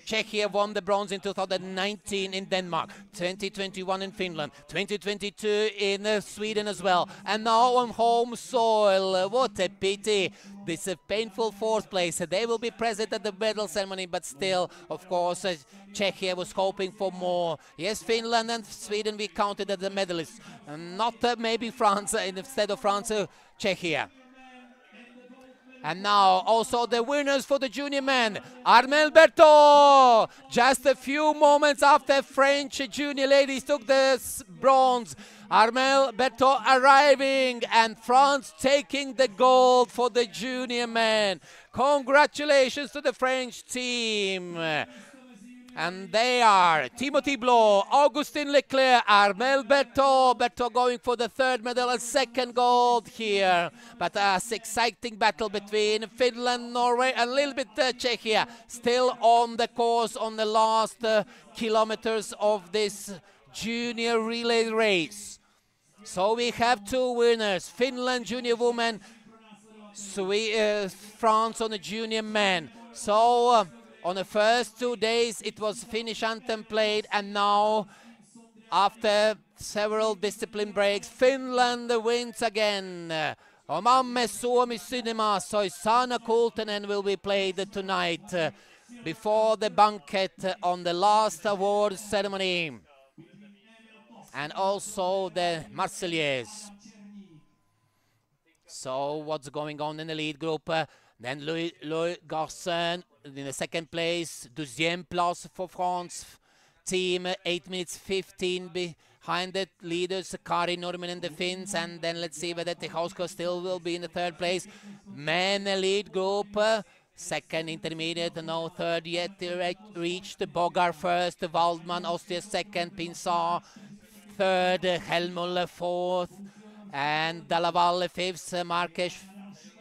Czechia won the bronze in 2019 in Denmark, 2021 in Finland, 2022 in Sweden as well, and now on home soil. What a pity. This is a painful fourth place. They will be present at the medal ceremony, but still, of course, Czechia was hoping for more. Yes, Finland and Sweden we counted as the medalists, not maybe France, instead of France, Czechia. And now also the winners for the junior men. Armelle Berthaud, just a few moments after French junior ladies took the bronze. Armelle Berthaud arriving, and France taking the gold for the junior men. Congratulations to the French team. And they are Timothy Blow, Augustin Leclerc, Armel Berthaud. Berthaud going for the third medal and second gold here. But a exciting battle between Finland, Norway, and a little bit Czechia. Still on the course on the last kilometers of this junior relay race. So we have two winners, Finland junior women, France on the junior men. So on the first 2 days it was Finnish anthem played, and now after several discipline breaks Finland wins again. Omamme Suomi Cinema Soisana Kultanen will be played tonight before the banquet on the last award ceremony, and also the Marseillaise. So what's going on in the lead group? Then Louis Garçon in the second place, 12e place for France team, 8 minutes 15 behind the leaders, Kari Nurminen and the Finns, and then let's see whether Techausko still will be in the third place. Men lead group, second intermediate, no third yet reached. Bogar first, Waldman Austria second, Pinsar third, Helmulle fourth, and Dallavalle fifth, Marques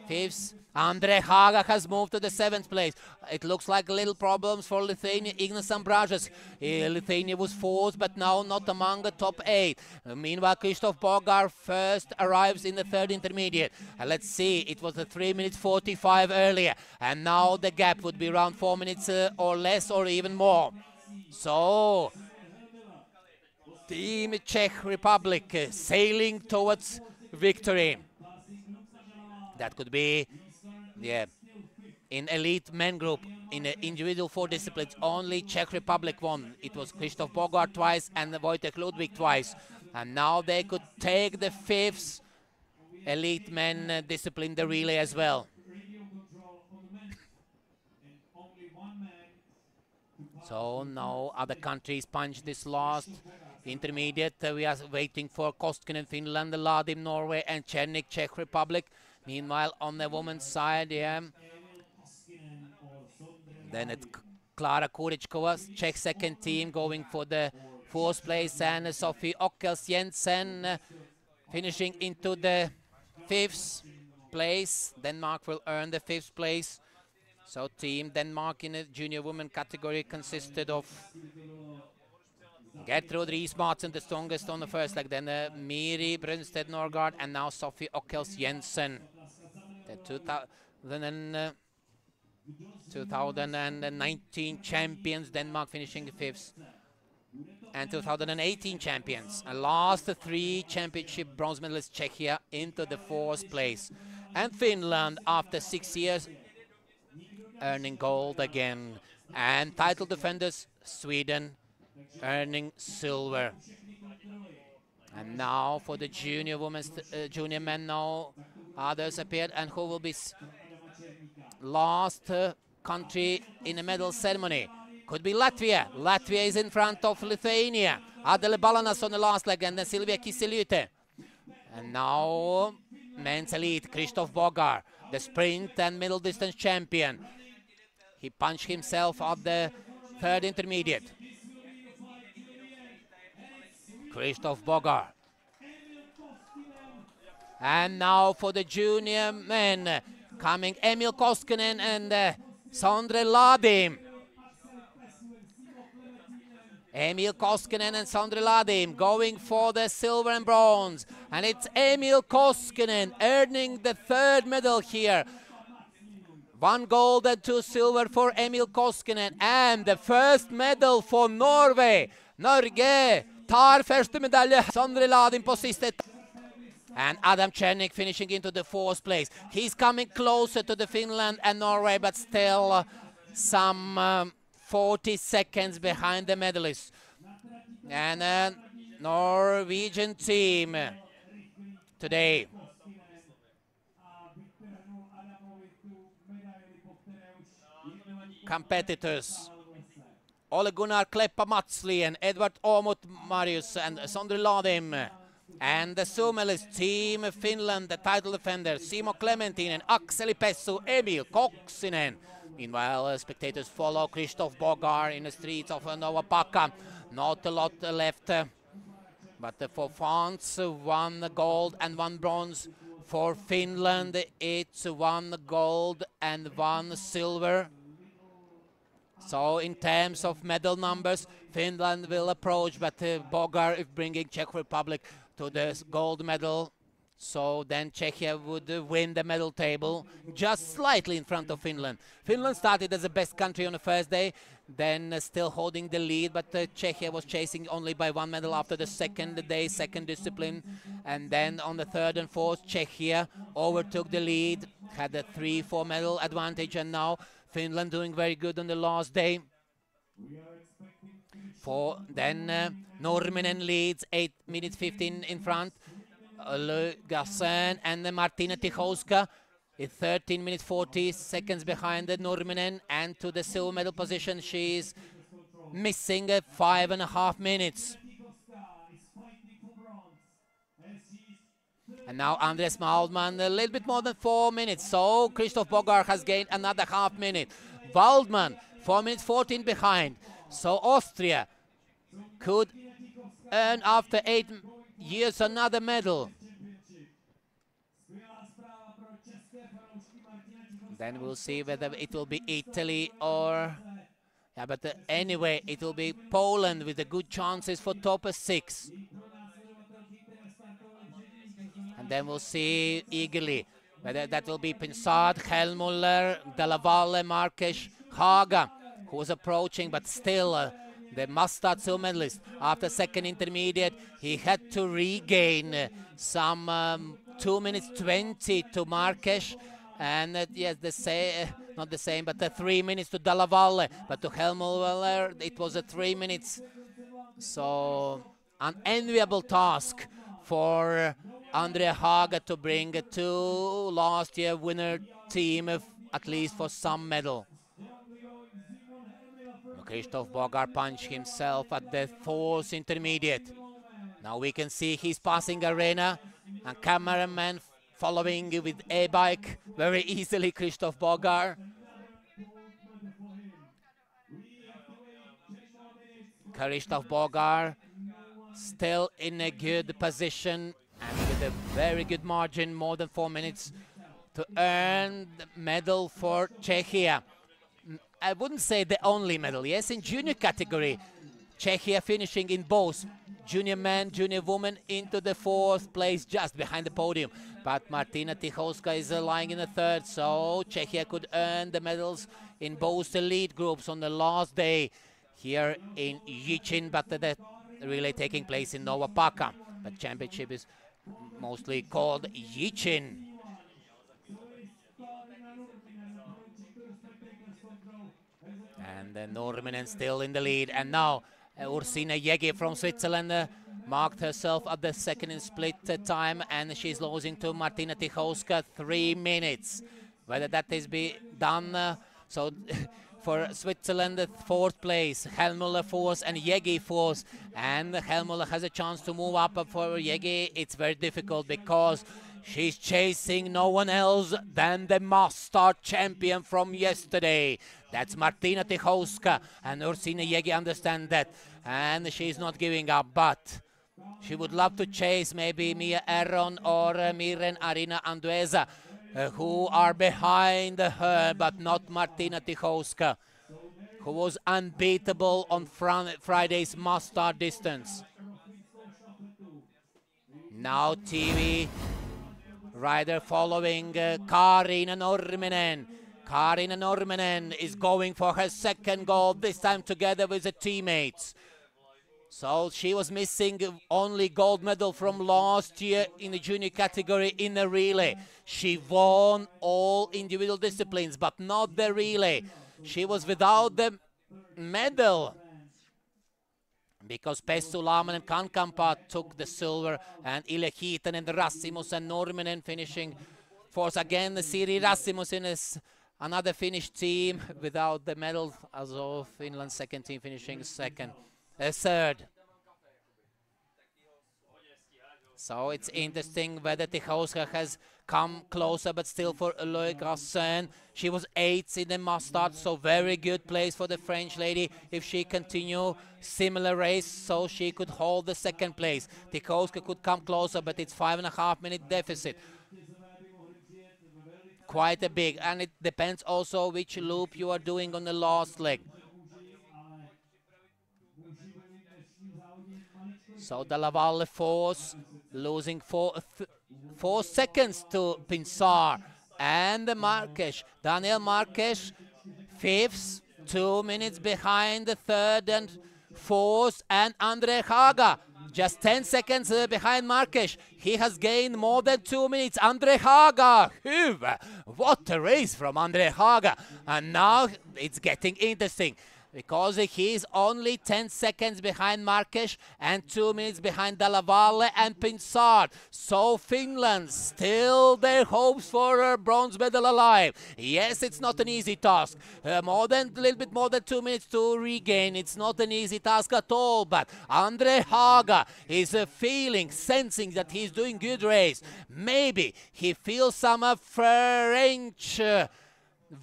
fifth. Andre Haga has moved to the 7th place. It looks like little problems for Lithuania. Ignas Ambražas. Lithuania was 4th, but now not among the top 8. Meanwhile, Krzysztof Bogar first arrives in the 3rd intermediate. Let's see, it was a 3 minutes 45 earlier, and now the gap would be around 4 minutes or less, or even more. So, Team Czech Republic sailing towards victory. That could be, yeah, in elite men group, in the individual 4 disciplines, only Czech Republic won. It was Krzysztof Bogar twice and Wojtek Ludwig twice. And now they could take the 5th elite men discipline, the relay as well. So now other countries punch this last intermediate. We are waiting for Koskinen, Finland, Ladim, Norway, and Černík, Czech Republic. Meanwhile, on the women's side, yeah, then it's Klara Kuričkova, Czech second team, going for the 4th place, and Sophie Ockels Jensen finishing into the 5th place. Denmark will earn the 5th place. So Team Denmark in the junior women category consisted of Gertrud Riis-Madsen, the strongest on the first leg, then Miri Brunstedt Norgard, and now Sophie Ockels Jensen. The 2019 champions, Denmark finishing the 5th, and 2018 champions. And last 3 championship bronze medalists, Czechia, into the 4th place. And Finland, after 6 years, earning gold again. And title defenders, Sweden, earning silver. And now for the junior women's, junior men, now others appeared, and who will be last country in the medal ceremony? Could be Latvia. Latvia is in front of Lithuania. Adele Balanas on the last leg, and then Silvia Kiselyute. And now men's elite, Krzysztof Bogar, the sprint and middle distance champion. He punched himself at the 3rd intermediate. Krzysztof Bogar. And now for the junior men, coming Emil Koskinen and Sondre Ladim. Emil Koskinen and Sondre Ladim going for the silver and bronze. And it's Emil Koskinen earning the 3rd medal here. 1 gold and 2 silver for Emil Koskinen. And the 1st medal for Norway. Norge tar første medalje. Sondre Ladim på siste. And Adam Černík finishing into the 4th place. He's coming closer to the Finland and Norway, but still some 40 seconds behind the medalists. And Norwegian team today. Competitors. Ole Gunnar Kleppa-Matslien, Edvard Åmot Marius, and Sondre Ladim. And the Suomelist team, Finland, the title defender, Simo Clementinen, Akseli Pessu, Emil Koksinen. Meanwhile, spectators follow Krzysztof Bogar in the streets of Nowa Paka. Not a lot left, but for France, 1 gold and 1 bronze. For Finland, it's 1 gold and 1 silver. So in terms of medal numbers, Finland will approach, but Bogar is bringing Czech Republic to the gold medal. So then Czechia would win the medal table, just slightly in front of Finland. Finland started as the best country on the first day, then still holding the lead, but Czechia was chasing only by 1 medal after the second day, second discipline. And then on the third and fourth, Czechia overtook the lead, had a 3-4 medal advantage, and now Finland doing very good on the last day. Then Nurminen leads 8 minutes 15 in front. Jicin and Martina Tichowska is 13 minutes 40 seconds behind the Nurminen, and to the silver medal position she is missing 5.5 minutes. And now Andres Waldman a little bit more than 4 minutes, so Krzysztof Bogar has gained another half minute. Waldman 4 minutes 14 behind, so Austria could earn after 8 years another medal. Then we'll see whether it will be Italy or... Yeah, but anyway, it will be Poland with the good chances for top 6. And then we'll see eagerly whether that will be Pinsard, Hellmuller, Della Valle, Marques, Haga, who was approaching, but still the must-start silver medalist. After second intermediate, he had to regain some 2 minutes 20 to Marques, and yes, not the same, but 3 minutes to Della Valle, but to Hellmuller it was 3 minutes. So an enviable task for Andrea Haga to bring to last year winner team at least for some medal. Krzysztof Bogar punched himself at the fourth intermediate. Now we can see he's passing arena, and cameraman following with e-bike very easily Krzysztof Bogar. Krzysztof Bogar still in a good position and with a very good margin, more than 4 minutes to earn the medal for Czechia. I wouldn't say the only medal. Yes, in junior category, Czechia finishing in both junior men, junior women into the 4th place, just behind the podium. But Martina Tichowska is lying in the 3rd, so Czechia could earn the medals in both elite groups on the last day here in Jicin, but the relay taking place in Nowa Paka. But championship is mostly called Jicin. And then Nurminen still in the lead. And now Ursina Jägi from Switzerland marked herself at the second in split time, and she's losing to Martina Tichowska 3 minutes. Whether that is be done, so for Switzerland, 4th place, Hellmuller 4th and Jägi 4th. And Hellmuller has a chance to move up. For Jägi, it's very difficult because she's chasing no one else than the must-start champion from yesterday. That's Martina Tichowska, and Ursina Jägi understand that, and she's not giving up, but she would love to chase maybe Mia Erron or Miren Arina Andueza, who are behind her, but not Martina Tichowska, who was unbeatable on Friday's must-start distance. Now TV rider following Kaarina Nurminen. Kaarina Nurminen is going for her 2nd gold, this time together with her teammates. So she was missing only gold medal from last year in the junior category in the relay. She won all individual disciplines, but not the relay. She was without the medal because Pessu, Laman and Kankampa took the silver, and Ile Hiitanen and Rassimus and Nurminen finishing 4th. Again, the Siri Rassimusen is another Finnish team without the medal, as of Finland's 2nd team finishing 3rd. So it's interesting whether Tichowska has come closer, but still for Le Grassin. She was 8th in the mustard, so very good place for the French lady if she continue similar race, so she could hold the 2nd place. Tichowska could come closer, but it's 5.5 minute deficit. Quite a big, and it depends also which loop you are doing on the last leg. So de la Valle force losing 4 seconds to Pinsar, and the Marques, Daniel Marques, 5th, 2 minutes behind the 3rd and 4th, and Andre Haga just 10 seconds behind Marques. He has gained more than 2 minutes. Andre Haga, what a race from Andre Haga, and now it's getting interesting, because he's only 10 seconds behind Marques and 2 minutes behind Della Valle and Pinsard. So Finland still their hopes for a bronze medal alive. Yes, it's not an easy task. A little bit more than 2 minutes to regain. It's not an easy task at all. But Andre Haga is feeling, sensing that he's doing good race. Maybe he feels some French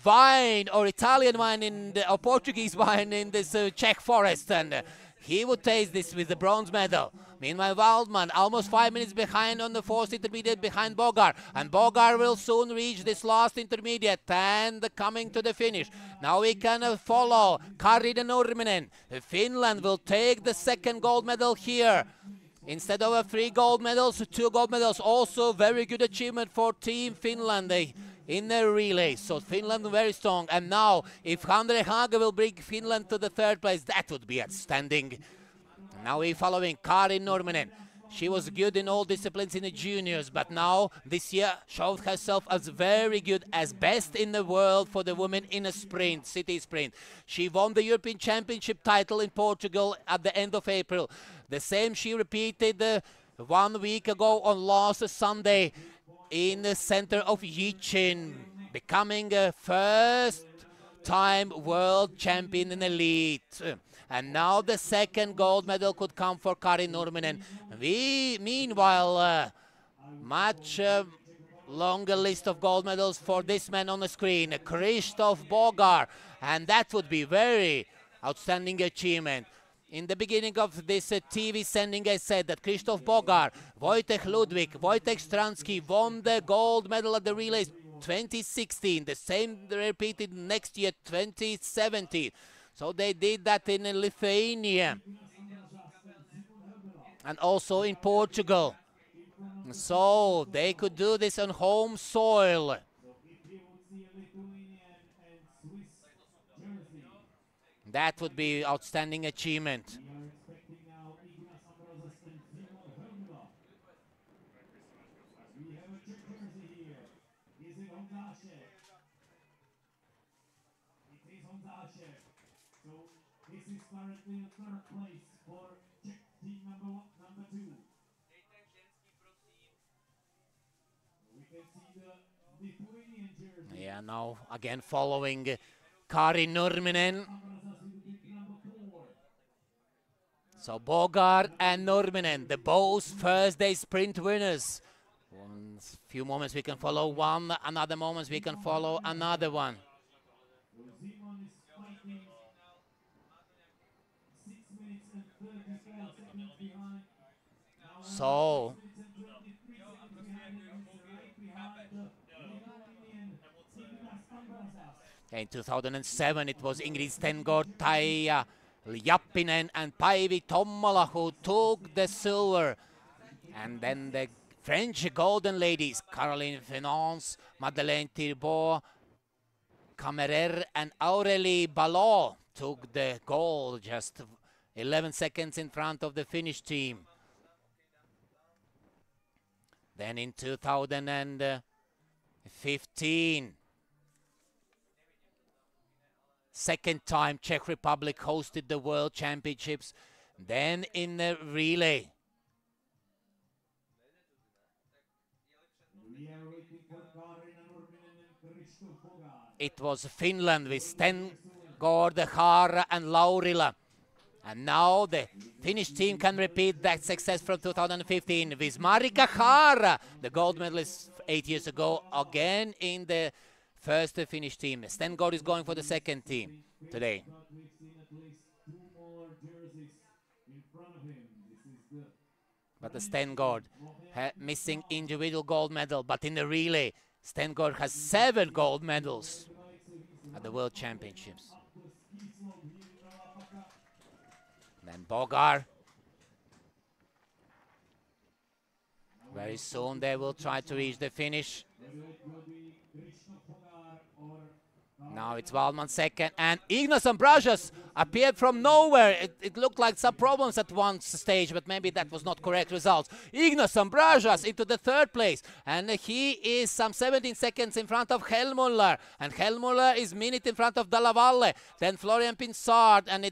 wine or Italian wine or Portuguese wine in this Czech forest, and he would taste this with the bronze medal. Meanwhile, Waldman almost 5 minutes behind on the 4th intermediate behind Bogar, and Bogar will soon reach this last intermediate and coming to the finish. Now we can follow Kari Nurminen. Finland will take the 2nd gold medal here. Instead of 3 gold medals, 2 gold medals. Also very good achievement for Team Finland in the relay. So Finland very strong. And now if Andre Haga will bring Finland to the 3rd place, that would be outstanding. Now we're following Karin Nurminen. She was good in all disciplines in the juniors, but now this year showed herself as very good, as best in the world for the women in a sprint, city sprint. She won the European Championship title in Portugal at the end of April. The same she repeated 1 week ago on last Sunday in the center of Jicin, becoming a first-time world champion in elite. And now the 2nd gold medal could come for Karin Nurminen. Meanwhile, much longer list of gold medals for this man on the screen, Christoph Bogar, and that would be very outstanding achievement. In the beginning of this TV sending, I said that Christoph Bogar, Wojtek Ludwig, Wojtek Stransky won the gold medal at the relays 2016. The same repeated next year, 2017. So they did that in Lithuania and also in Portugal. So they could do this on home soil. That would be outstanding achievement. This is currently the 3rd place for Czech team number 2. We can see the Lithuanian jersey. Yeah, now again following Kari Nurminen. So Bogar and Nurminen, the both first day sprint winners. In a few moments we can follow one, another moments we can follow another one. So in 2007 it was Ingrid Stengård, Taija Jappinen and Päivi Tommola who took the silver. And then the French golden ladies, Caroline Finance, Madeleine Thirbault, Camerer and Aurélie Ballot took the gold, just 11 seconds in front of the Finnish team. Then in 2015, second time Czech Republic hosted the World Championships. Then in the relay, it was Finland with Stengård, Haara and Laurila. And now the Finnish team can repeat that success from 2015 with Marika Haara, the gold medalist 8 years ago, again in the first Finnish team. Stengård is going for the second team today. We've seen at least 2 more jerseys in front of him. This is the But the Stengård missing individual gold medal, but in the relay, Stengård has 7 gold medals at the World Championships. Then Bogar. Very soon they will try to reach the finish. Now it's Waldman second, and Ignas Ambrosius appeared from nowhere. It looked like some problems at one stage, but maybe that was not correct results. Ignas Ambrosius into the third place, and he is some 17 seconds in front of Helmuller, and Helmuller is minute in front of Dalla Valle. Then Florian Pinsard, and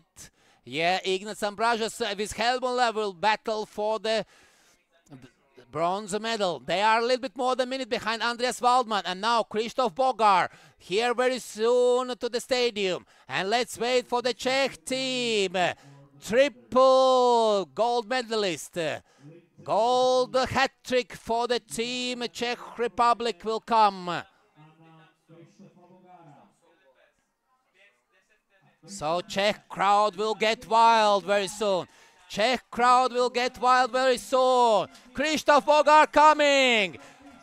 Ignas Ambrosius with Helmuller will battle for the bronze medal. They are a little bit more than a minute behind Andreas Waldman, and now Krzysztof Bogar here very soon to the stadium. And let's wait for the Czech team. Triple gold medalist. Gold hat trick for the team. Czech Republic will come. So Czech crowd will get wild very soon. Czech crowd will get wild very soon. Krzysztof Bogar coming.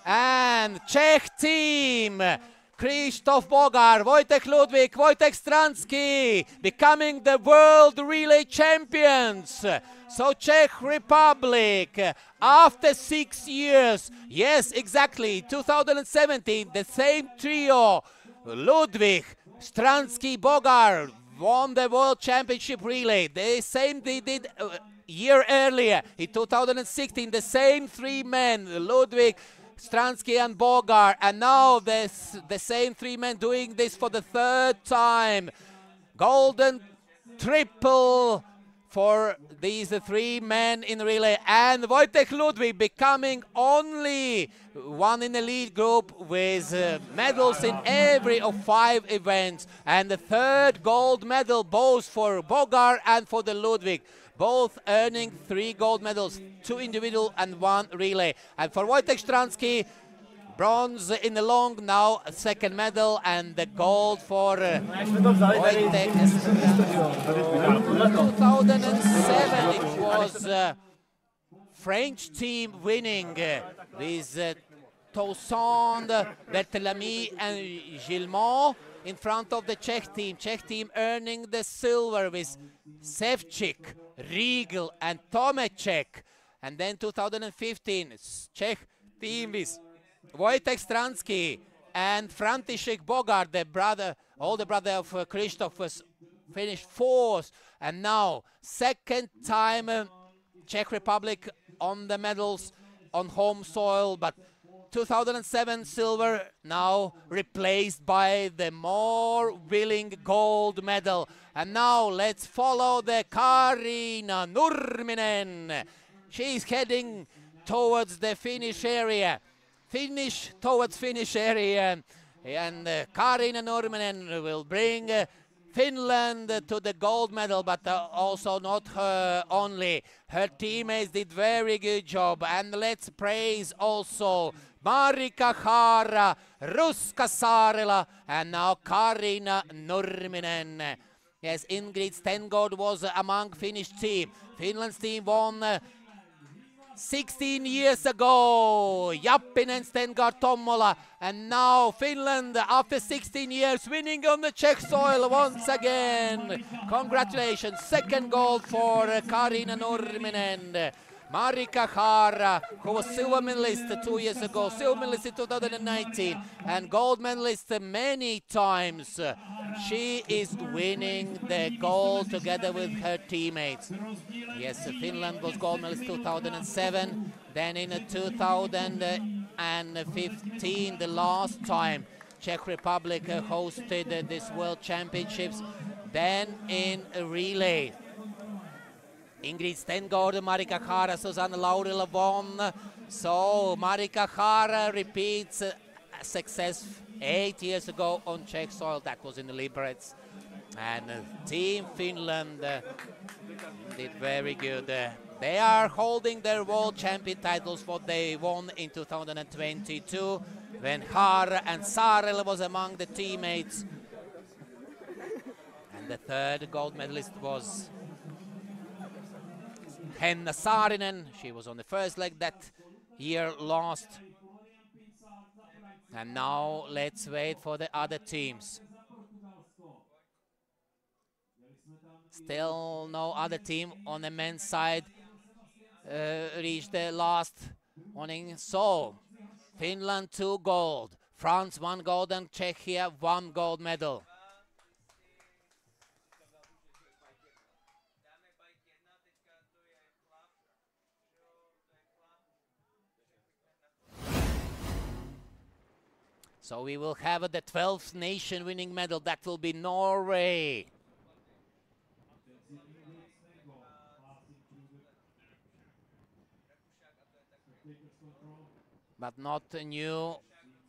And Czech team. Krzysztof Bogar, Wojtek Ludwig, Wojtek Stransky becoming the world relay champions. So Czech Republic, after 6 years, yes, exactly, 2017, the same trio, Ludwig, Stransky, Bogar, won the World Championship relay. The same they did a year earlier in 2016. The same 3 men, Ludwig, Stransky and Bogar, and now the same 3 men doing this for the 3rd time. Golden triple for these 3 men in relay, and Wojtek Ludwig becoming only one in the lead group with medals in every of 5 events, and the 3rd gold medal both for Bogar and for the Ludwig, both earning 3 gold medals, 2 individual and 1 relay. And for Wojtek Stransky, bronze in the long, now a 2nd medal, and the gold for Wojtek. 2007 it was French team winning with Toussaint, Berthelemy and Gilmont in front of the Czech team. Czech team earning the silver with Sevcik, Riegel and Tomeček. And then 2015, Czech team with Wojtek Stransky and František Bogar, the older brother of Krzysztof, was finished 4th. And now 2nd time Czech Republic on the medals on home soil, but 2007 silver now replaced by the more willing gold medal. And now let's follow the Kaarina Nurminen. She's heading towards the finish area. Towards finish area. And Kaarina Nurminen will bring Finland to the gold medal, but also not her only. Her teammates did very good job. And let's praise also Marika Haara, Ruska Saarela, and now Kaarina Nurminen. Yes, Ingrid Stengård was among Finnish team. Finland's team won 16 years ago. Jappinen, Stengård, Tommola, and now Finland, after 16 years, winning on the Czech soil once again. Congratulations, 2nd gold for Kaarina Nurminen. Marika Haara, who was silver medalist 2 years ago, silver medalist in 2019, and gold medalist many times. She is winning the gold together with her teammates. Yes, Finland was gold medalist 2007, then in 2015, the last time Czech Republic hosted this World Championships, then in a relay. Ingrid Stengård, Marika Haara, Susanne Laurila won. So Marika Haara repeats success 8 years ago on Czech soil. That was in the Liberec. And Team Finland Did very good. They are holding their world champion titles what they won in 2022 when Har and Sarel was among the teammates. And the third gold medalist was Henna Saarinen. She was on the first leg that year, lost. And now let's wait for the other teams. Still no other team on the men's side reached the last morning. So Finland 2 gold, France 1 gold, and Czechia 1 gold medal. So we will have the 12th nation winning medal. That will be Norway. But not a new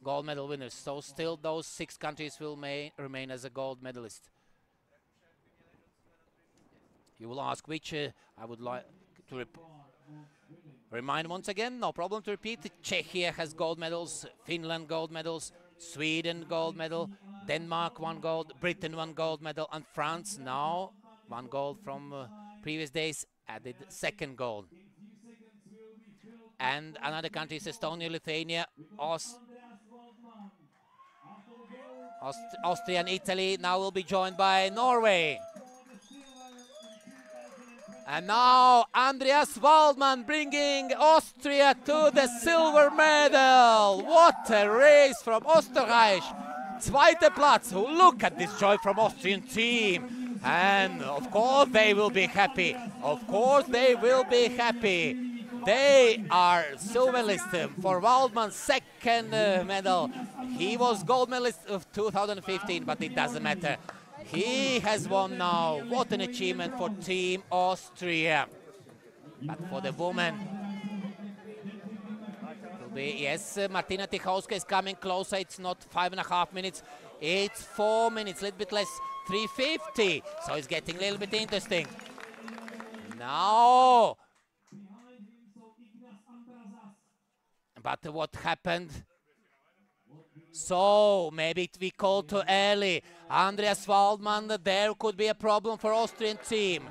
gold medal winners. So still those 6 countries will remain as a gold medalist. You will ask which I would like to remind once again, no problem to repeat. Czechia has gold medals, Finland gold medals, Sweden gold medal, Denmark 1 gold, Britain 1 gold medal, and France now 1 gold from previous days, added 2nd gold. And another country is Estonia, Lithuania, Austria and Italy now will be joined by Norway. And now Andreas Waldmann bringing Austria to the silver medal. What a race from Österreich. Zweiter Platz. Look at this joy from Austrian team. And of course they will be happy. Of course they will be happy. They are silver medalist for Waldmann's 2nd medal. He was gold medalist of 2015, but it doesn't matter. He has won now. What an achievement for Team Austria. But for the women, will be, yes, Martina Tichowska is coming closer. It's not 5.5 minutes. It's 4 minutes, a little bit less, 3:50. So it's getting a little bit interesting. Now. But what happened? So maybe we called too early. Andreas Waldmann, there could be a problem for Austrian team.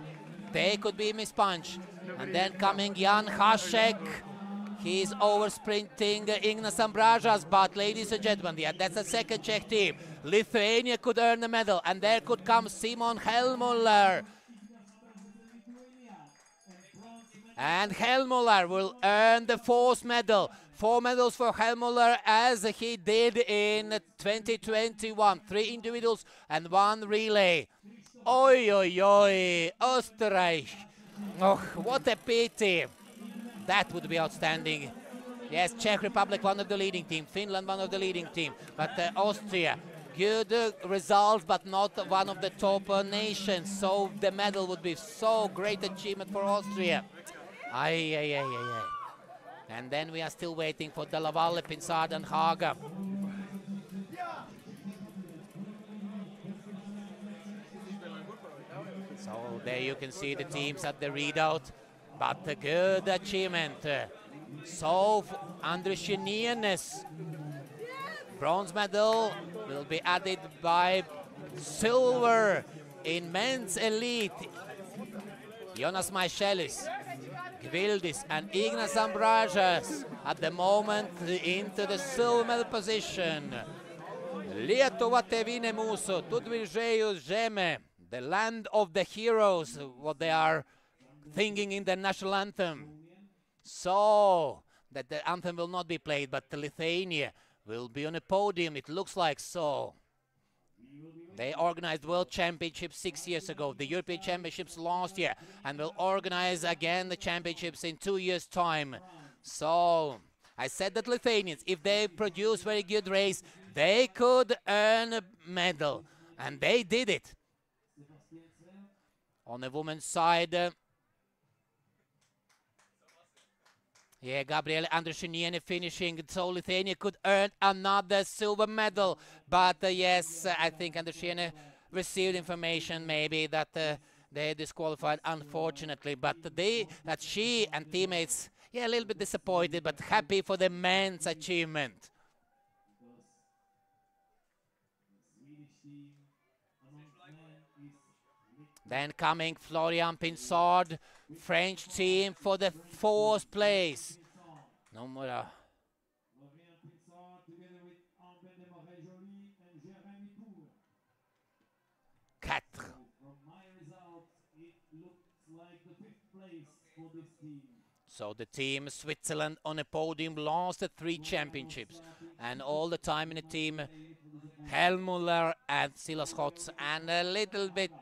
They could be mispunched. And then coming Jan Hašek. He's over sprinting Ignas Ambražas, but ladies and gentlemen, yeah, that's the 2nd Czech team. Lithuania could earn the medal, and there could come Simon Helmuller. And Helmuller will earn the 4th medal. 4 medals for Helmuller as he did in 2021. 3 individuals and 1 relay. Oi, oi, oi, Österreich. Oh, what a pity. That would be outstanding. Yes, Czech Republic, one of the leading team. Finland, one of the leading team. But Austria, good results, but not one of the top nations. So the medal would be so great achievement for Austria. Ay, ay, ay, ay, ay. And then we are still waiting for Della Valle, Pinsard and Haga. So there you can see the teams at the readout, but a good achievement. So Andrus Nienes, bronze medal will be added by silver in men's elite. Jonas Maichelis, Gvildis and Ignas Ambražas at the moment into the silver medal position. Lietuva tėvynė mūsų, tu dvižėjus žemė, the land of the heroes, what they are thinking in the national anthem. So that the anthem will not be played, but Lithuania will be on a podium, it looks like so. They organized World Championships 6 years ago, the European Championships last year, and will organize again the championships in 2 years' time. So I said that Lithuanians, if they produce very good race, they could earn a medal, and they did it. On the women's side, yeah, Gabriele Andrushiniene finishing, so Lithuania could earn another silver medal. But yes, I think Andrushiniene received information maybe that they disqualified, unfortunately. But she and teammates, yeah, a little bit disappointed, but happy for the men's achievement. Then coming Florian Pinsard, French team for the 4th place. Number 4. So the team Switzerland on a podium lost the 3 championships, and all the time in the team Hellmuller and Silas Hotz, and a little bit,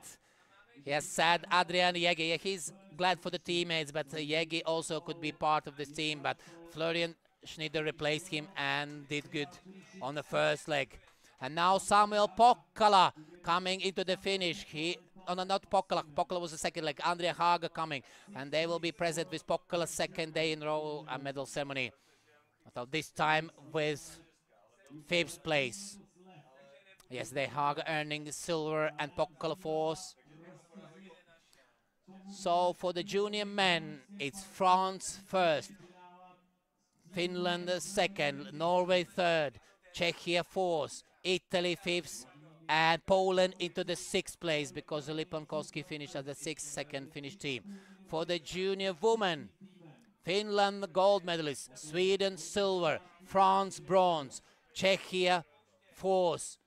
yes, sad Adrian Jägi. He's glad for the teammates, but Jägi also could be part of this team, but Florian Schneider replaced him and did good on the first leg. And now Samuel Pokkala coming into the finish. Not Pokkala. Pokkala was the second leg. Andrea Haga coming, and they will be present with Pokkala's second day in row a medal ceremony. So this time with 5th place. Yes, they Haga earning silver and Pokkala 4th. So for the junior men, it's France 1st, Finland 2nd, Norway 3rd, Czechia 4th, Italy 5th, and Poland into the 6th place because Lipankowski finished as the 6th second Finnish team. For the junior women, Finland gold medalist, Sweden silver, France bronze, Czechia 4th,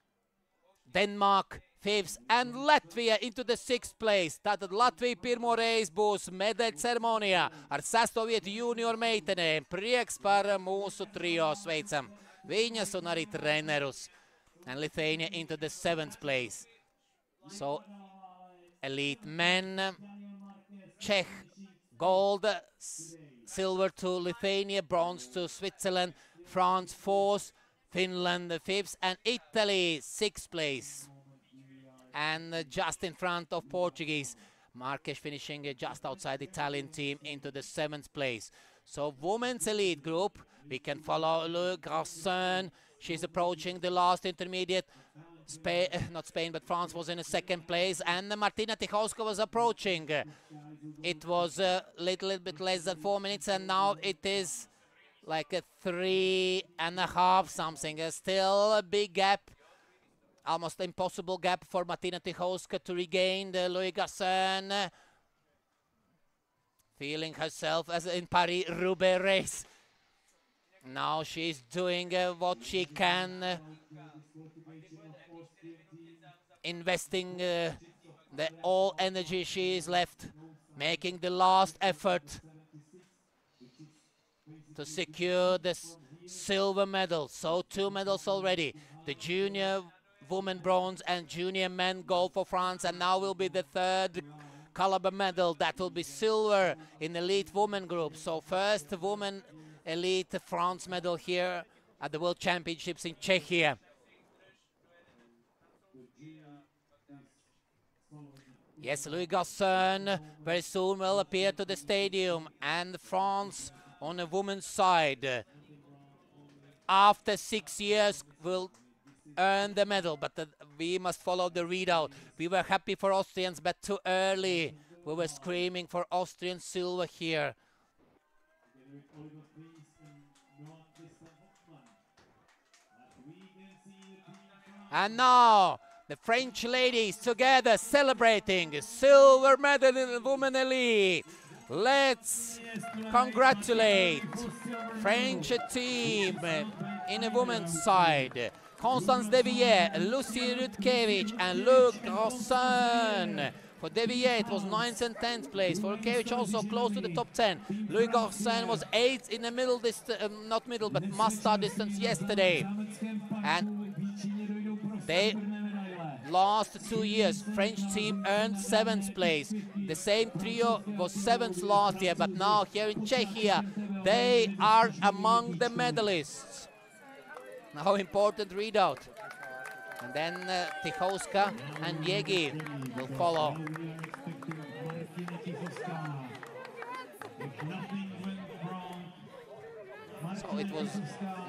Denmark 5th, and Latvia into the 6th place. Tātad Latvija pirmo reizi būs medaļu ceremonijā ar 6. vietu junior meitenēm. Prieks par mūsu trio, sveicam viņas un arī trenerus. And Lithuania into the 7th place. So elite men, Czech gold, silver to Lithuania, bronze to Switzerland, France 4th, Finland 5th, and Italy 6th place. And just in front of Portuguese, Marques finishing just outside the Italian team into the 7th place. So women's elite group, we can follow Le Garçon. She's approaching the last intermediate. Not Spain, but France was in a 2nd place, and Martina Tichowska was approaching. It was a little bit less than 4 minutes, and now it is like a 3.5 something. Still a big gap, almost impossible gap for Martina Tichowska to regain the Louis Gasson. Feeling herself as in Paris-Roubaix race. Now she's doing what she can, investing the all energy she is left, making the last effort to secure this silver medal. So 2 medals already. The junior women bronze and junior men gold for France, and now will be the 3rd caliber medal. That will be silver in elite women group. So first woman elite France medal here at the World Championships in Czechia. Yes, Louis Gasson very soon will appear to the stadium, and France on the women's side after 6 years will earn the medal, but we must follow the readout. We were happy for Austrians, but too early. We were screaming for Austrian silver here. And now the French ladies together celebrating silver medal in the women elite. Let's congratulate French team in the women's side. Constance Devilliers, Lucie Rudkevich, and Luc Garçon. For Devilliers, it was 9th and 10th place. For Rudkevich, also close to the top 10. Louis Garçon was 8th in the middle distance, not middle, but must-start distance yesterday. And they last 2 years, French team earned 7th place. The same trio was 7th last year, but now here in Czechia, they are among the medalists. Now important readout. And then Tichowska and Jägi will follow. So it was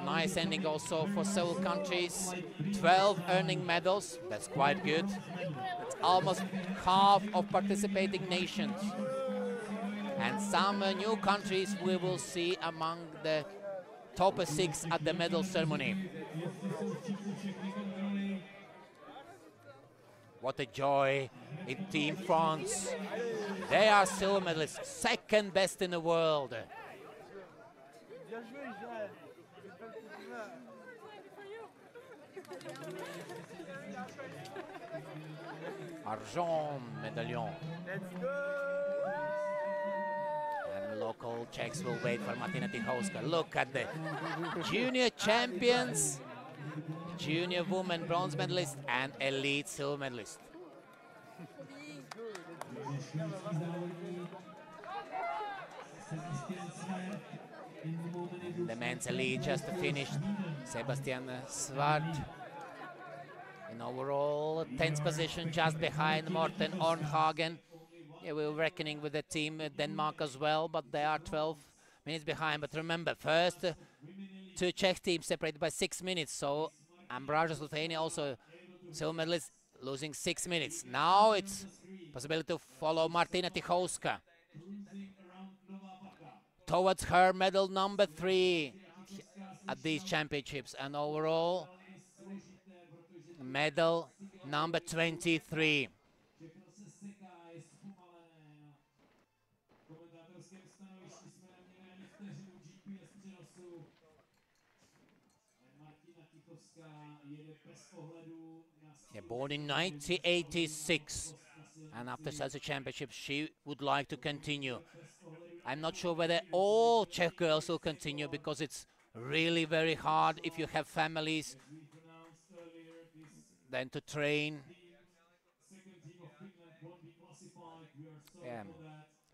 nice ending also for several countries. 12 earning medals, that's quite good. That's almost half of participating nations. And some new countries we will see among the top 6 at the medal ceremony. What a joy in Team France. They are silver medalists, second best in the world. Argent medallion. And local Czechs will wait for Martina Tychowska. Look at the junior champions, junior women bronze medalist and elite silver medalist. The men's elite just finished. Sebastian Svart in overall 10th position, just behind Morten Ornhagen. Yeah, we're reckoning with the team Denmark as well, but they are 12 minutes behind. But remember, first two Czech teams separated by 6 minutes. So Ambrazos Lithuania also silver medalist, losing 6 minutes. Now it's possibility to follow Martina Tychowska towards her medal number 3 at these championships, and overall medal number 23. Yeah, born in 1986, and after such a championship she would like to continue. I'm not sure whether all Czech girls will continue, because it's really very hard if you have families then to train. Yeah.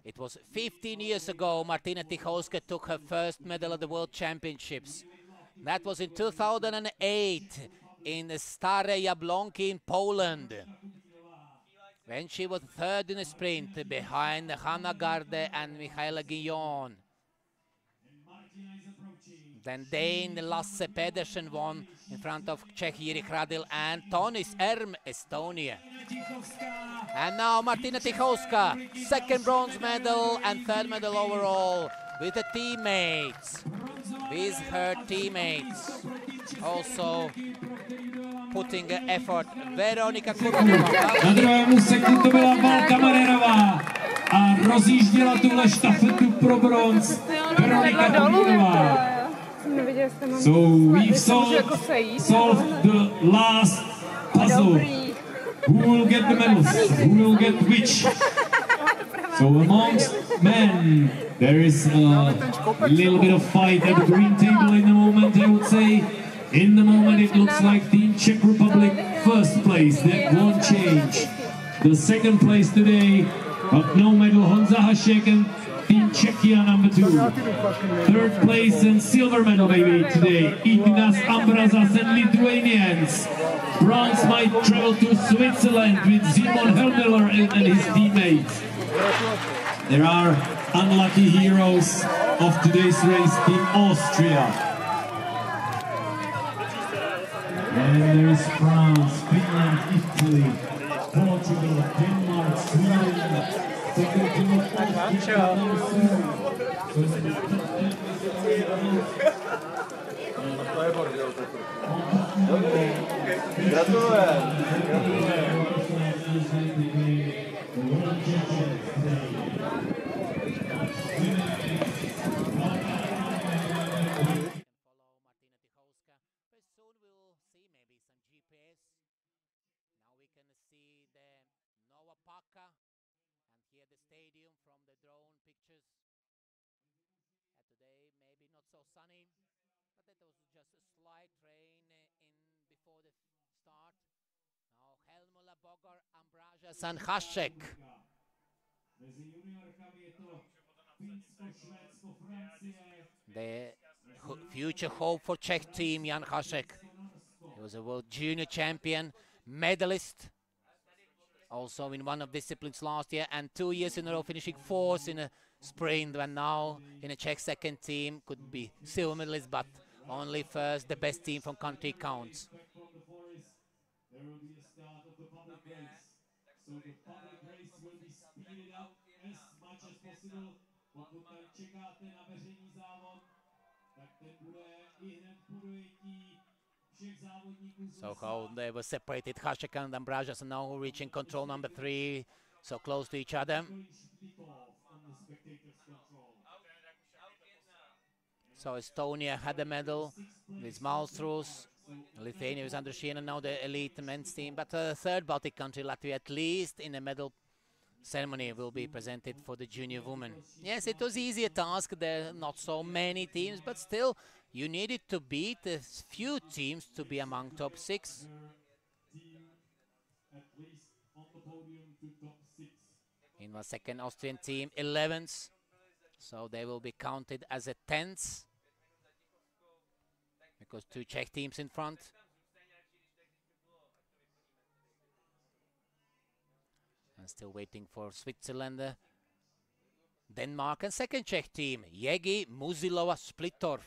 It was 15 years ago Martina Tychowska took her first medal at the World Championships. That was in 2008 in Stare Jablonki in Poland, when she was third in the sprint behind Hanna Garde and Michaela Guillon. Then Dane Lasse Pedersen won in front of Czech Jiří Hradil and Tonis Erm, Estonia. And now Martina Tychowska, second bronze medal and third medal overall with the teammates, with her teammates. Also putting the effort. Veronika Kurová. Na druhému sektu to byla Valka Marerová a rozjížděla tuhle štafetu pro bronz Veronika Kurová. So we've solved the last puzzle. Who will get the medals? Who will get which? So amongst men, there is a little bit of fight at the green table in the moment, I would say. In the moment it looks like Team Czech Republic first place, that won't change. The second place today, but no medal, Honza Hašek and Team Czechia number 2. Third place and silver medal maybe today, Ignas Ambrazas and Lithuanians. Bronze might travel to Switzerland with Simon Helmiller and his teammates. There are unlucky heroes of today's race, Team Austria. And there is France, Finland, Italy, Portugal, Denmark, Sweden, second team of Austria. And Hašek. The future hope for Czech team, Jan Hašek. He was a world junior champion, medalist, also in one of disciplines last year, and 2 years in a row finishing 4th in a sprint, and now in a Czech second team, could be silver medalist, but only first. The best team from country counts. So the public race will be speeded up as much as possible. Pokud tady čekáte na veřejný závod, tak ten bude i hned po dojetí všech závodníků z So lesa. how they were separated, Hashek and Ambrajas are now reaching control number 3, so close to each other. On the spectators' control. So Estonia had a medal with Malstrus. Lithuania was under Sheehan, and now the elite men's team. But the third Baltic country, Latvia, at least in a medal ceremony, will be presented for the junior women. Yes, it was easier task. There are not so many teams, but still, you needed to beat a few teams to be among top 6. Team at least on the podium to top 6. In the second Austrian team, 11th. So they will be counted as a 10th. Because 2 Czech teams in front. And still waiting for Switzerland, Denmark, and second Czech team, Jegi, Muzilova, Splitorf.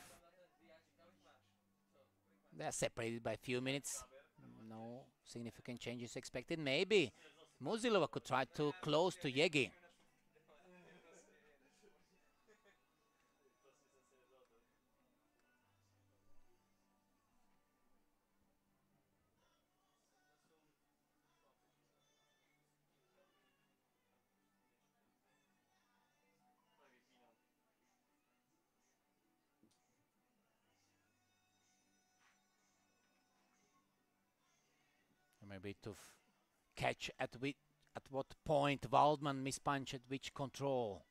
They are separated by a few minutes. No significant changes expected. Maybe Muzilova could try to close to Jegi. Maybe to catch at what point Waldman mispunched at which control.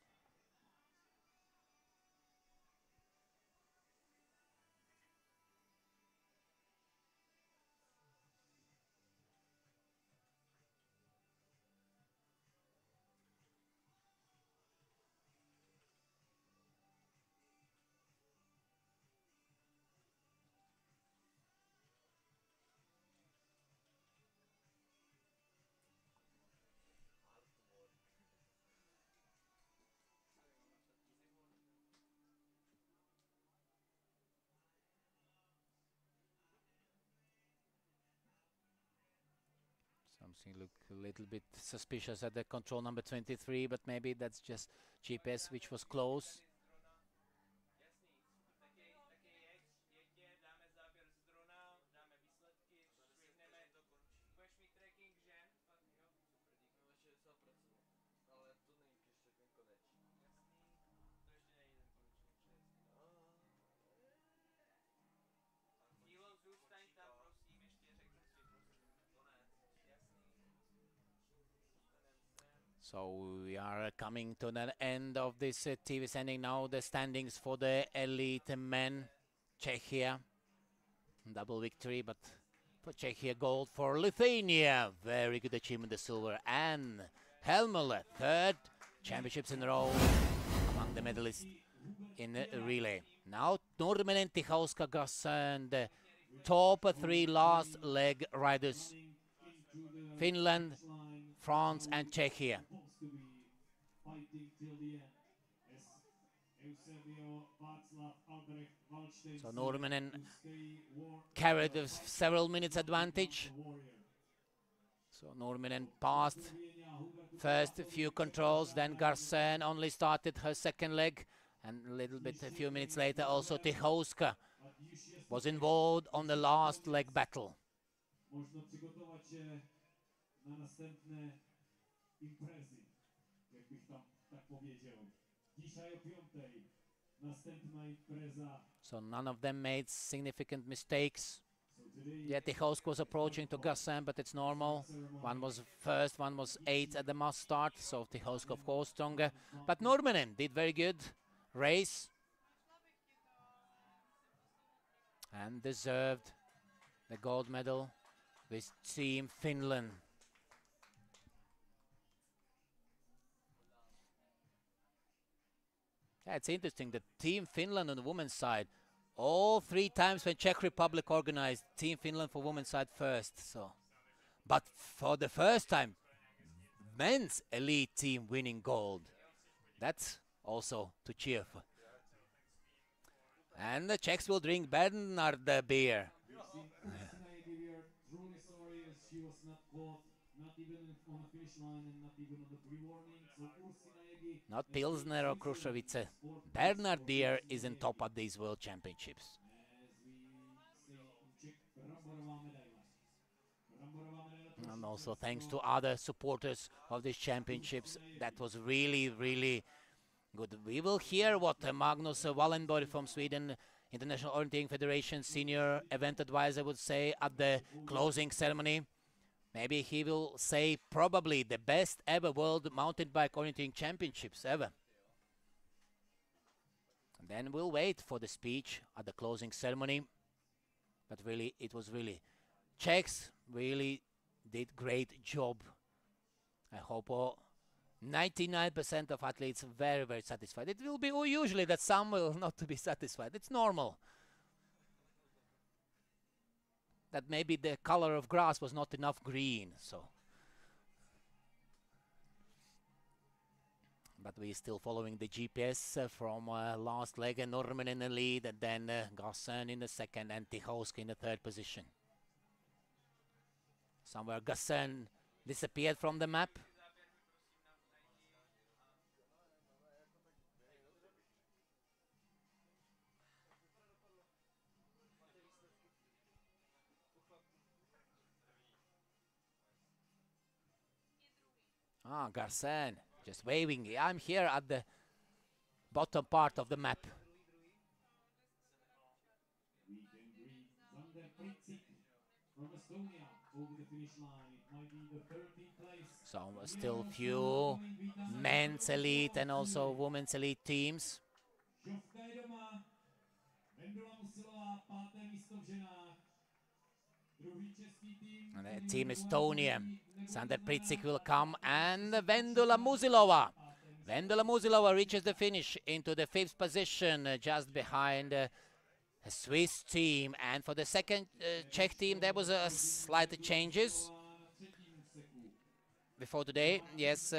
Something look a little bit suspicious at the control number 23, but maybe that's just GPS, which was close. So we are coming to the end of this TV standing now. The standings for the elite men. Czechia, double victory, but for Czechia, gold. For Lithuania, very good achievement, the silver. And Helmele, third championships in a row among the medalists in the relay. Now Nurminen, Tichauska, Garson, the top 3 last leg riders. Finland, France and Czechia. So Nurminen carried a several minutes advantage. So Nurminen passed first few controls, then Garcin only started her second leg, and a few minutes later also Tichauska was involved on the last leg battle. Na następne imprezy, jakbych tam tak powiedział. Dzisiaj o 5:00 następna impreza. So none of them made significant mistakes. Yeah, Tichauska was approaching to Garcin, but it's normal. One was first, one was 8 at the must start, so Tichauska of course stronger. But Nurminen did very good race and deserved the gold medal with Team Finland. Yeah, it's interesting that Team Finland on the women's side, all 3 times when Czech Republic organized, Team Finland for women's side first. So, but for the first time, men's elite team winning gold. That's also to cheer for. And the Czechs will drink Bernard beer. We are truly sorry as she was not both not even on the finish line and not even on the pre-warning. So Ursina Jegi, Not Pilsner or Krušovice. Bernard Deer is in top at these World Championships. as we say in Czech, bramborová medaile. Bramborová medaile pro And also Švýcarsko. thanks to other supporters of these championships. That was really, really good. We will hear what Magnus Wallenborg from Sweden, International Orienteering Federation Senior Event Advisor, would say at the closing ceremony. Maybe he will say probably the best ever World Mountain Bike Orienteering Championships ever. And then we'll wait for the speech at the closing ceremony. But really, it was really, Czechs really did great job. I hope 99% of athletes very, very satisfied. It will be usually that some will not be satisfied. It's normal. That maybe the color of grass was not enough green, so. But we're still following the GPS from last leg, and Norman in the lead, and then Gassin in the second, and Tichowski in the third position. Somewhere Gassin disappeared from the map. Ah, Garcin, just waving. I'm here at the bottom part of the map. We can greet Zander Pricik from Estonia over the finish line. It might be the 13th place. So still few men's elite and also women's elite teams. Žovka je doma. Vendula Musilová, 5. místo v ženách. Druhý český tým. And Team Estonia. Zander Pricik will come, and Vendula Musilova. Vendula Musilova reaches the finish into the 5th position, just behind a Swiss team. And for the second Czech team, there was a slight changes before today. Yes,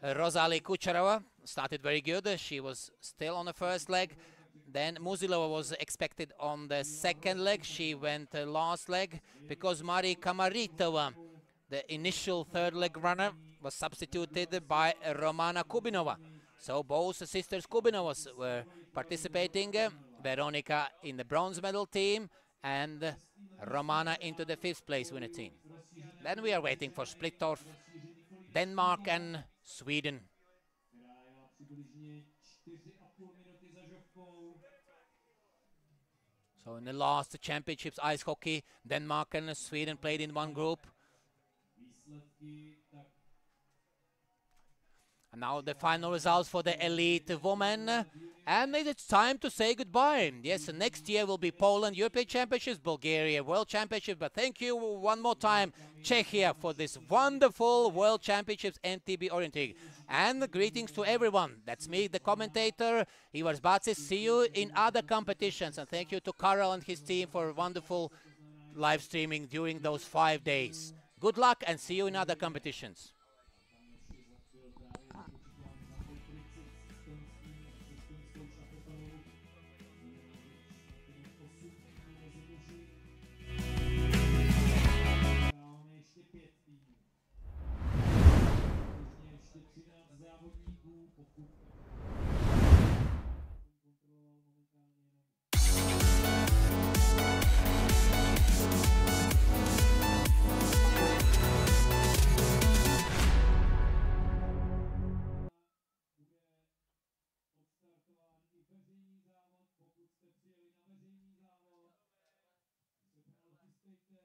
Rosalie Kucherova started very good. She was still on the first leg. Then Musilova was expected on the second leg. She went last leg because Marie Kamaritova, the initial third leg runner, was substituted by Romana Kubinova. So both sisters Kubinovas were participating. Veronika in the bronze medal team and Romana into the 5th place winner team. Then we are waiting for split-off, Denmark and Sweden. So in the last championships, ice hockey, Denmark and Sweden played in one group. And now the final results for the elite women. And it's time to say goodbye. Yes, next year will be Poland European Championships, Bulgaria World Championship. But thank you one more time, Czechia, for this wonderful World Championships MTB Orienteering. And greetings to everyone. That's me, the commentator, Ivar Zbatsis. See you in other competitions. And thank you to Karel and his team for wonderful live streaming during those 5 days. Good luck and see you in other competitions.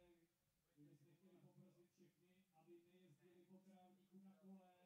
Kdybyste chtěli poprosit všechny, aby nejezdili po trávníku na kole,